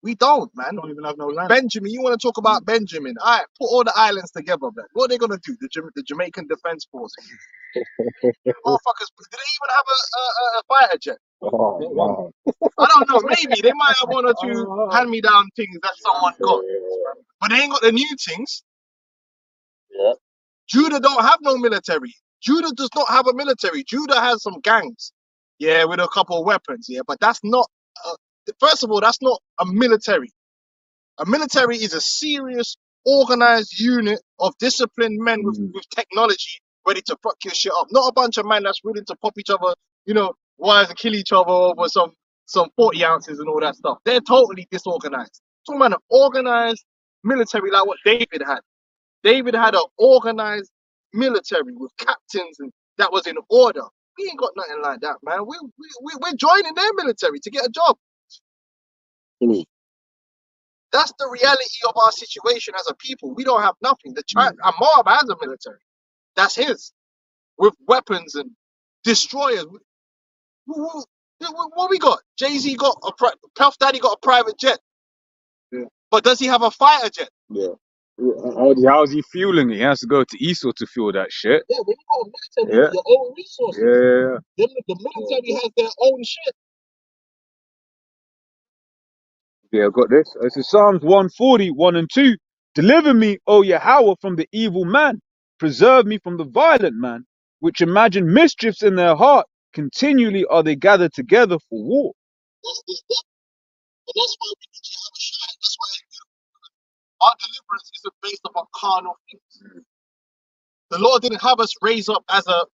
We don't, man. Don't even have no land. Benjamin, you want to talk about Benjamin? All right, put all the islands together, man. What are they gonna do? The Jamaican Defense Force. Motherfuckers, do they even have a fighter jet? Oh, wow. I don't know. Maybe they might have one or two hand-me-down things that someone got, but they ain't got the new things. Yeah. Judah don't have no military. Judah does not have a military. Judah has some gangs, yeah, with a couple of weapons, yeah, but that's not. First of all, that's not a military. A military is a serious, organized unit of disciplined men with technology ready to fuck your shit up. Not a bunch of men that's willing to pop each other, wives and kill each other over some 40 ounces and all that stuff. They're totally disorganized. Talking about an organized military like what David had. David had an organized military with captains and that was in order. We ain't got nothing like that, man. We're joining their military to get a job. That's the reality of our situation as a people. We don't have nothing. Moab has a military. That's his. With weapons and destroyers. What we got? Jay-Z got Puff Daddy got a private jet. Yeah. But does he have a fighter jet? Yeah. How's he fueling it? He has to go to Esau to fuel that shit. Yeah, when you got a military, your own resources. Yeah. The military has their own shit. Yeah, I got this. This is Psalms 140, 1 and 2. Deliver me, O Yahweh, from the evil man. Preserve me from the violent man, which imagine mischiefs in their heart. Continually are they gathered together for war. That's and that's why we need to have a shine. That's why our deliverance isn't based upon carnal things. The Lord didn't have us raise up as a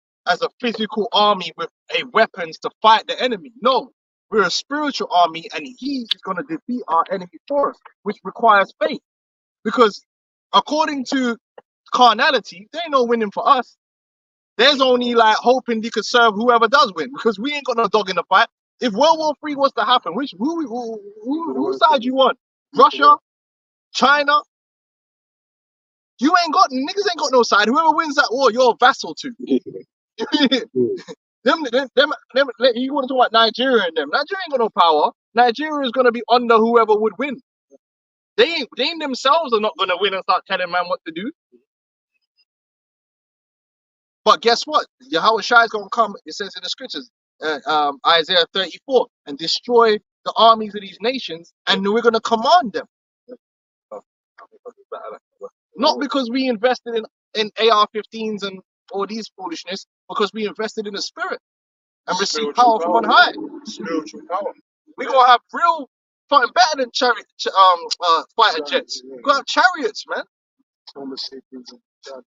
physical army with weapons to fight the enemy. No. We're a spiritual army, and he is going to defeat our enemy for us, which requires faith. Because according to carnality, there ain't no winning for us. There's only like hoping you could serve whoever does win, because we ain't got no dog in the fight. If World War III was to happen, whose side you want? Russia? China? Niggas ain't got no side. Whoever wins that war, you're a vassal to. You want to talk about Nigeria and them. Nigeria ain't got no power. Nigeria is going to be under whoever would win. They themselves are not going to win and start telling man what to do. But guess what? Yahweh Shai is going to come, it says in the scriptures, Isaiah 34, and destroy the armies of these nations, and we're going to command them. Not because we invested in AR-15s and all these foolishness, because we invested in the spirit and received power from on high. Spiritual power. We're going to have real fighting better than fighter jets. Yeah. Got have chariots, man. Homo sapiens and God.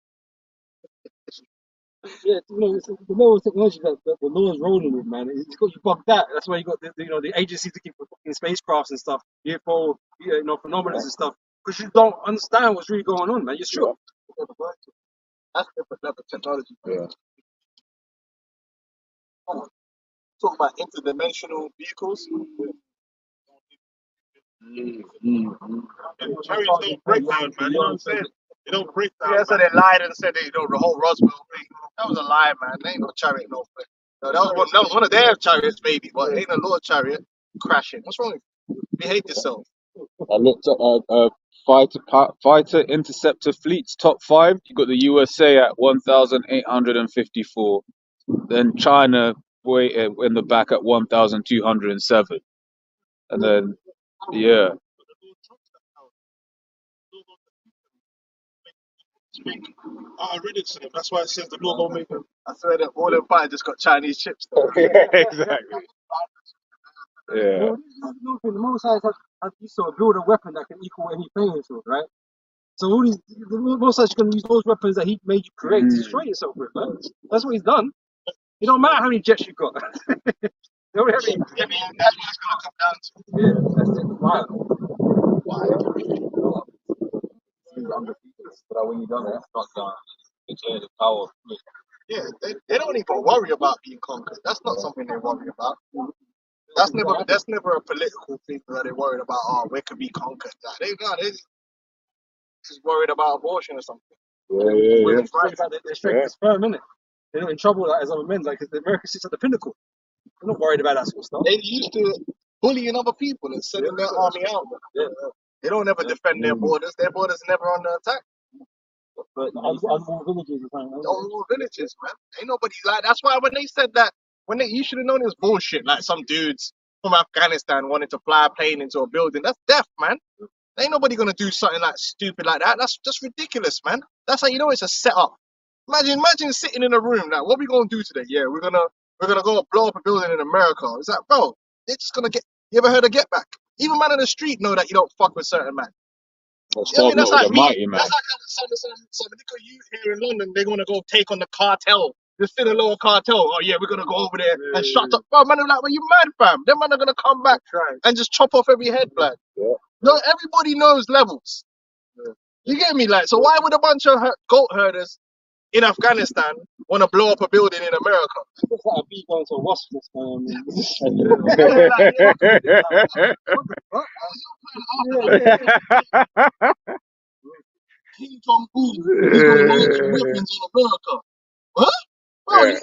Yeah, it's the level of technology that the law is rolling with, man. It's got you bugged out. That's why you got the agencies looking for fucking spacecrafts and stuff, UFO, phenomena and stuff, because you don't understand what's really going on, man. You're sure. That's different level of technology. Yeah. Talk about interdimensional vehicles. And chariots don't break down, man. You know what I'm saying? They don't break down. Yeah, so they lied and said they, the whole Roswell thing. That was a lie, man. There ain't no chariot, no way. No, that was one of their chariots, maybe, but it ain't a Lord chariot crashing. What's wrong with you? Behave yourself. I looked up fighter interceptor fleets top 5. You got the USA at 1,854. Then China way in the back at 1,207. And then yeah. I read it to them. That's why it says the Lord gonna make them. I swear that all them fighters just got Chinese chips. Though. Exactly. Yeah. Well, the most sides have used to build a weapon that can equal any playing field, right? So all these, the most sides can use those weapons that he made you create to destroy yourself with, man. That's what he's done. It don't matter how many jets you got. They don't have any. Yeah, man, that's what it's gonna come down to. Yeah, that's it. Wow. But when you done that, that's not the power. Yeah, they don't even worry about being conquered. That's not something they worry about. That's never a political thing that they're worried about. Oh, we could be conquered. They just worried about abortion or something. Women's rights, their strength is firm, innit? They're not in trouble as other men, like, 'cause America sits at the pinnacle. They're not worried about that sort of stuff. They used to bullying other people and sending their army out. Yeah. They don't ever defend their borders. Their borders are never under attack. But more villages or something. All villages, man. Ain't nobody like. That's why when they said that, you should have known it was bullshit. Like some dudes from Afghanistan wanted to fly a plane into a building. That's death, man. Ain't nobody gonna do something like stupid like that. That's just ridiculous, man. That's how you know it's a setup. Imagine sitting in a room like, what we gonna do today? Yeah, we're gonna go blow up a building in America. It's like, bro, they're just gonna get. You ever heard of Get Back? Even man on the street know that you don't fuck with certain man. That's like me. That's like some little youth here in London. They're gonna go take on the cartel, the Sinaloa cartel. Oh yeah, we're gonna go over there and shut up. Bro, man, I'm like, well, you mad, fam? Them man are gonna come back and just chop off every head, blood. Yeah. No, everybody knows levels. You get me? Like, so why would a bunch of goat herders in Afghanistan want to blow up a building in America? It's like a bee going to a wasp nest, man. King Jong-un is going to launch weapons on America. Huh? Bro, Yeah.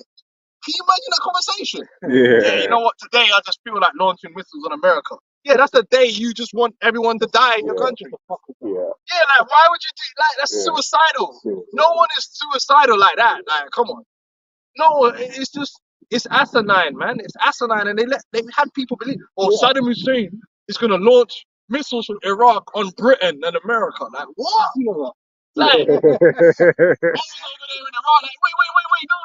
can you imagine that conversation? Yeah. You know what? Today I just feel like launching missiles on America. Yeah, that's the day you just want everyone to die in your country. Yeah. Yeah, like why would you do like that's suicidal? No one is suicidal like that. Like, come on. No, it's asinine, man. It's asinine, and they had people believe, Saddam Hussein is gonna launch missiles from Iraq on Britain and America. Like what? Like I was over there in Iraq. Like wait, no.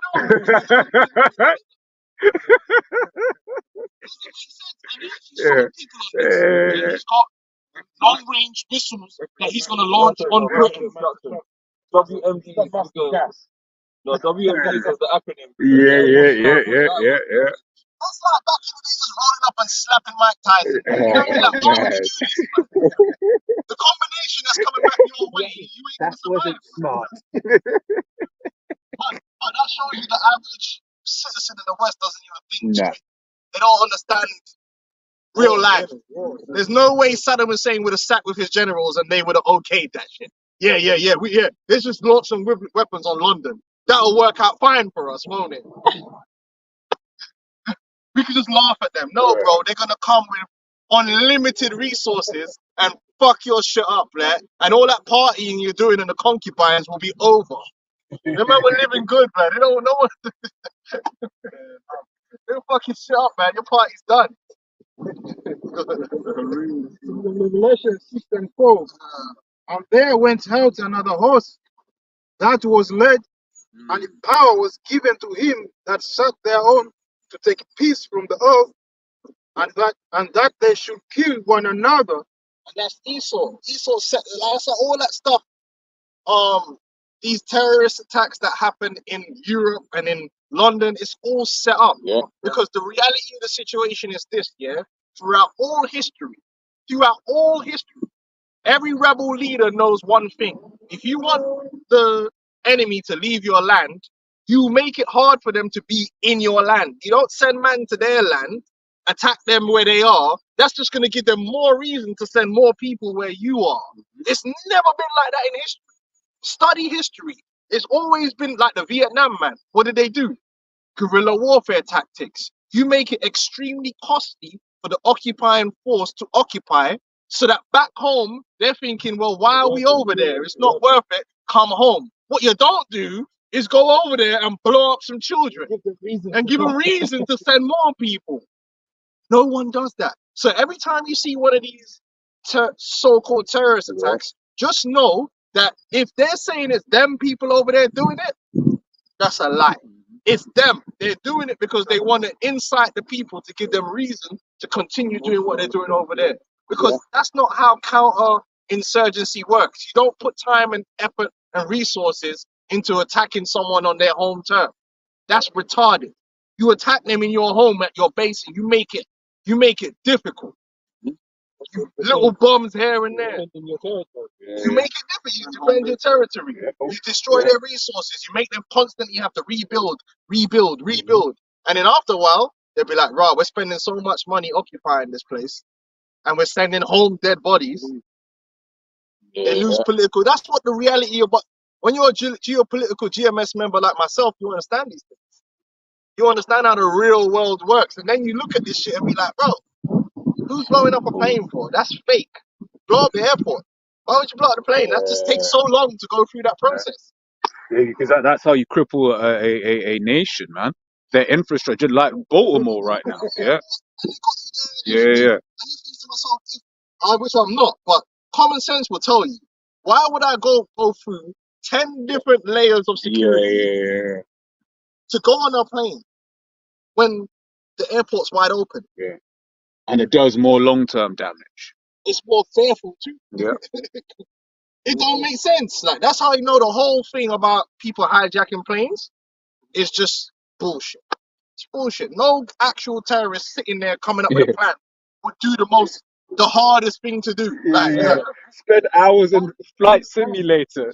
Does it make sense? And he actually shot people on this. And he's got long-range missiles that he's gonna launch on Britain. WMD is gas. No, WMD is the acronym. Yeah. That's like back in the day, just rolling up and slapping Mike Tyson. You know what I mean? Like, why would you do this, man? The combination that's coming back your way, you ain't gonna survive. Smart. But that shows you the average citizen in the West doesn't even think straight. They don't understand real life. There's no way Saddam Hussein would have sat with his generals and they would have okayed that shit. Yeah. Let's just launch some weapons on London. That'll work out fine for us, won't it? We can just laugh at them. No, bro, they're gonna come with unlimited resources and fuck your shit up, right? And all that partying you're doing in the concubines will be over. Remember, we're living good, man. They don't know what. They'll fucking shit up, man. Your party's done. Revelation 6:4. And there went out another horse that was led, and the power was given to him that sat thereon to take peace from the earth, and that they should kill one another. And that's Esau. Esau set that's all that stuff. These terrorist attacks that happen in Europe and in London, it's all set up. Yeah. Because the reality of the situation is this, yeah. Throughout all history, every rebel leader knows one thing. If you want the enemy to leave your land, you make it hard for them to be in your land. You don't send man to their land, attack them where they are. That's just going to give them more reason to send more people where you are. It's never been like that in history. Study history. It's always been like the Vietnam, man. What did they do? Guerrilla warfare tactics. You make it extremely costly for the occupying force to occupy, so that back home they're thinking, well, why are we over there? It's not worth it. Come home. What you don't do is go over there and blow up some children and give a reason to send more people. No one does that. So every time you see one of these so-called terrorist attacks, just know that if they're saying it's them people over there doing it, that's a lie. It's them. They're doing it because they want to incite the people to give them reason to continue doing what they're doing over there. Because that's not how counter-insurgency works. You don't put time and effort and resources into attacking someone on their home turf. That's retarded. You attack them in your home at your base and you make it difficult. Little bombs here and there. You make it different. You defend your territory. You destroy their resources. You make them constantly have to rebuild. And then after a while, they'll be like, "Rah, we're spending so much money occupying this place, and we're sending home dead bodies." They lose political. That's what the reality of. But when you're a geopolitical GMS member like myself, you understand these things. You understand how the real world works, and then you look at this shit and be like, "Bro, who's blowing up a plane for? That's fake. Blow up the airport. Why would you blow up the plane? That just takes so long to go through that process." Yeah, because that's how you cripple a nation, man. Their infrastructure, like Baltimore right now. Yeah. Yeah. And you think to myself, I wish I'm not, but common sense will tell you. Why would I go through 10 different layers of security to go on a plane when the airport's wide open? Yeah. And it does more long-term damage. It's more fearful too. Yeah. It don't make sense. Like, that's how you know the whole thing about people hijacking planes is just bullshit. It's bullshit. No actual terrorist sitting there coming up with a plan would do the hardest thing to do. Like, Spend hours in flight simulator.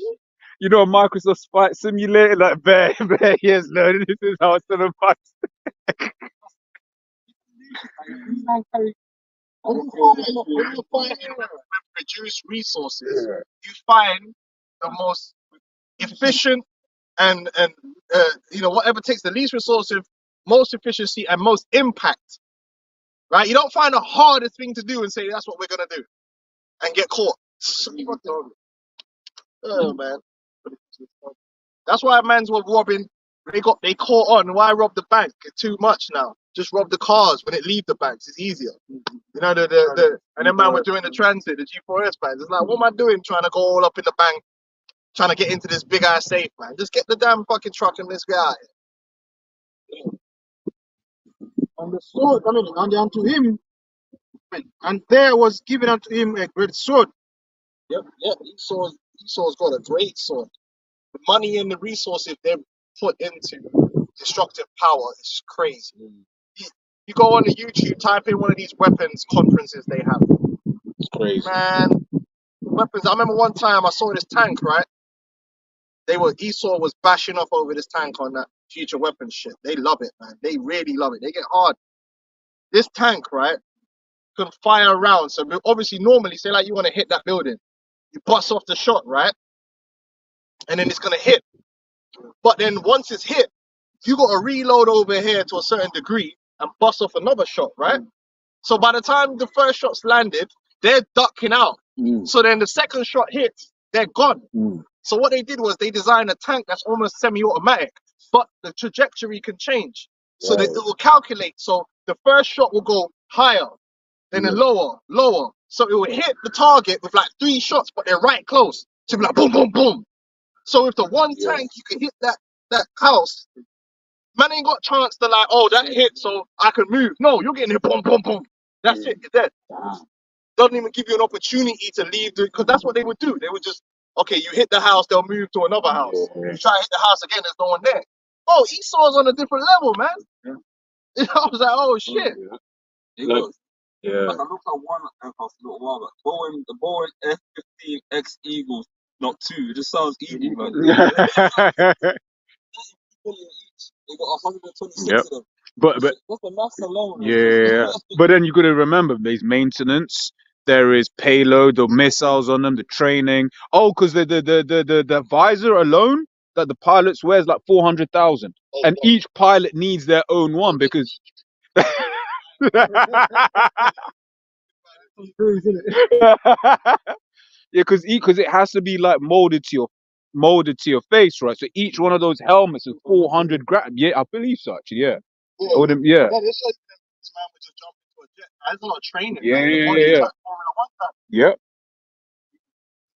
You know, Microsoft Flight Simulator, like bare years learning this is how it's done. When you find reduced resources, you find the most efficient and whatever takes the least resources, most efficiency and most impact. Right? You don't find the hardest thing to do and say that's what we're gonna do and get caught. Oh man. That's why man's were robbing. They caught on. Why rob the bank? It's too much now. Just rob the cars when it leave the banks. It's easier. You know, and then man were doing the transit, the G4S banks. It's like, what am I doing trying to go all up in the bank, trying to get into this big ass safe, man? Just get the damn fucking truck and let's get out here. And the sword, and unto him, and there was given unto him a great sword. Yep. Esau's got a great sword. The money and the resources they've put into destructive power is crazy. You go on to YouTube, type in one of these weapons conferences they have. It's crazy. Man, weapons. I remember one time I saw this tank, right? Esau was bashing off over this tank on that future weapons shit. They love it, man. They really love it. They get hard. This tank, right, can fire rounds. So obviously, normally, say like you want to hit that building, you bust off the shot, right? And then it's gonna hit. But then once it's hit, you got to reload over here to a certain degree and bust off another shot, right? So by the time the first shot's landed, they're ducking out. So then the second shot hits, they're gone. So what they did was they designed a tank that's almost semi-automatic, but the trajectory can change. So that it will calculate. So the first shot will go higher, then lower. So it will hit the target with like 3 shots, but they're right close. So be like boom, boom, boom. So if the one tank you can hit that house, man ain't got a chance to like, oh, that hit, so I can move. No, you're getting hit, boom, boom, boom. That's it. You're dead. Doesn't even give you an opportunity to leave because that's what they would do. They would just, okay, you hit the house, they'll move to another house. You try to hit the house again, there's no one there. Oh, Esau's on a different level, man. I was like, oh shit. It Like, was. yeah. Like I looked at one aircraft a little while back. The Boeing F-15X Eagles, not two. It just sounds evil, man. 30 billion each. They got 126 Yep. of them. But That's the mass alone. man. yeah. But then you got to remember there's maintenance. There is payload, the missiles on them, the training. Oh, because the visor alone that the pilots wear is like 400,000, and each pilot needs their own one because. Yeah, because it has to be like molded to your face, right? So each one of those helmets is 400 grand. Yeah, I believe so. Actually, yeah. Yeah. Or them, yeah. Yeah, this man would just jump into a jet. That's a lot of training. Yeah, man. yeah, Only yeah, yeah. like Formula One time. Yep.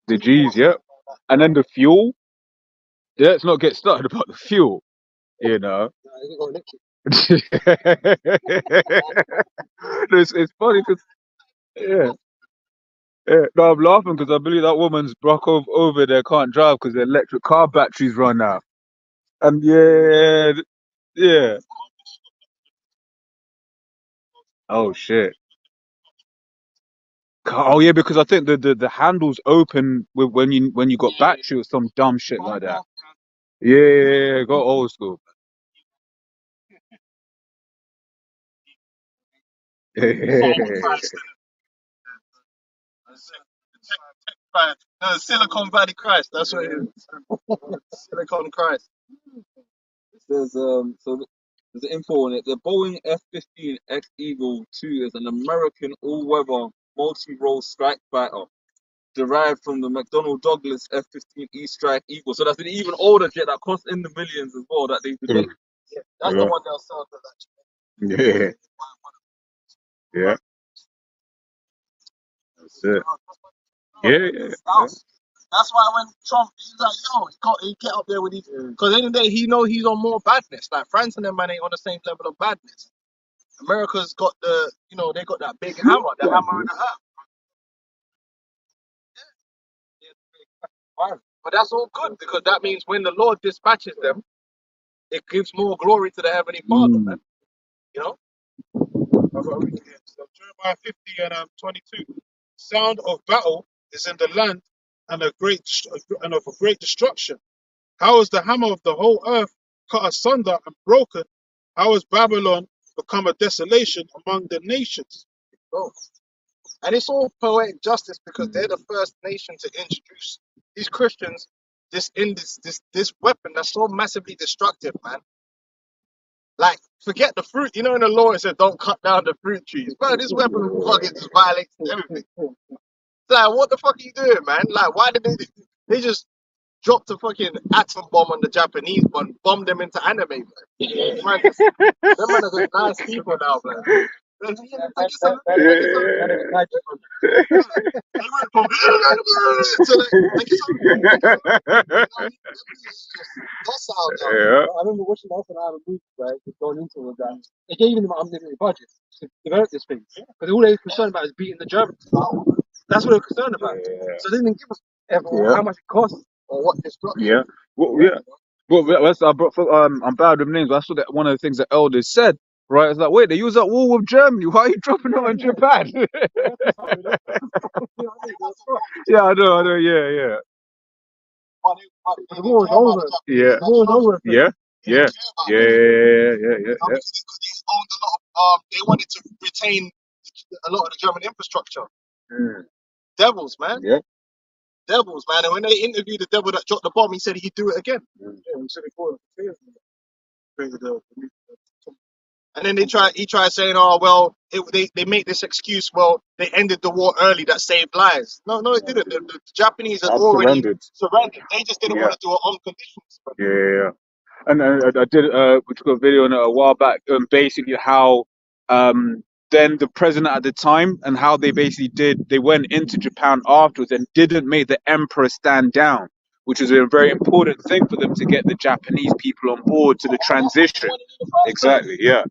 The G's, yep. And then the fuel. Yeah, let's not get started about the fuel. You know. It's funny because yeah. Yeah, no, I'm laughing because I believe that woman's broke over there can't drive because the electric car batteries run out. And yeah. Oh shit. Oh yeah, because I think the handles open when you got battery or some dumb shit like that. Yeah, go old school. No, Silicon Valley Christ. That's what it is. Silicon Christ. It says there's an info on it. The Boeing F-15X Eagle 2 is an American all-weather multi-role strike fighter derived from the McDonnell Douglas F-15 E-Strike Eagle. So that's an even older jet that costs in the millions as well that they developed. Yeah, that's the one they'll sell to that. Yeah. Yeah. That's it. Yeah. That's why when Trump, he's like, yo, he get up there with these, because at the end of the day, he know he's on more badness. Like France and them man ain't on the same level of badness. America's got the, they got that big hammer, the hammer in the earth. Yeah. But that's all good because that means when the Lord dispatches them, it gives more glory to the Heavenly Father, man. You know? So Jeremiah 50 and 22. Sound of battle is in the land and of a great destruction. How is the hammer of the whole earth cut asunder and broken? How has Babylon become a desolation among the nations? Oh. And it's all poetic justice because they're the first nation to introduce these Christians this weapon that's so massively destructive, man. Like, forget the fruit. In the law it said don't cut down the fruit trees. Bro, this weapon fucking just violates everything. Like, what the fuck are you doing, man? Like, why did they just dropped a fucking atom bomb on the Japanese one, bombed them into anime, man. Them man are just nice people now, man. They went from docile now. Yeah. I remember watching the Oppenheimer movie, right? Going into all that. They gave them an unlimited budget to develop this thing. Because all they were concerned about is beating the Germans. That's what they were concerned about. So they didn't give us how much it costs or what destruction. Yeah. Well, yeah. Well, I'm bad with names, but that's what one of the things that elders said. Right, it's like, wait, they use that war with Germany. Why are you dropping it on Japan? Yeah, I know, yeah. But the war is over. Yeah. The war is over. Yeah. Yeah. Because they owned a lot of, they wanted to retain a lot of the German infrastructure. Devils, man. Yeah. Devils, man. And when they interviewed the devil that dropped the bomb, he said he'd do it again. Yeah, he said he fought it. And then he tried saying, oh, well, they make this excuse, well, they ended the war early, that saved lives. No, it didn't. The Japanese had already surrendered. They just didn't want to do it on conditions. Yeah. And I did a video on it a while back, basically how then the president at the time and how they went into Japan afterwards and didn't make the emperor stand down, which was a very important thing for them to get the Japanese people on board to the transition. Exactly, yeah.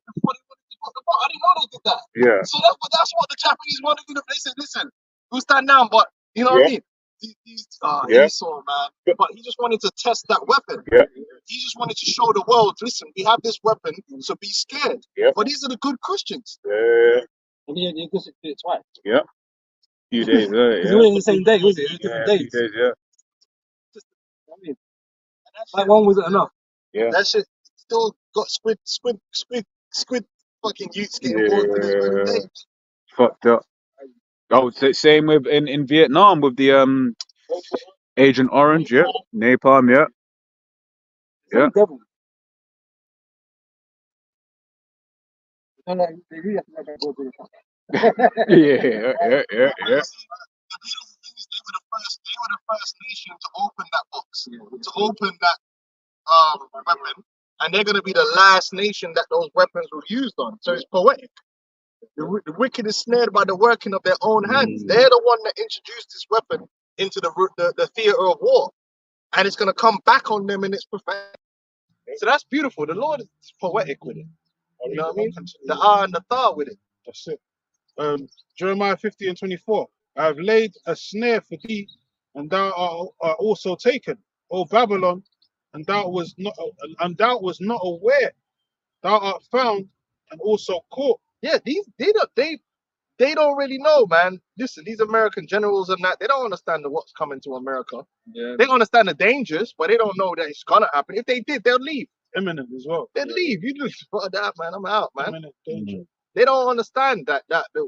what the fuck? I didn't know they did that. Yeah. So that's what the Japanese wanted to do. They said, listen, we'll stand down, but you know what I mean? Yeah. Esau, man. But he just wanted to test that weapon. Yeah. He just wanted to show the world, listen, we have this weapon, so be scared. Yeah. But these are the good Christians. And he just did it twice. Yeah. Few days, Because it wasn't the same day, was it? It was different few days. days, yeah. I mean, that one wasn't enough. Yeah. That shit still got squid fucking youths getting born to this very day. Fucked up. I would say same with in Vietnam with the Agent Orange, yeah. Napalm, yeah. Yeah. Devil. Like, they really have to let that go to the front. Yeah. The beautiful thing is they were the first nation to open that box, to open that weapon, and they're gonna be the last nation that those weapons were used on. So it's poetic. The wicked is snared by the working of their own hands. They're the one that introduced this weapon into the theater of war, and it's gonna come back on them in its prophetic. So that's beautiful. The Lord is poetic with it. You know what I mean? The ah and the tha with it. That's it. Jeremiah 50:24. I have laid a snare for thee, and thou art also taken, O Babylon, and thou was not aware. Thou art found and also caught. Yeah, they don't really know, man. Listen, these American generals and that, they don't understand what's coming to America. Yeah. They understand the dangers, but they don't know that it's gonna happen. If they did, they'll leave. Imminent as well. They'd leave. You just fuck that, man. I'm out, man. Imminent danger. They don't understand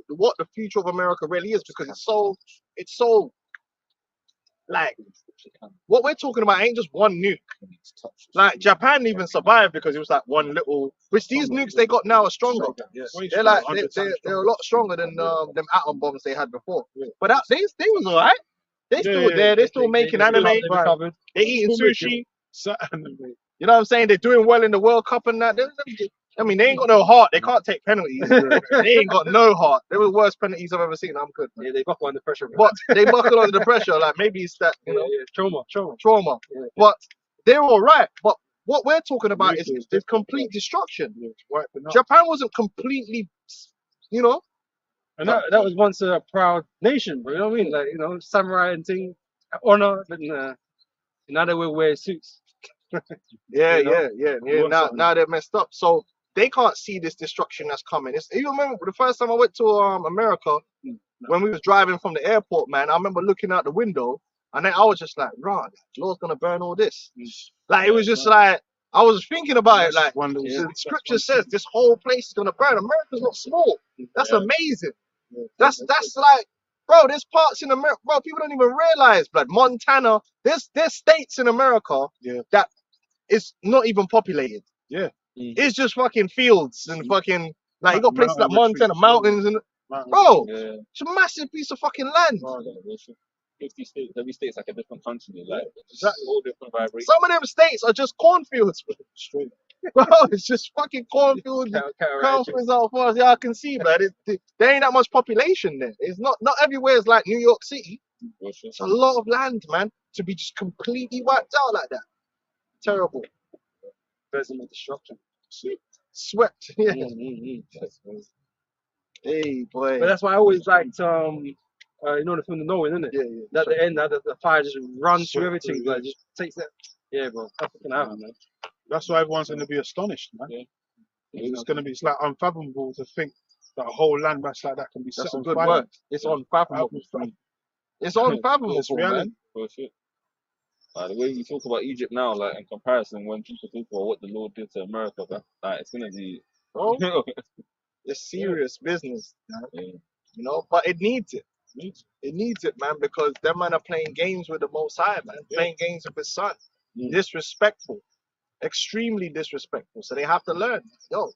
what the future of America really is, because it's so like what we're talking about ain't just one nuke. Like Japan even survived because it was like one little. Which these nukes they got now are stronger. They're like they're a lot stronger than them atom bombs they had before. But they was alright. They still there. They're still making anime. They're eating sushi. You know what I'm saying? They're doing well in the World Cup and that. I mean, they ain't got no heart. They can't take penalties. They ain't got no heart. They were the worst penalties I've ever seen. I'm good. Yeah, they buckle under pressure. Bro. But they buckle under the pressure. Like maybe it's that, you know, trauma. Yeah. But they're all right. But what we're talking about is complete destruction. Japan wasn't completely, you know. And that was once a proud nation, bro. You know what I mean? Like, you know, samurai and thing, honor. But now they will wear suits. Yeah, You know? yeah. Now they're messed up. So they can't see this destruction that's coming. You remember the first time I went to America, when we was driving from the airport, man, I remember looking out the window and then I was just like, right, the Lord's gonna burn all this. Like it was just like I was thinking about it, like the scripture says this whole place is gonna burn. America's not small. That's amazing. That's like, bro, there's parts in America, bro, people don't even realize, blood. Montana, there's states in America that is not even populated. Yeah. It's just fucking fields and fucking like you got places like Montana, mountains and bro, it's a massive piece of fucking land. 50 states, every state's like a different country, like just all different vibrations. Some of them states are just cornfields, straight. Bro, it's just fucking cornfields, cornfields out far as y'all can see, man. There ain't that much population there. It's not everywhere is like New York City. It's a lot of land, man, to be just completely wiped out like that. Terrible. Present destruction. Swept. Yeah. Hey, boy. But that's why I always liked you know the film The Knowing, isn't it? Yeah. At the end, the fire just runs through everything, like just takes that. Yeah, bro. That's fucking happen, man. That's why everyone's going to be astonished, man. It's like unfathomable to think that a whole landmass like that can be set on good fire. word. It's unfathomable. It's unfathomable, It's reality. For sure. The way we talk about Egypt now, like in comparison, when people talk about what the Lord did to America, like it's gonna be. Oh, it's serious business, Yeah. you know. But it needs it. It needs it, man, because them man are playing games with the Most High, man. Playing games with His Son. Disrespectful, extremely disrespectful. So they have to learn. Yo,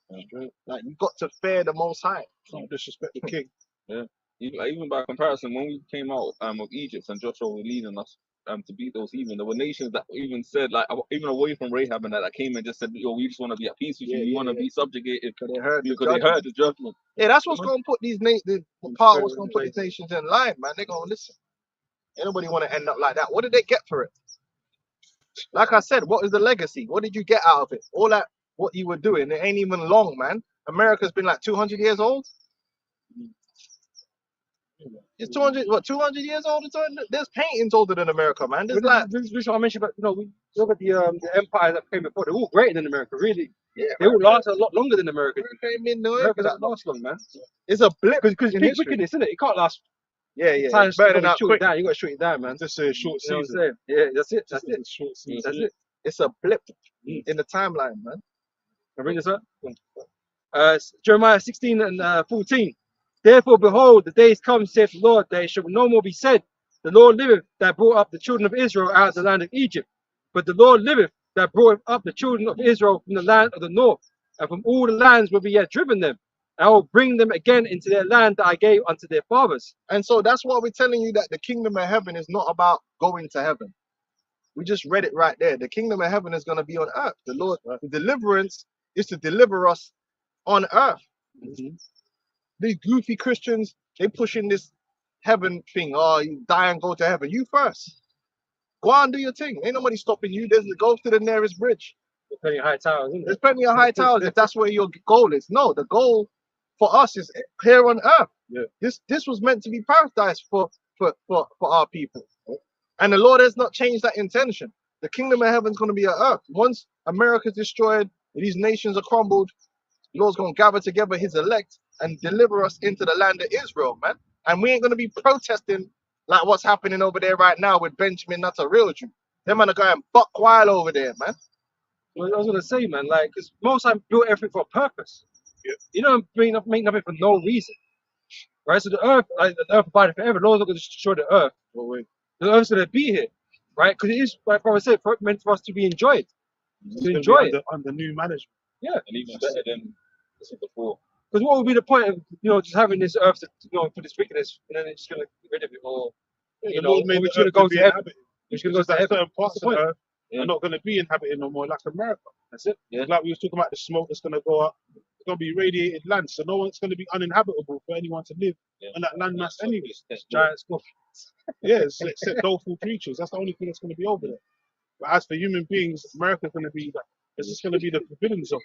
like you got to fear the Most High. Don't disrespect the king. Yeah. Even by comparison, when we came out of Egypt and Joshua was leading us to beat those heathen, there were nations that even said, like, even away from Rahab and that came and just said, yo, we just want to be at peace with you. We want to be subjugated because they heard the judgment. Yeah, that's what's going to put these part of what's going to put these nations in line, man. They're going to listen. Anybody want to end up like that? What did they get for it? Like I said, what is the legacy? What did you get out of it? All that, what you were doing, it ain't even long, man. America's been like 200 years old. It's 200, what, 200 years old? There's paintings older than America, man. There's like, This is what I mentioned, but we look at the empire that came before. They're all greater than America, really. yeah, They all last a lot longer than America. America ain't been nowhere America for that doesn't long. last long, man. It's a blip Because in peak history. wickedness, isn't it? It can't last. Yeah, yeah. Time It's burning out short quick. it down. You got to short it down, man. Just a short You know what I'm season. saying? Yeah, that's it. That's Just it. a short season. That's it. It's a blip in the timeline, man. Can I bring this up? Jeremiah 16 and 14. Therefore, behold, the days come, saith the Lord, they shall no more be said, the Lord liveth that brought up the children of Israel out of the land of Egypt. But the Lord liveth that brought up the children of Israel from the land of the north, and from all the lands where we had driven them. And I will bring them again into their land that I gave unto their fathers. And so that's why we're telling you that the kingdom of heaven is not about going to heaven. We just read it right there. The kingdom of heaven is going to be on earth. The Lord, the deliverance is to deliver us on earth. These goofy Christians, they pushing this heaven thing. Oh, you die and go to heaven. You first. Go on, do your thing. Ain't nobody stopping you. Go to the nearest bridge. There's plenty of high towers, isn't There's there? plenty of high towers if that's where your goal is. No, the goal for us is here on earth. Yeah. This was meant to be paradise for our people. And the Lord has not changed that intention. The kingdom of heaven is going to be on earth. Once America's destroyed, these nations are crumbled, the Lord's going to gather together his elect and deliver us into the land of Israel, man. And we ain't going to be protesting like what's happening over there right now with Benjamin Netanyahu. Them man are going buck wild over there, man. Well, I was gonna say, man, like, because most time built everything for a purpose. Yeah. You don't make nothing for no reason, right? So the earth, like the earth abided forever. The Lord's not gonna destroy the earth. The earth's gonna be here, right? Because it is, like Brother said, meant for us to be enjoyed, It's to gonna be enjoy it. under new management. Yeah. And even better than this was before. Because what would be the point of just having this earth to, for this wickedness, and then it's just gonna get rid of it, or The Lord made we're the just gonna earth go to be to heaven. inhabited. We're just gonna go Just to that heaven. certain parts What's the of the point? earth Yeah. are not going to be inhabited no more, like America. That's it. Yeah. Like we was talking about the smoke that's going to go up. It's going to be radiated land, so no one's going to be uninhabitable for anyone to live Yeah. on that landmass anyway. Giant scorpions. Yeah, except doleful creatures. That's the only thing that's going to be over there. But as for human beings, America's going to be that. This is going to be the forbidden zone,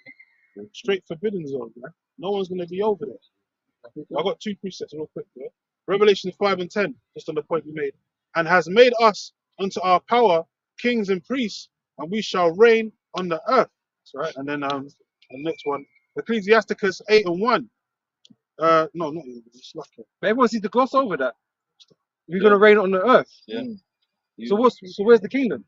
straight forbidden zone, man. No one's going to be over there. I got two precepts real quick. Yeah? Revelation 5 and 10, just on the point we made, and has made us unto our power kings and priests, and we shall reign on the earth. That's right. And then the next one, Ecclesiasticus 8 and 1. No, not even. It's lucky. But everyone seems to gloss over that. We're gonna reign on the earth. Yeah. So where's the kingdom?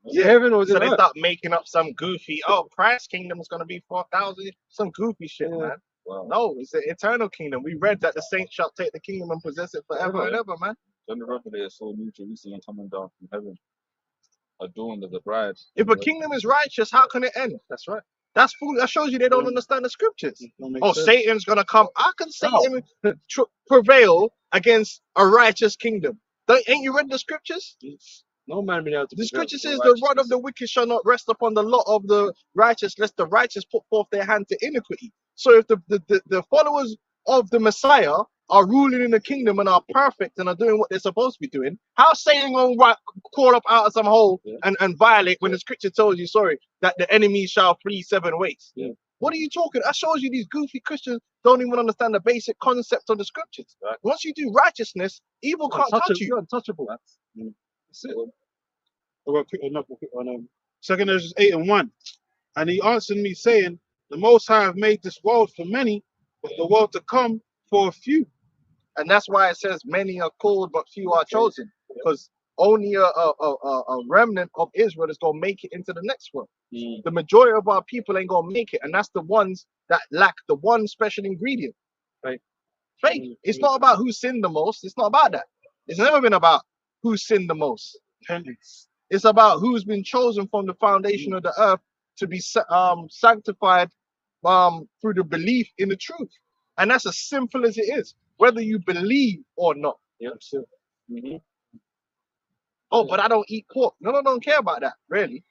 Is it heaven or is So it they earth? start making up some goofy, Christ's kingdom is going to be 4,000, some goofy shit, Yeah. man. Wow. No, it's the eternal kingdom. We read that the saints shall take the kingdom and possess it forever and ever, man. John the Revelator saw New Jerusalem coming down from heaven, adorned as a bride. If a kingdom is righteous, how can it end? That's right. That's fool. That shows you they don't understand the scriptures. Don't make Oh, sense. Satan's gonna come. How can Satan prevail against a righteous kingdom? Ain't you read the scriptures? No man been able to. The prevail scripture with says the righteousness. rod of the wicked shall not rest upon the lot of the righteous, lest the righteous put forth their hand to iniquity. So if the followers of the Messiah are ruling in the kingdom and are perfect and are doing what they're supposed to be doing, how Satan gonna crawl up out of some hole and violate when the scripture tells you, that the enemy shall flee 7 ways? Yeah. What are you talking? That shows you these goofy Christians don't even understand the basic concept of the scriptures. Right. Once you do righteousness, evil can't touch you. You're untouchable. That's it. I got another quick one. 2 Ezra 8 and 1. And he answered me, saying, the Most High have made this world for many, but the world to come for a few. And that's why it says many are called, but few are chosen. Because only a remnant of Israel is going to make it into the next world. The majority of our people ain't going to make it. And that's the ones that lack the one special ingredient. Right. Faith. It's not about who sinned the most. It's not about that. It's never been about who sinned the most. Repentance. It's about who's been chosen from the foundation of the earth to be sanctified through the belief in the truth. And that's as simple as it is, whether you believe or not. Yeah. Oh, but I don't eat pork. No, don't care about that, really.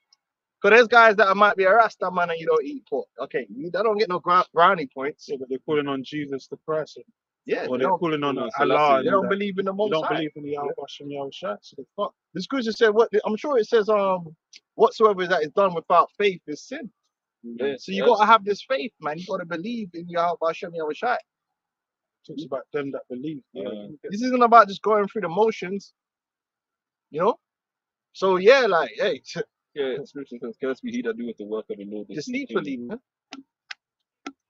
Because there's guys that might be a Rasta man and you don't eat pork. Okay, I don't get no brownie points. Yeah, but they're calling on Jesus the Christ. Yeah, Or they they're don't, calling on No, Allah. they don't believe in the They Most don't High. believe in the Al-Bashar Yahushua. So they fuck. The scripture said, I'm sure it says, whatsoever that is done without faith is sin. Yeah, So you got to have this faith, man. You got to believe in Yahweh Hashem Yahushai. Talks about them that believe. Yeah. This isn't about just going through the motions, you know. So yeah, like hey, yeah. Scripture says, "Cursed be he that doeth the work of the Lord deceitfully, man.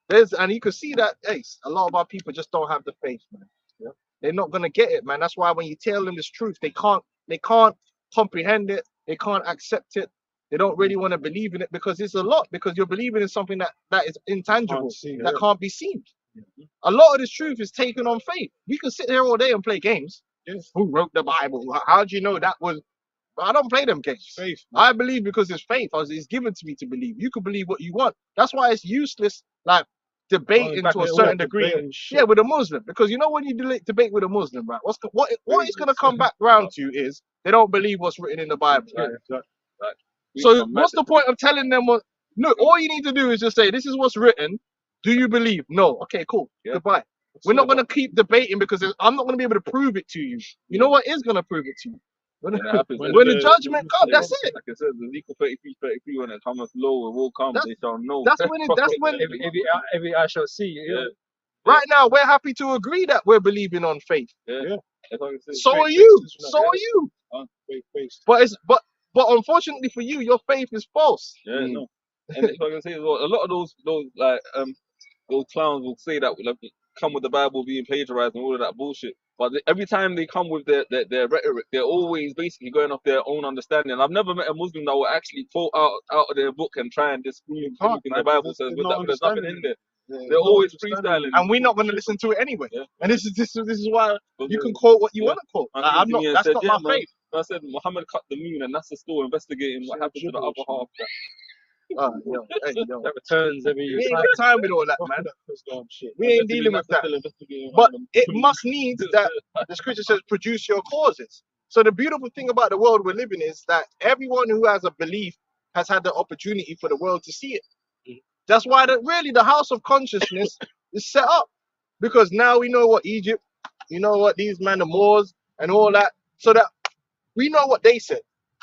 And you can see that hey, a lot of our people just don't have the faith, man. Yeah. They're not gonna get it, man. That's why when you tell them this truth, they can't comprehend it, they can't accept it. They don't really want to believe in it because it's a lot, because you're believing in something that is intangible, that can't be seen. A lot of this truth is taken on faith. We can sit here all day and play games. Yes. Who wrote the Bible? How do you know that was? I don't play them games. Faith. Man. I believe because it's faith. It's given to me to believe. You can believe what you want. That's why it's useless, like debating to a certain degree. Yeah, with a Muslim, because you know when you debate with a Muslim, right? What it's gonna come back round to is they don't believe what's written in the Bible. Right. So what's the point of telling them what? No, all you need to do is just say, "This is what's written. Do you believe?" No. Okay, cool. Yeah. Goodbye. We're not going to keep debating because I'm not going to be able to prove it to you. You know what is going to prove it to you? When the judgment comes, that's it. Like I said, Ezekiel 33, when it cometh low, it will come. They shall know. That's when every eye shall see. Yeah. Right now, we're happy to agree that we're believing on faith. Yeah. That's what I said. So are you. So are you. Faith. But unfortunately for you, your faith is false. Yeah, no. And if I can say as well, a lot of those like those clowns will say that like, come with the Bible being plagiarized and all of that bullshit. But every time they come with their rhetoric, they're always basically going off their own understanding. I've never met a Muslim that will actually quote out of their book and try and disprove everything the Bible says with that. There's nothing in there. They're always freestyling, and we're not going to listen to it anyway. Yeah. And this is why you can quote what you want to quote. I'm not. That's not my faith. I said Muhammad cut the moon, and that's the still investigating what happened to the other half. That returns every we ain't got time with all that, man. We ain't dealing with that. But it must needs that the scripture says produce your causes. So the beautiful thing about the world we're living is that everyone who has a belief has had the opportunity for the world to see it. That's why really the house of consciousness is set up, because now we know what Egypt, you know what these men, the Moors and all that, so that we know what they said.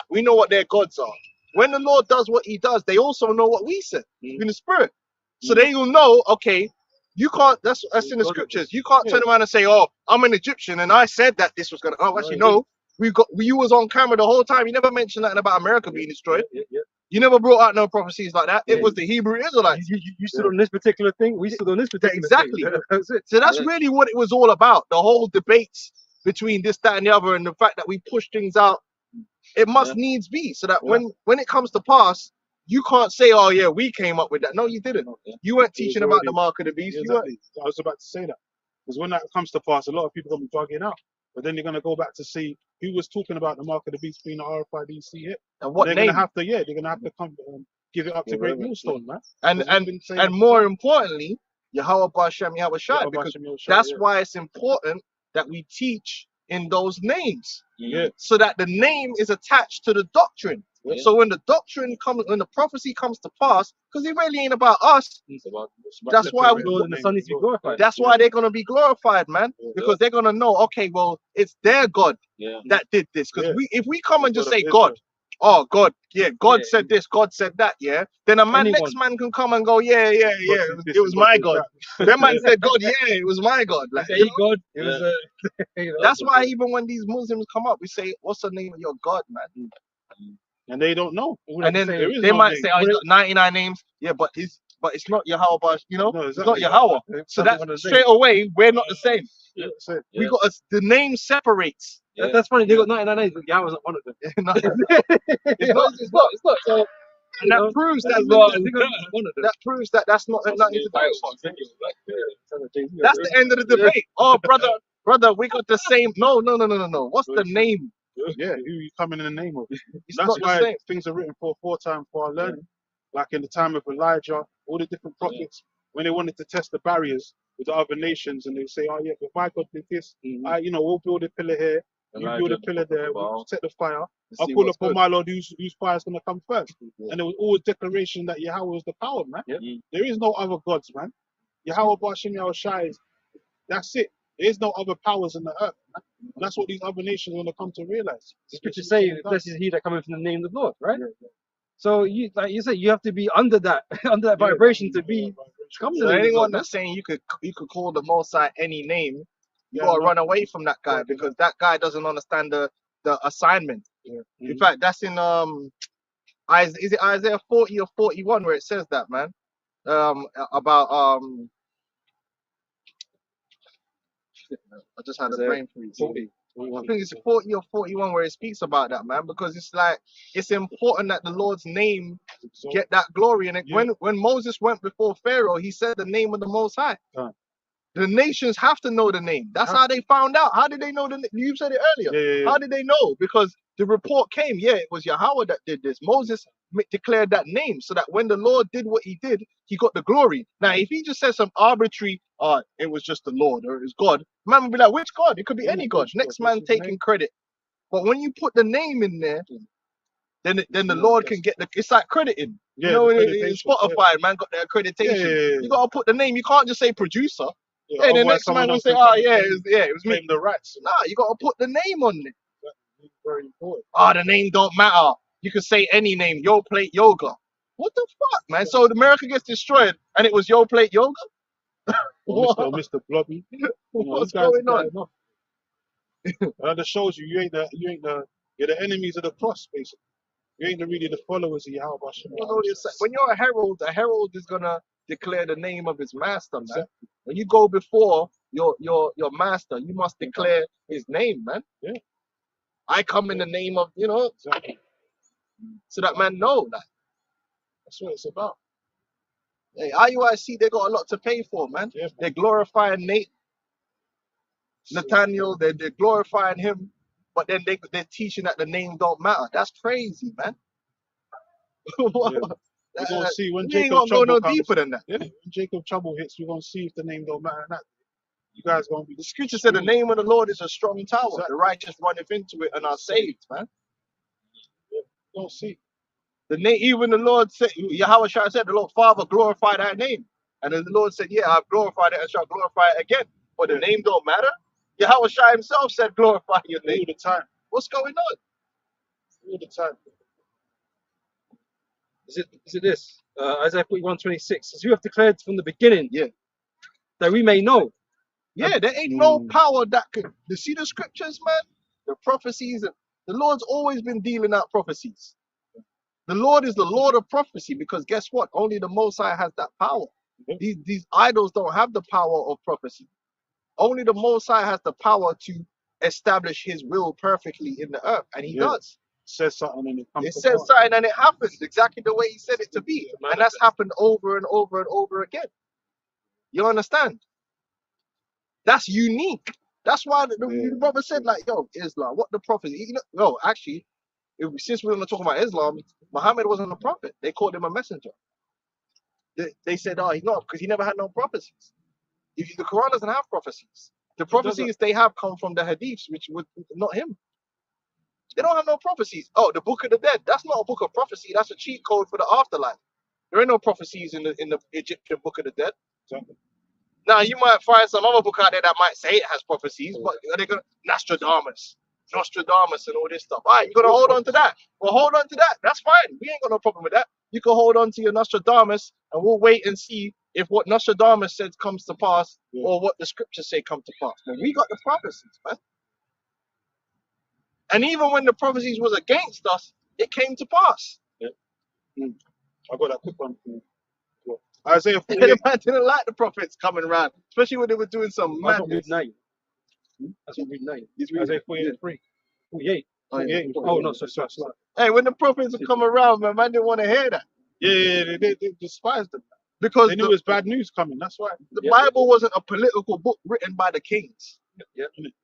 We know what their gods are. When the Lord does what he does, they also know what we said in the spirit. So they will know, okay, you can't, that's in the scriptures. You can't turn around and say, oh, I'm an Egyptian and I said that this was going to, oh, actually, no. You was on camera the whole time. You never mentioned nothing about America being destroyed. You never brought out no prophecies like that. It was the Hebrew Israelites. You stood on this particular thing. We stood on this particular thing. That's it. So that's really what it was all about. The whole debates between this, that, and the other, and the fact that we push things out. It must needs be so that when it comes to pass, you can't say, "Oh yeah, we came up with that." No, you didn't. You weren't teaching about the mark of the beast. Exactly. I was about to say that, because when that comes to pass, a lot of people are going to be bugging out. But then you're going to go back to see who was talking about the mark of the beast being the RFID hit, and what they're name. They're going to have to come give it up to Great Millstone, man. And more importantly, Yahweh B'Shem Yahushai, because that's why it's important that we teach in those names, so that the name is attached to the doctrine. So when the doctrine comes, when the prophecy comes to pass, because it really ain't about us. That's why that's why they're gonna be glorified, man. Because they're gonna know, okay, well, it's their God that did this. Because if we come and just say God, oh God, God said this, God said that, then next man can come and go, it was my God. That man said God, it was my God. Like, God, it was that's why even when these Muslims come up, we say, what's the name of your God, man? And they don't know. And then they might say, oh, he's got 99 names. Yeah, but it's not Yahweh, it's not Yahweh. So that straight away, we're not the same. We got the name separates. That's funny. They got 99 names, but Yahweh's not one of them. It's not. So, and that proves that proves that that's not nothing to do. That's the end of the debate. Oh, brother, we got the same. No. What's the name? Yeah, who you come in the name of? It's that's not why the same. Things are written for aforetime for our learning. Like in the time of Elijah, all the different prophets, when they wanted to test the barriers with the other nations, and they say, oh yeah, but my God did this, we'll build a pillar here, you build a pillar there, we'll set the fire. I'll call upon my Lord whose fire is going to come first. And there was always declaration that Yahweh was the power, man. There is no other gods, man. Yahweh B'Shem Yahushai, that's it. There is no other powers in the earth, man. And that's what these other nations are going to come to realize. The scriptures say, blessed is he that cometh in the name of the Lord, right? So you, like you said, you have to be under that under that Yeah, vibration to yeah, be become the So name of God. anyone that's saying you could call the Most High any name, you Yeah, gotta no, run away from that guy can't do because that guy doesn't understand the assignment. Yeah. In fact, that's in is it Isaiah 40 or 41 where it says that, man? About I just had a Isaiah brain freeze. 40. I think it's 40 or 41 where it speaks about that, man, because it's like it's important that the Lord's name So, get that glory. And yeah. when Moses went before Pharaoh, he said the name of the Most High. Right. The nations have to know the name. That's how they found out. How did they know the name? You said it earlier. Yeah. How did they know? Because the report came. Yeah, it was Yahweh that did this. Moses declared that name so that when the Lord did what he did, he got the glory. Now, if he just said some arbitrary, it was just the Lord or it was God, man would be like, which God? It could be any God. Next man taking credit. But when you put the name in there, then the Lord can get the. It's like crediting. Yeah, You know, the in accreditation, Spotify, man got the accreditation. Yeah. You gotta put the name. You can't just say producer. Yeah, Hey, the otherwise next someone man will else say, can oh come and yeah, claim, it was me. claim the rights. Nah, you gotta put the name on it. It's very important. Oh, the name don't matter. You can say any name. Yo Plate Yoga. What the fuck, man? So the America gets destroyed, and it was Yo Plate Yoga. Or What? Mr. Blobby. You know, What's you guys going on? are enough. And that just shows you you're the enemies of the cross, basically. You ain't really the followers of Yahweh. You know, when you're a herald is gonna declare the name of his master, man. Exactly. When you go before your master, you must declare his name, man. Yeah. I come in the name of, Exactly. so that man know that. That's what it's about. Hey, IUIC, they got a lot to pay for, man. Yeah. They're glorifying Nathaniel, they're glorifying him, but then they're teaching that the name don't matter. That's crazy, man. Yeah. We're gonna see when You ain't Jacob gonna go trouble no comes. deeper than that. Yeah, when Jacob trouble hits, we're gonna see if the name don't matter or not. You guys gonna be The scripture said the screwed. name of the Lord is a strong tower. Exactly. The righteous runneth into it and are saved, man. We're gonna see. The name, even the Lord said, Yahweh Shai said, the Lord Father glorify thy name. And then the Lord said, yeah, I've glorified it and shall glorify it again. But the name don't matter. Yahweh Shai himself said, glorify your All name. the time. What's going on? All the time. Is it this? Isaiah 41:26 says, "You have declared from the beginning, Yeah. that we may know." Yeah, there ain't no power that could. You see the scriptures, man? The prophecies. The Lord's always been dealing out prophecies. The Lord is the Lord of prophecy because guess what? Only the Most High has that power. These idols don't have the power of prophecy. Only the Most High has the power to establish his will perfectly in the earth. And he does. Says something and it comes It to says pass. something and it happens exactly the way he said it to be. And that's happened over and over and over again. You understand? That's unique. That's why the brother said, like, yo, Islam, what the prophet? Actually, since we're going to talk about Islam, Muhammad wasn't a prophet. They called him a messenger. They said, oh, he's not, because he never had no prophecies. The Quran doesn't have prophecies. The prophecies they have come from the hadiths, which was not him. They don't have no prophecies. Oh, the Book of the Dead. That's not a book of prophecy. That's a cheat code for the afterlife. There ain't no prophecies in the Egyptian Book of the Dead. Exactly. Now you might find some other book out there that might say it has prophecies, but are they gonna Nostradamus and all this stuff? All right, you're gonna hold on to that. Well, hold on to that. That's fine. We ain't got no problem with that. You can hold on to your Nostradamus, and we'll wait and see if what Nostradamus said comes to pass or what the scriptures say come to pass. But we got the prophecies, man. And even when the prophecies was against us, it came to pass. I got that quick one for you. Isaiah And 48. the man didn't like the prophets coming around, especially when they were doing some That's what we madness. read 9. That's what we read 9. Isaiah 48. 48. 48. Oh no, sorry. Hey, when the prophets would come around, man didn't want to hear that. Yeah, they despised them. Because They knew it was bad news coming. That's why. the Bible wasn't a political book written by the kings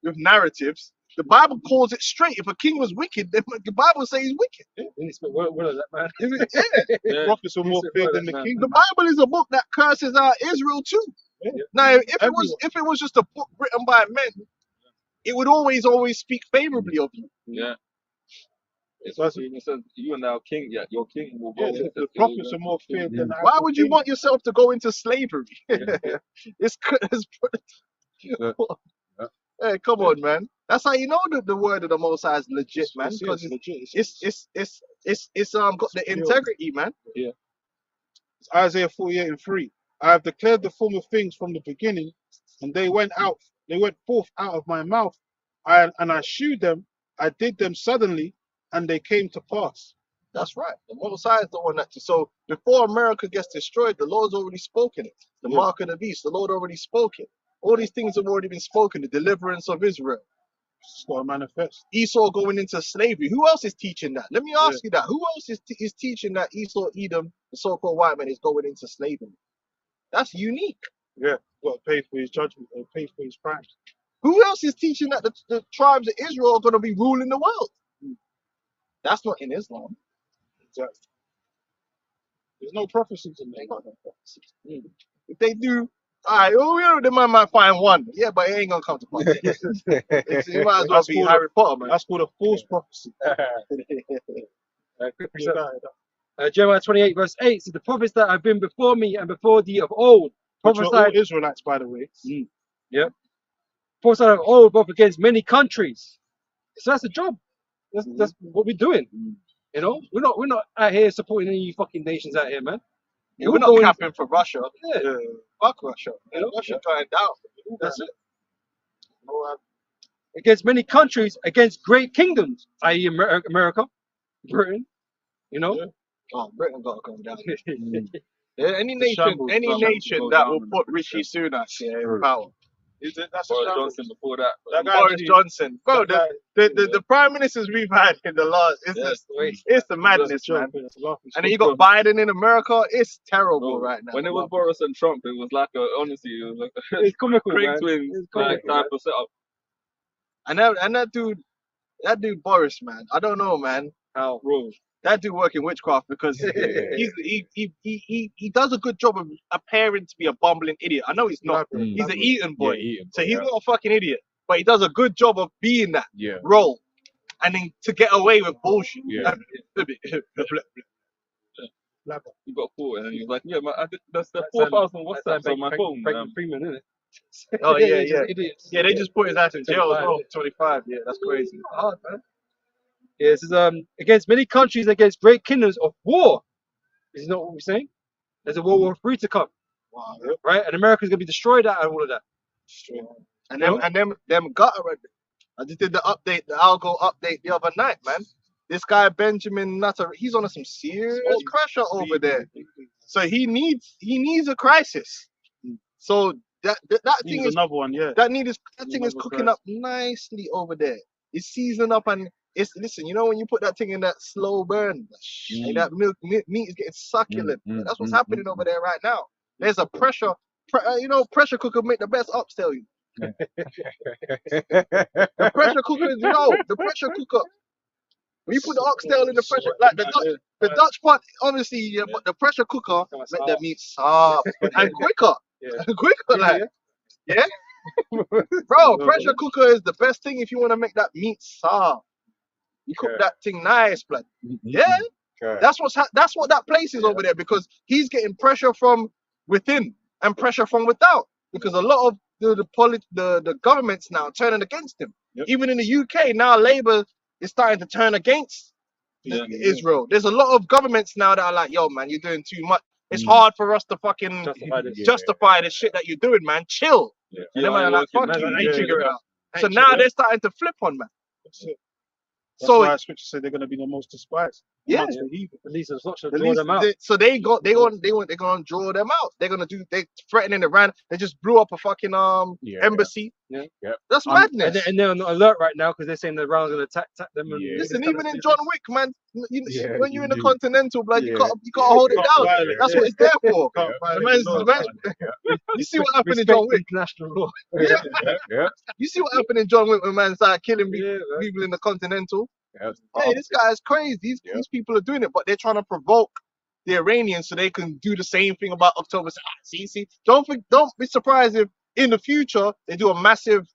with narratives. The Bible calls it straight. If a king was wicked, then the Bible says he's wicked. What is that, man? The prophets were more feared than the man. king. The Bible is a book that curses out Israel too. Yeah. Now, if it was just a book written by men, it would always speak favorably of you. Yeah. It's what he says, you are now king, your king will go. Yeah, the prophets are more feared than the Why actual would you king. want yourself to go into slavery? It's Hey, come on, man. That's how you know that the word of the Most High is legit, man. Because legit. it's It's got the integrity, man. It's Isaiah 48:3. I have declared the former things from the beginning, and they went forth out of my mouth. And I shewed them, I did them suddenly, and they came to pass. That's right. The Most High is the one that. So before America gets destroyed, the Lord's already spoken it. The mark of the beast, the Lord already spoke it. All these things have already been spoken. The deliverance of Israel. It's got to manifest. Esau going into slavery. Who else is teaching that? Let me ask you that. Who else is teaching that Esau, Edom, the so-called white man, is going into slavery? That's unique. Yeah, got to pay for his judgment, or pay for his crimes. Who else is teaching that the tribes of Israel are going to be ruling the world? That's not in Islam. Exactly. There's no prophecies in there. If they do, all right, well, they might find one. Yeah, but it ain't going to come to pass. You might as well be Harry Potter, man. That's called a false prophecy. Jeremiah 28 verse 8 says, the prophets that have been before me and before thee of old Which were all prophesied. Israelites, by the way. Yep. Prophesied of old, both against many countries. So that's the job. That's what we're doing. You know, we're not out here supporting any fucking nations out here, man. Yeah, we're not capping for Russia. Yeah. Fuck Russia. You know? Russia going down. That's it. Against many countries, against great kingdoms, i.e. America, Britain, you know. Oh, Britain got to go down. Yeah, any nation that will put Rishi Sunak in power. That's Boris Johnson before that. Boris Johnson. Bro, the prime ministers we've had in the last, it's the madness, man. And then you got Biden in America. It's terrible right now. When it was Boris and Trump, it was like honestly, it was like it's comical, Craig twins type of setup. And that dude Boris, man. I don't know, man. How that dude working witchcraft because he does a good job of appearing to be a bumbling idiot. I know he's not. He's an Eton boy, so he's not a fucking idiot. But he does a good job of being that role, and then to get away with bullshit. He got caught and he was like, "Yeah, man, that's the 4,000 WhatsApps on my phone." Freeman, isn't it? Oh yeah. Yeah, they just put his ass in jail as well. 25. Yeah, that's crazy. Hard, man. Yeah, this is against many countries, against great kingdoms of war. Isn't that what we're saying? There's a World War III to come. Wow. Right? And America's gonna be destroyed out of all of that. And them gutter. I just did the algo update the other night, man. This guy Benjamin Nutter, he's on some serious pressure over there. So he needs a crisis. So that thing is another one, That thing is cooking up nicely over there. It's seasoning up and listen, you know when you put that thing in that slow burn, and that meat is getting succulent. That's what's happening over there right now. There's a pressure cooker make the best oxtail. The pressure cooker is the pressure cooker. When you put the oxtail in the pressure, like the Dutch pot, honestly, but the pressure cooker make the meat soft and quicker. Quicker, bro, pressure cooker is the best thing if you want to make that meat soft. You cook that thing nice, blood. Yeah, that's what that place is over there because he's getting pressure from within and pressure from without because a lot of the governments now turning against him. Even in the UK now, Labour is starting to turn against Israel. There's a lot of governments now that are like, yo, man, you're doing too much. It's hard for us to fucking justify the shit that you're doing, man. Chill. And then man, like, fuck you, figure it out. So now they're starting to flip on, man. That's why Scripture said they're going to be the most despised. Yeah, at least it's not to draw them out. So they're going to draw them out. They're threatening Iran. They just blew up a fucking embassy. That's madness. And they're on alert right now because they're saying the Iran's going to attack them. And listen, even in John Wick, man, when you're in the Continental, blood, you gotta hold it down. That's what it's there for. You see what happened in John Wick? International law. You see what happened in John Wick when man started killing people in the Continental. Hey, this guy is crazy. These people are doing it, but they're trying to provoke the Iranians so they can do the same thing about October. See. Don't be surprised if in the future they do a massive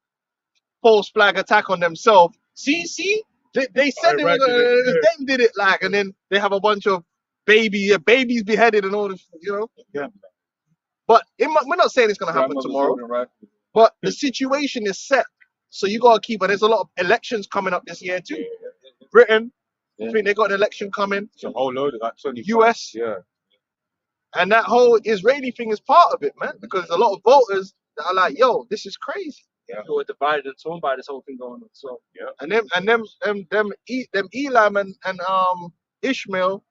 false flag attack on themselves. See, they said they were gonna, them did it and then they have a bunch of babies beheaded and all this, But we're not saying it's gonna happen tomorrow. But the situation is set, so you gotta keep. And there's a lot of elections coming up this year too. Britain, I think they got an election coming. It's a whole load of that 25. US. Yeah. And that whole Israeli thing is part of it, man, because a lot of voters that are like, yo, this is crazy. People were divided and torn by this whole thing going on. So And them Elam and Ishmael,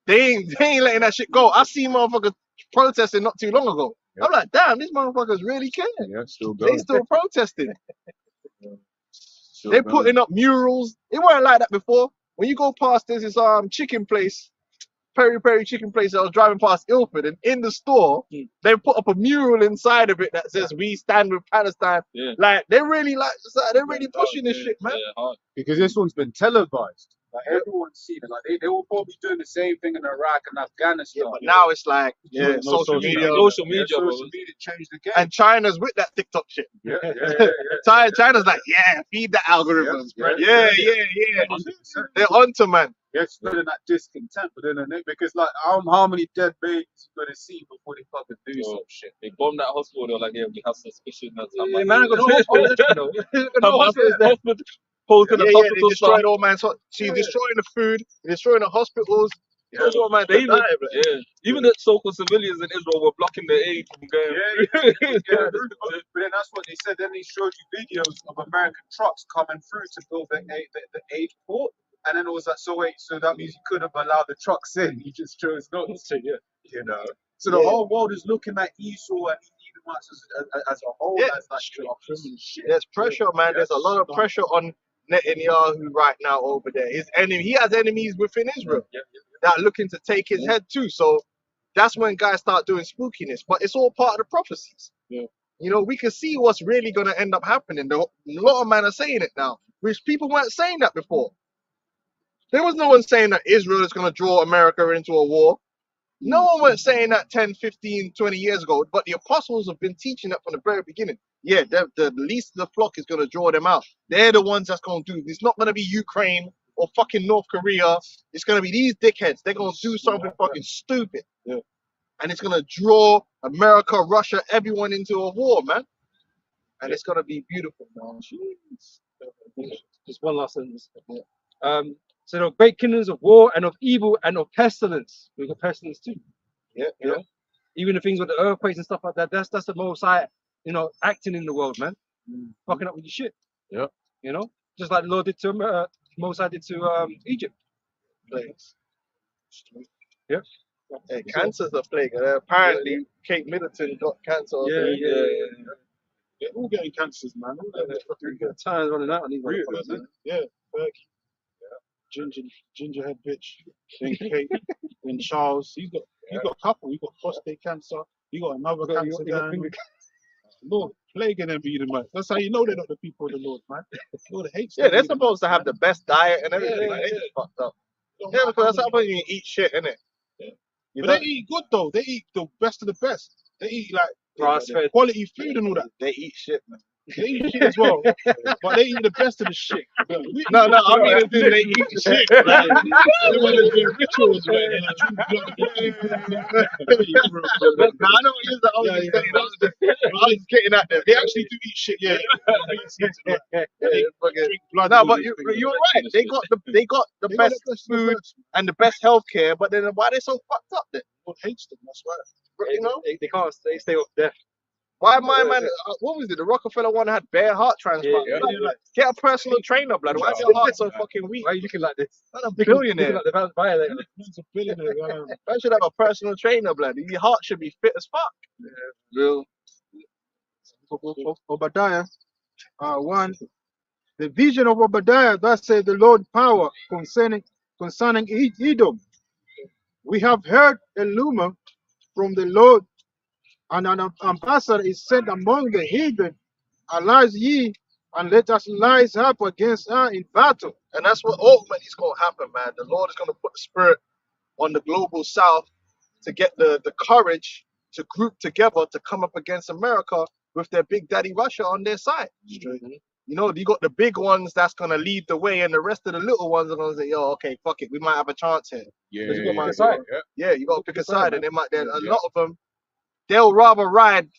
they ain't letting that shit go. I see motherfuckers protesting not too long ago. Yeah. I'm like, damn, these motherfuckers really care. Yeah, still They going. still protesting. Still They going. putting up murals. It weren't like that before. When you go past, there's this chicken place, Peri Peri chicken place. I was driving past Ilford, and in the store, they put up a mural inside of it that says "We stand with Palestine." Yeah. Like they're really they're really pushing this shit, man. Yeah, hard. Because this one's been televised. Like everyone's seen it. Like they were probably doing the same thing in Iraq and Afghanistan. But now it's like No social social media, media. Social media, bro. Social media changed the game. and China's with that TikTok shit. Yeah. China's like, yeah, feed the algorithms, Yeah, yeah, yeah. yeah. 100%. They're onto, man. Yeah, spreading that discontent within it because like how many dead babies you gonna see before they fucking do some shit? They bombed that hospital. They were like, yeah, we have suspicion that yeah, man, I got no hospital. No hospital there. hospital. Posted Yeah, the yeah, they hospital destroyed stuff. all man's. So you're destroying the food, you're destroying the hospitals. Yeah. Those all man's They to die, even, man. yeah, even the so-called civilians in Israel were blocking the aid from going. Yeah, but then that's what they said. Then they showed you videos of American trucks coming through to build the aid port, and then it was like, so wait, so that means you could have allowed the trucks in. You just chose not to, you know. So the whole world is looking at Esau and Edomites as a whole, Yeah. as like criminal shit. There's pressure, man. There's a lot of pressure on Netanyahu right now over there. His enemy, he has enemies within Israel that are looking to take his head too. So that's when guys start doing spookiness. But it's all part of the prophecies. Yeah. You know, we can see what's really going to end up happening. A lot of men are saying it now, which people weren't saying that before. There was no one saying that Israel is going to draw America into a war. No one was saying that 10, 15, 20 years ago, but the apostles have been teaching that from the very beginning. Yeah, the least of the flock is going to draw them out. They're the ones that's going to do. It's not going to be Ukraine or fucking North Korea. It's going to be these dickheads. They're going to do something fucking stupid. Yeah. And it's going to draw America, Russia, everyone into a war, man. And it's going to be beautiful, man. Just one last sentence. So there are great kingdoms of war and of evil and of pestilence. We've got pestilence too. Yeah, You know? Even the things with the earthquakes and stuff like that, that's the Most High, acting in the world, man. Fucking up with your shit. Yeah. You know? Just like the Lord did to Most High did to Egypt. Plagues. Yeah. Hey, cancer's a plague. Apparently, Kate Middleton got cancer. They're all getting cancers, man. All getting fucking Time's running out on these real, motherfuckers, man. yeah, Fergie. Gingerhead bitch. Then Kate. Then Charles. He's got a couple. You got prostate cancer. You got another cancer guy. Lord, plaguing them beating man. That's how you know they're not the people of the Lord, man. Lord hates them. Yeah, they're supposed to have the best diet and everything. Yeah, Like, they yeah. just fucked up. Don't Yeah, matter because how that's how many- you eat shit, innit? Yeah. You But know, they eat good though. They eat the best of the best. They eat like Grass-fed. quality food and all that. they eat shit, man. They eat shit as well, but they eat the best of the shit. We- No, I mean, as in they eat shit. Like, They want to do rituals, man. They like drink blood. nah, I don't use that. I was just saying, I was just getting at them. They actually do eat shit, yeah. Yeah, fucking- Drink blood. No, and all but these things. you're right. They got the They got best the food best. and the best healthcare, but then why they so fucked up then? God hates them. That's right. You know, They can't stay off death. why my man? What was it? The Rockefeller one had bare heart transplant. Yeah. Like, get a personal trainer, blood. Why is your heart so fucking weak? Why are you looking like this? Not a Looking billionaire. like the violator. Man's a billionaire. Man should have a personal trainer, blood. Your heart should be fit as fuck. Real. Obadiah 1. The vision of Obadiah, thus said the Lord power concerning Edom. We have heard a rumor from the Lord, and an ambassador is sent among the heathen. Arise ye, and let us rise up against her in battle. And that's what ultimately is going to happen, man. The Lord is going to put the spirit on the global south to get the courage to group together to come up against America with their big daddy Russia on their side. You know, you got the big ones that's going to lead the way, and the rest of the little ones are going to say, yo, okay, fuck it, we might have a chance here. Yeah, You got my yeah, side. yeah. Yeah, you got to pick a side, and they might, then a Yeah. lot of them, they'll rather ride,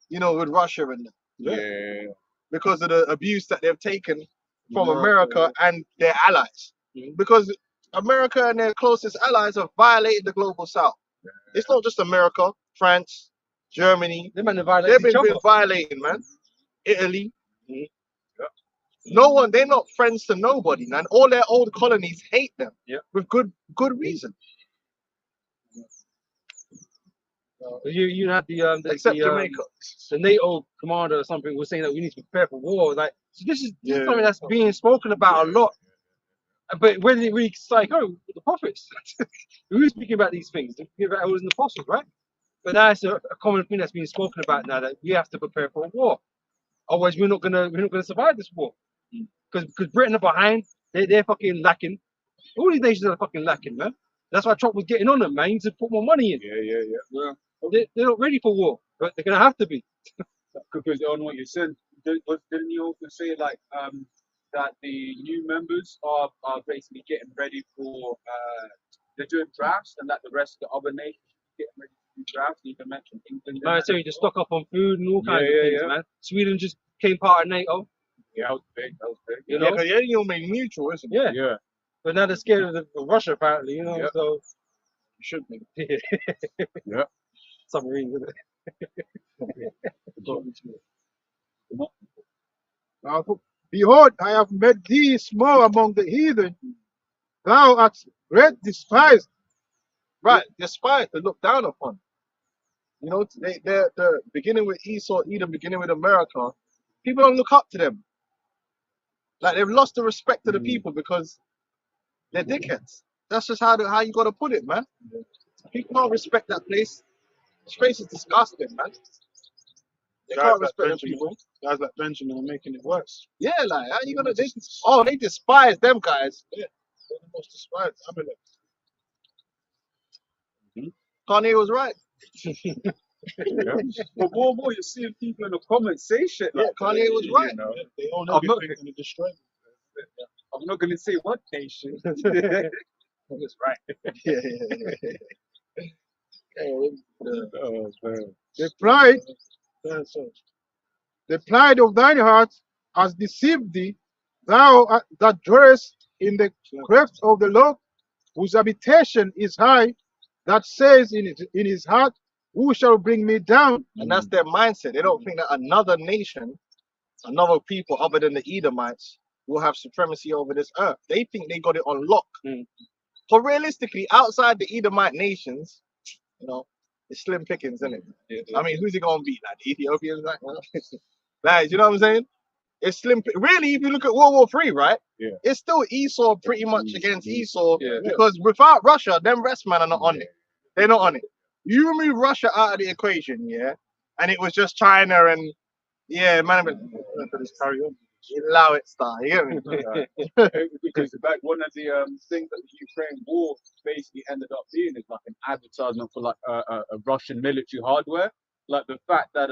with Russia and them Yeah. because of the abuse that they've taken from Yeah. America and their allies. Mhm. Because America and their closest allies have violated the global south. It's not just America, France, Germany. They man violate They've each other. been violating, man. Italy. Yeah. No one, they're not friends to nobody, man. All their old colonies hate them. Yeah. With good reason. You had the Except Jamaica. the NATO commander or something was saying that we need to prepare for war. Like, so this is Yeah. something that's being spoken about a lot. But when did it really start? Oh, the prophets. We were speaking about these things. It was in the apostles, right? But now it's a common thing that's being spoken about now, that we have to prepare for a war. Otherwise, we're not gonna survive this war. Because Britain are behind. They're fucking lacking. All these nations are fucking lacking, man. That's why Trump was getting on them, man. He needs to put more money in. Yeah. They're not ready for war, but they're gonna have to be. Because on what you said, didn't you also say like that the new members are basically getting ready for they're doing drafts, and that the rest of the other nations are getting ready to do drafts? You even mentioned England. No, so you just stock up on food and all kinds of things, yeah. man. Sweden just became part of NATO, Yeah, that was big. you Yeah, know. because you're only neutral, isn't it? Yeah, Yeah. but now they're scared of Russia, apparently, you know. Yeah. So You should be. Yeah. submarines, isn't Behold, I have made thee small among the heathen. Thou art great despised. Right, despite they look down upon. You know, they're beginning with Esau, Edom, beginning with America. People don't look up to them. Like they've lost the respect of the people because they're dickheads. That's just how you gotta put it, man. People don't respect that place. This place is disgusting, man. They Guys can't like respect the Benjamin, people. guys like Benjamin are making it worse. Yeah, like how you gonna? They despise them guys. Yeah, they're the most despised. I mean, Kanye was right. But more you're seeing people in the comments say shit Yeah, like Kanye that, was you right. know. they own I'm not- everything and they destroy it. I'm not gonna say what nation. That's right. Yeah. Oh, man. The pride of thine heart has deceived thee. Thou that dwellest in the cleft of the Lord, whose habitation is high, that says in his heart, who shall bring me down? And that's their mindset. They don't think that another nation, another people other than the Edomites, will have supremacy over this earth. They think they got it on lock. But realistically, outside the Edomite nations, you know, it's slim pickings, isn't it? I mean, who's it gonna be? Like the Ethiopians, like, like, you know what I'm saying? It's slim. Really, if you look at World War III, right? Yeah. It's still Esau pretty much against Esau Yeah. because without Russia, them rest man are not on it. They're not on it. You remove Russia out of the equation, yeah, and it was just China and man, just carry on. Allow it, star. You get me? Because back one of the things that the Ukraine war basically ended up being is like an advertisement for like a Russian military hardware. Like the fact that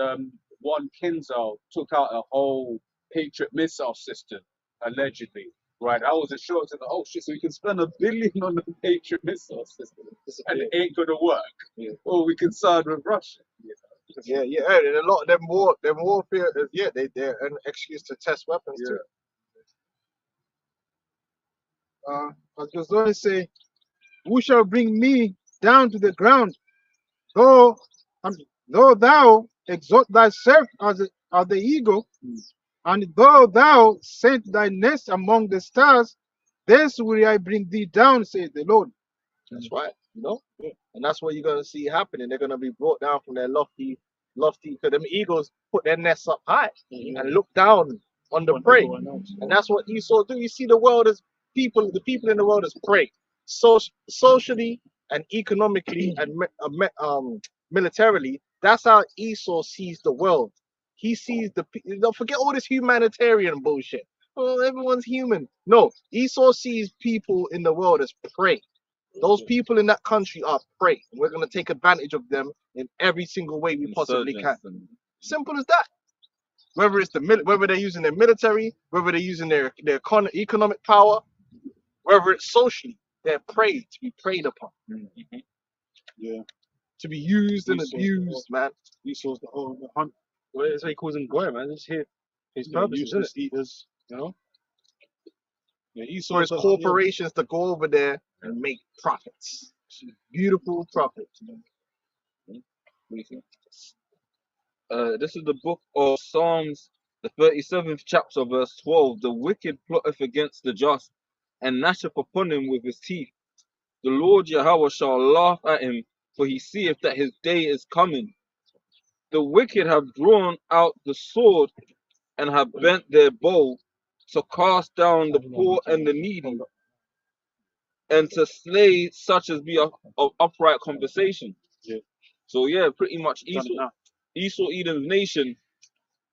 one Kinzhal took out a whole Patriot missile system allegedly. Right, I was assured that oh shit, so we can spend $1 billion on the Patriot missile system and it ain't gonna work. Or we can side with Russia. You know? Yeah. And a lot of them warfare, they're an excuse to test weapons too. As the Lord say, who shall bring me down to the ground? Though thou exalt thyself as the eagle, and though thou set thy nest among the stars, thence will I bring thee down, says the Lord. That's right. You know, and that's what you're gonna see happening. They're gonna be brought down from their lofty. Because them eagles put their nests up high and look down on the prey, and that's what Esau do. You see the world as people. The people in the world as prey, socially and economically and militarily. That's how Esau sees the world. He sees don't forget all this humanitarian bullshit. Oh, everyone's human. No, Esau sees people in the world as prey. Those people in that country are prey. We're going to take advantage of them in every single way we possibly can. Simple as that. Whether it's whether they're using their military, whether they're using their economic power, whether it's socially, they're prey to be preyed upon. Yeah. To be used and Esau's abused, man. Esau's the hunt. Well, that's why he calls them goy, man. It's here. His purpose, isn't it? Useless eaters. You know. Yeah, for his Yeah. corporations to go over there and make profits. Beautiful profits. This is the book of Psalms, the 37th chapter, verse 12. The wicked plotteth against the just, and gnasheth upon him with his teeth. The Lord Yahweh shall laugh at him, for he seeth that his day is coming. The wicked have drawn out the sword, and have bent their bow, to cast down the poor and the needy, and to slay such as be of upright conversation. Yeah. So yeah, pretty much Done it now. Esau Edom's nation,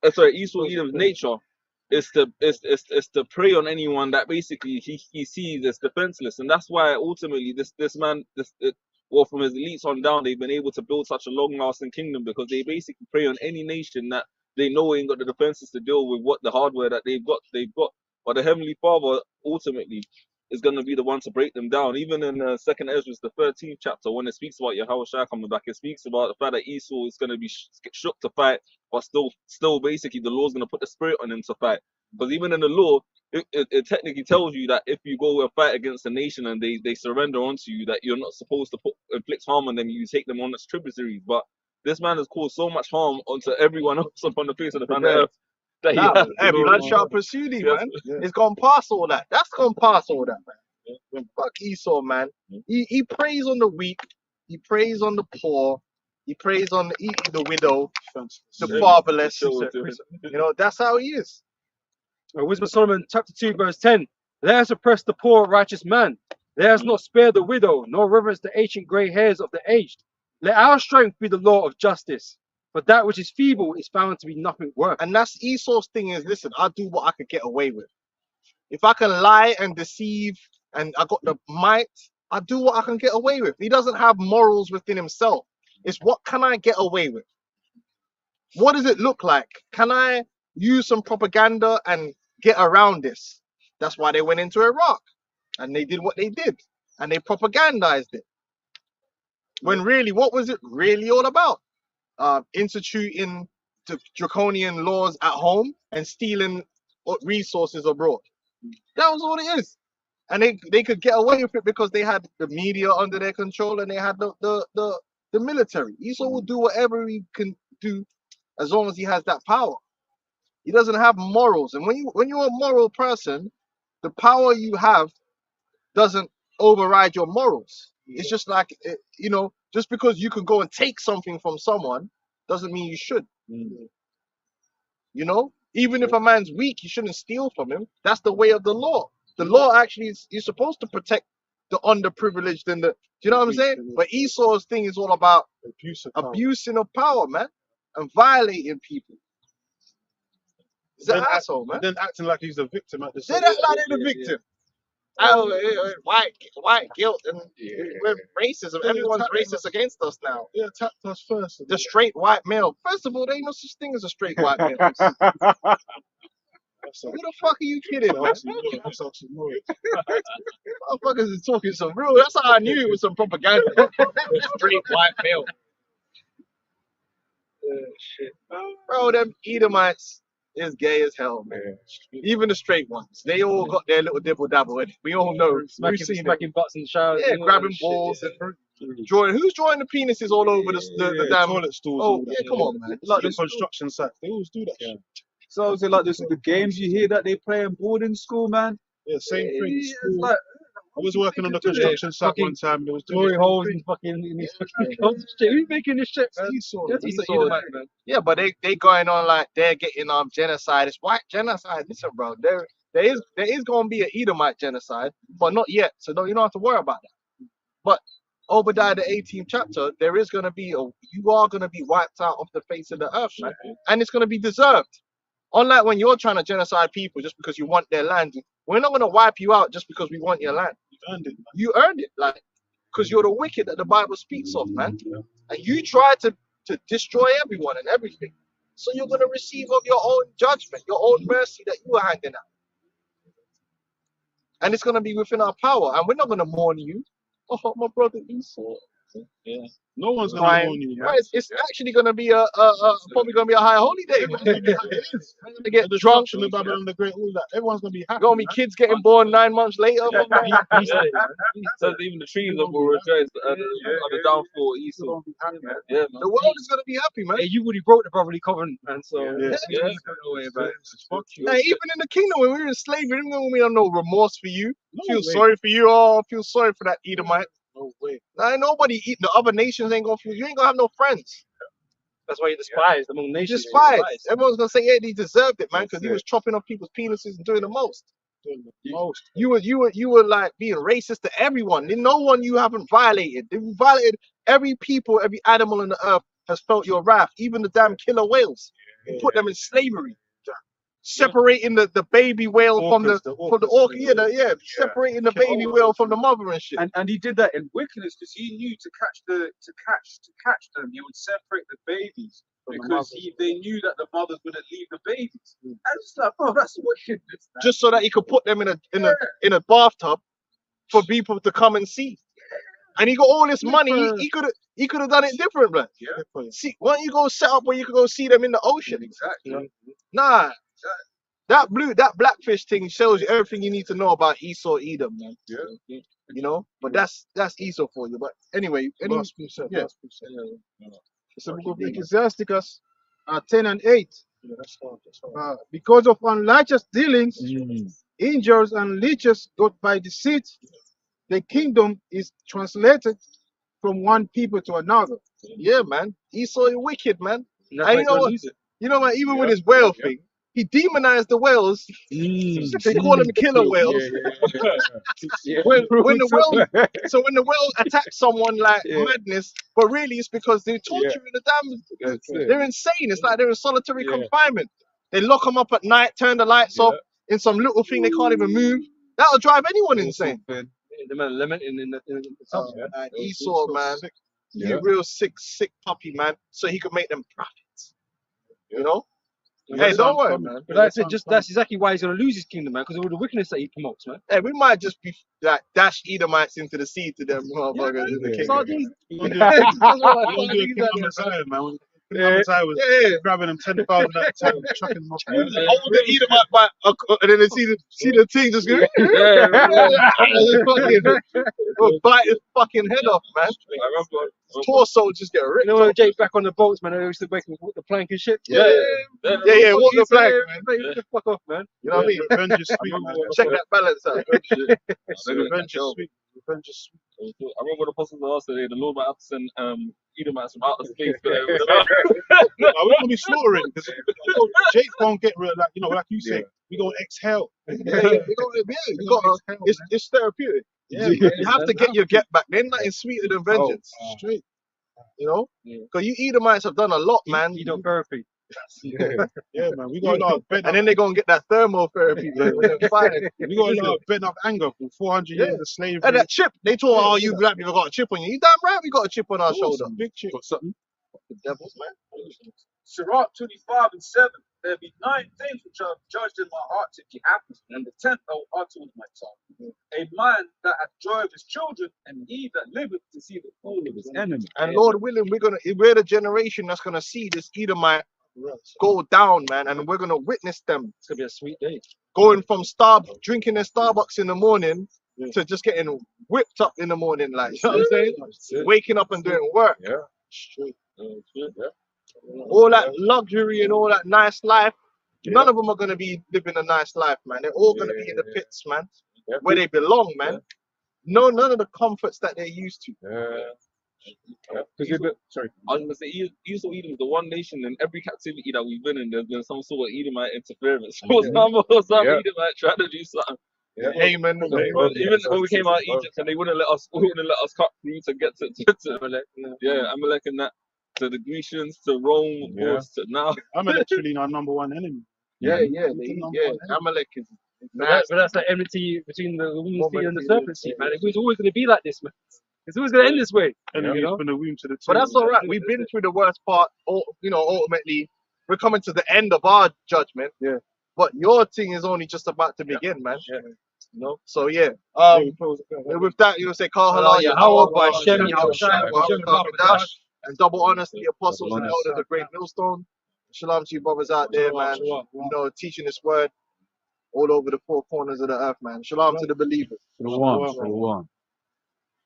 Esau Edom's nature is to prey on anyone that basically he sees as defenseless, and that's why ultimately this man, well, from his elites on down, they've been able to build such a long-lasting kingdom, because they basically prey on any nation that they know ain't got the defenses to deal with what the hardware that they've got. But the Heavenly Father ultimately is going to be the one to break them down. Even in Second Ezra, the 13th chapter, when it speaks about Yahweh Shai coming back, it speaks about the fact that Esau is going to be shook to fight, but still basically the Lord's going to put the spirit on him to fight. Because even in the law, it technically tells you that if you go and fight against a nation and they surrender onto you, that you're not supposed to inflict harm on them, you take them on as tributaries. But this man has caused so much harm onto everyone else upon the face of the planet Earth that he Nah, has hey, to blood shall pursue thee, Yes. man. Yeah. It's gone past all that. That's gone past all that, man. Fuck Esau, man. He preys on the weak. He preys on the poor. He preys on the widow, the fatherless. You know, that's how he is. Wisdom of Solomon, chapter 2, verse 10. Let us oppress the poor, righteous man. Let us not spare the widow, nor reverence the ancient grey hairs of the aged. Let our strength be the law of justice. For that which is feeble is found to be nothing worth. And that's Esau's thing is, listen, I'll do what I could get away with. If I can lie and deceive and I got the might, I do what I can get away with. He doesn't have morals within himself. It's what can I get away with? What does it look like? Can I use some propaganda and get around this? That's why they went into Iraq and they did what they did and they propagandized it. When really, what was it really all about? Instituting the draconian laws at home and stealing resources abroad. That was all it is. And they could get away with it because they had the media under their control and they had the military. Esau will do whatever he can do as long as he has that power. He doesn't have morals. And when you're a moral person, the power you have doesn't override your morals. It's just like, you know, just because you can go and take something from someone doesn't mean you should. You know, even if a man's weak, you shouldn't steal from him. That's the way of the law. The law actually is supposed to protect the underprivileged and the, do you know what I'm saying? But Esau's thing is all about abusing of power, man, and violating people. He's an asshole, man. Then acting like he's the victim at the They same act like they're the victim. Oh, white guilt and we're racism. Everyone's racist against us now. Yeah, attacked us first. The straight white male. First of all, there ain't no such thing as a straight white male. Who the fuck are you kidding, man? That's oxymoron. Motherfuckers is talking some real. That's how I knew it was some propaganda. Straight white male. Shit. Bro, them Edomites is gay as hell, man. Even the straight ones. They all got their little dibble dabble. We all know. Smacking butts in the shower. Yeah, grabbing balls and drawing. Who's drawing the penises all over the damn toilet stools? Oh, yeah, come on, man. Like the construction sites, they always do that shit. So is it like this? The games you hear that they play in boarding school, man. Yeah, same thing. It's like, I was working on the construction site one time. There was glory holes and fucking in these fucking shit. Who's making this shit, man? Esau, Esau, man. yeah, but they going on like they're getting genocide. It's white genocide. Listen, bro, there is gonna be an Edomite genocide, but not yet. So you don't have to worry about that. But Obadiah the 18th chapter, there is gonna be you are gonna be wiped out off the face of the earth, man, and it's gonna be deserved. Unlike when you're trying to genocide people just because you want their land, we're not gonna wipe you out just because we want your land. You earned it. You earned it, like, because you're the wicked that the Bible speaks of, man. And you try to destroy everyone and everything. So you're going to receive of your own judgment, your own mercy that you are handing out. And it's going to be within our power. And we're not going to mourn you. Oh, my brother Esau. Yeah. No one's gonna Fine. mourn you, Well, man. it's actually gonna be probably gonna be a high holiday. Man. It is. We're gonna The get drunk. destruction of Babylon the Great, all that. Everyone's gonna be happy. Gonna be Man. kids getting born 9 months later. Yeah. Man. He says even the trees will rejoice at the downfall of Esau. Everyone be happy, man. Yeah, man. The world is gonna be happy, man. Hey, you already broke the brotherly covenant, man. So Yeah. Yeah. no way about it. Fuck you. Hey, even in the kingdom when we were in slavery, we have no remorse for you. No Feel way. sorry for you. Oh, feel sorry for that Edomite. No way. Nah, nobody eat. The other nations ain't gonna feel. You ain't gonna have no friends. That's why you're despised among You nations. despised. Everyone's gonna say, yeah, he deserved it, man, because That's he it. was chopping off people's penises and doing the most. Doing the most. You were like being racist to everyone. There's no one you haven't violated. You violated every people, every animal on the earth has felt your wrath. Even the damn killer whales. You put them in slavery. Separating the baby whale from the orca. Yeah, separating the baby whale from the mother and shit. And he did that in wickedness because he knew to catch them, he would separate the babies because they knew that the mothers wouldn't leave the babies. And it's like, bro, that's wickedness. Man. Just so that he could put them in a bathtub for people to come and see. And he got all this money. He could have done it different, man. Yeah. See, why don't you go set up where you could go see them in the ocean? Exactly. Nah. That blackfish thing shows you everything you need to know about Esau Edom, man. Yeah. You know? But that's Esau for you. But anyway, Last precept. yeah. Last precept. It's the book of Ecclesiasticus 10 and 8. Because of unrighteous dealings, angels and leeches got by deceit, the kingdom is translated from one people to another. Yeah, man. Esau is wicked, man. And that's And why you know what? You know what? Even with his whale thing, he demonized the whales. They call them killer whales. When the whale, so when the whale attacks someone like madness, but really it's because they're torturing the damn. They're insane. It's like they're in solitary confinement. They lock them up at night, turn the lights off in some little thing they can't even move. That'll drive anyone insane. The man lamenting in the Esau, man, he's a real sick puppy, man. So he could make them profits. You know? Hey, don't worry, man. But like I said, just that's exactly why he's gonna lose his kingdom, man, because of all the wickedness that he promotes, man. Hey, we might just be like dash Edomites into the sea to them motherfuckers in the kingdom. Sardines. We're gonna do a Kingdom Messiah, man. Kingdom Messiah was grabbing them 10,000 at a time, chucking them off. Hold the Edomite by, and then they see the thing just go, bite his fucking head off, man. His torso just get ripped. You know when Jake back on the boats, man, they used to make him walk the plank and shit. Yeah, walk the plank, man. Just fuck off, man. You know what I mean? Revenge is sweet, man. Check that balance out. Revenge is sweet. Revenge is sweet. I remember the apostles asked today, the Lord might have to send Edomites from outer space. We're gonna be slaughtering because Jake won't get real, like you say, we gonna exhale. It's therapeutic. You have to get your get back. There's nothing sweeter than vengeance. Straight. You know? Because you Edomites have done a lot, man. Edom therapy. Yeah, man. We got a lot of bent And then they're going to get that thermotherapy. we got a lot of bent up anger from 400 years of slavery. And that chip, they told, oh, you black people got a chip on you. You damn right we got a chip on our shoulder. Big chip. Got something. The devils, man. Sirach 25 and 7. There be 9 things which are judged in my heart if ye happen, and the 10th I will utter with my tongue. A man that hath joy of his children, and he that liveth to see the fall of his enemy. And Lord willing, we're the generation that's gonna see this Edomite go down, man, and we're gonna witness them. It's gonna be a sweet day. Going from drinking their Starbucks in the morning to just getting whipped up in the morning, like, you know what I'm saying? Waking up and doing work. Yeah. Straight. All that luxury and all that nice life, none of them are gonna be living a nice life, man. They're all gonna be in the pits, man, where they belong, man. None of the comforts that they're used to. Sorry, I was gonna say Esau Edom is the one nation in every captivity that we've been in. There's been some sort of Edomite interference. Some Edomite trying to do something. Haman, Even when we came out of Egypt and they wouldn't let us cut through to get to Amalek. Amalek and that, to the Grecians, to Rome, to now. Amalek actually our number one enemy. Amalek is. But that's the enmity between the woman's seed and the serpent's seed, man. It was always gonna be like this, man. It's always gonna end this way. Enemy from the womb to the tomb. But that's all right. We've been through the worst part. Ultimately, we're coming to the end of our judgment. Yeah. But your thing is only just about to begin, man. You know. So yeah. Yeah, close it. And with that, you know, say Kal Allah, Halal, Yahweh, Yahweh, Hashem, Hashem, Yahweh Yahushua, Shai, Hashem, Baruch Barakadah. Dash, and double honors to the apostles Double and honors. elders of the Great Millstone. Shalom to you brothers out there, Shalom, man. shalom. You know, teaching this word all over the four corners of the earth, man. Shalom to the believers. Shalom. Shalom. Shalom.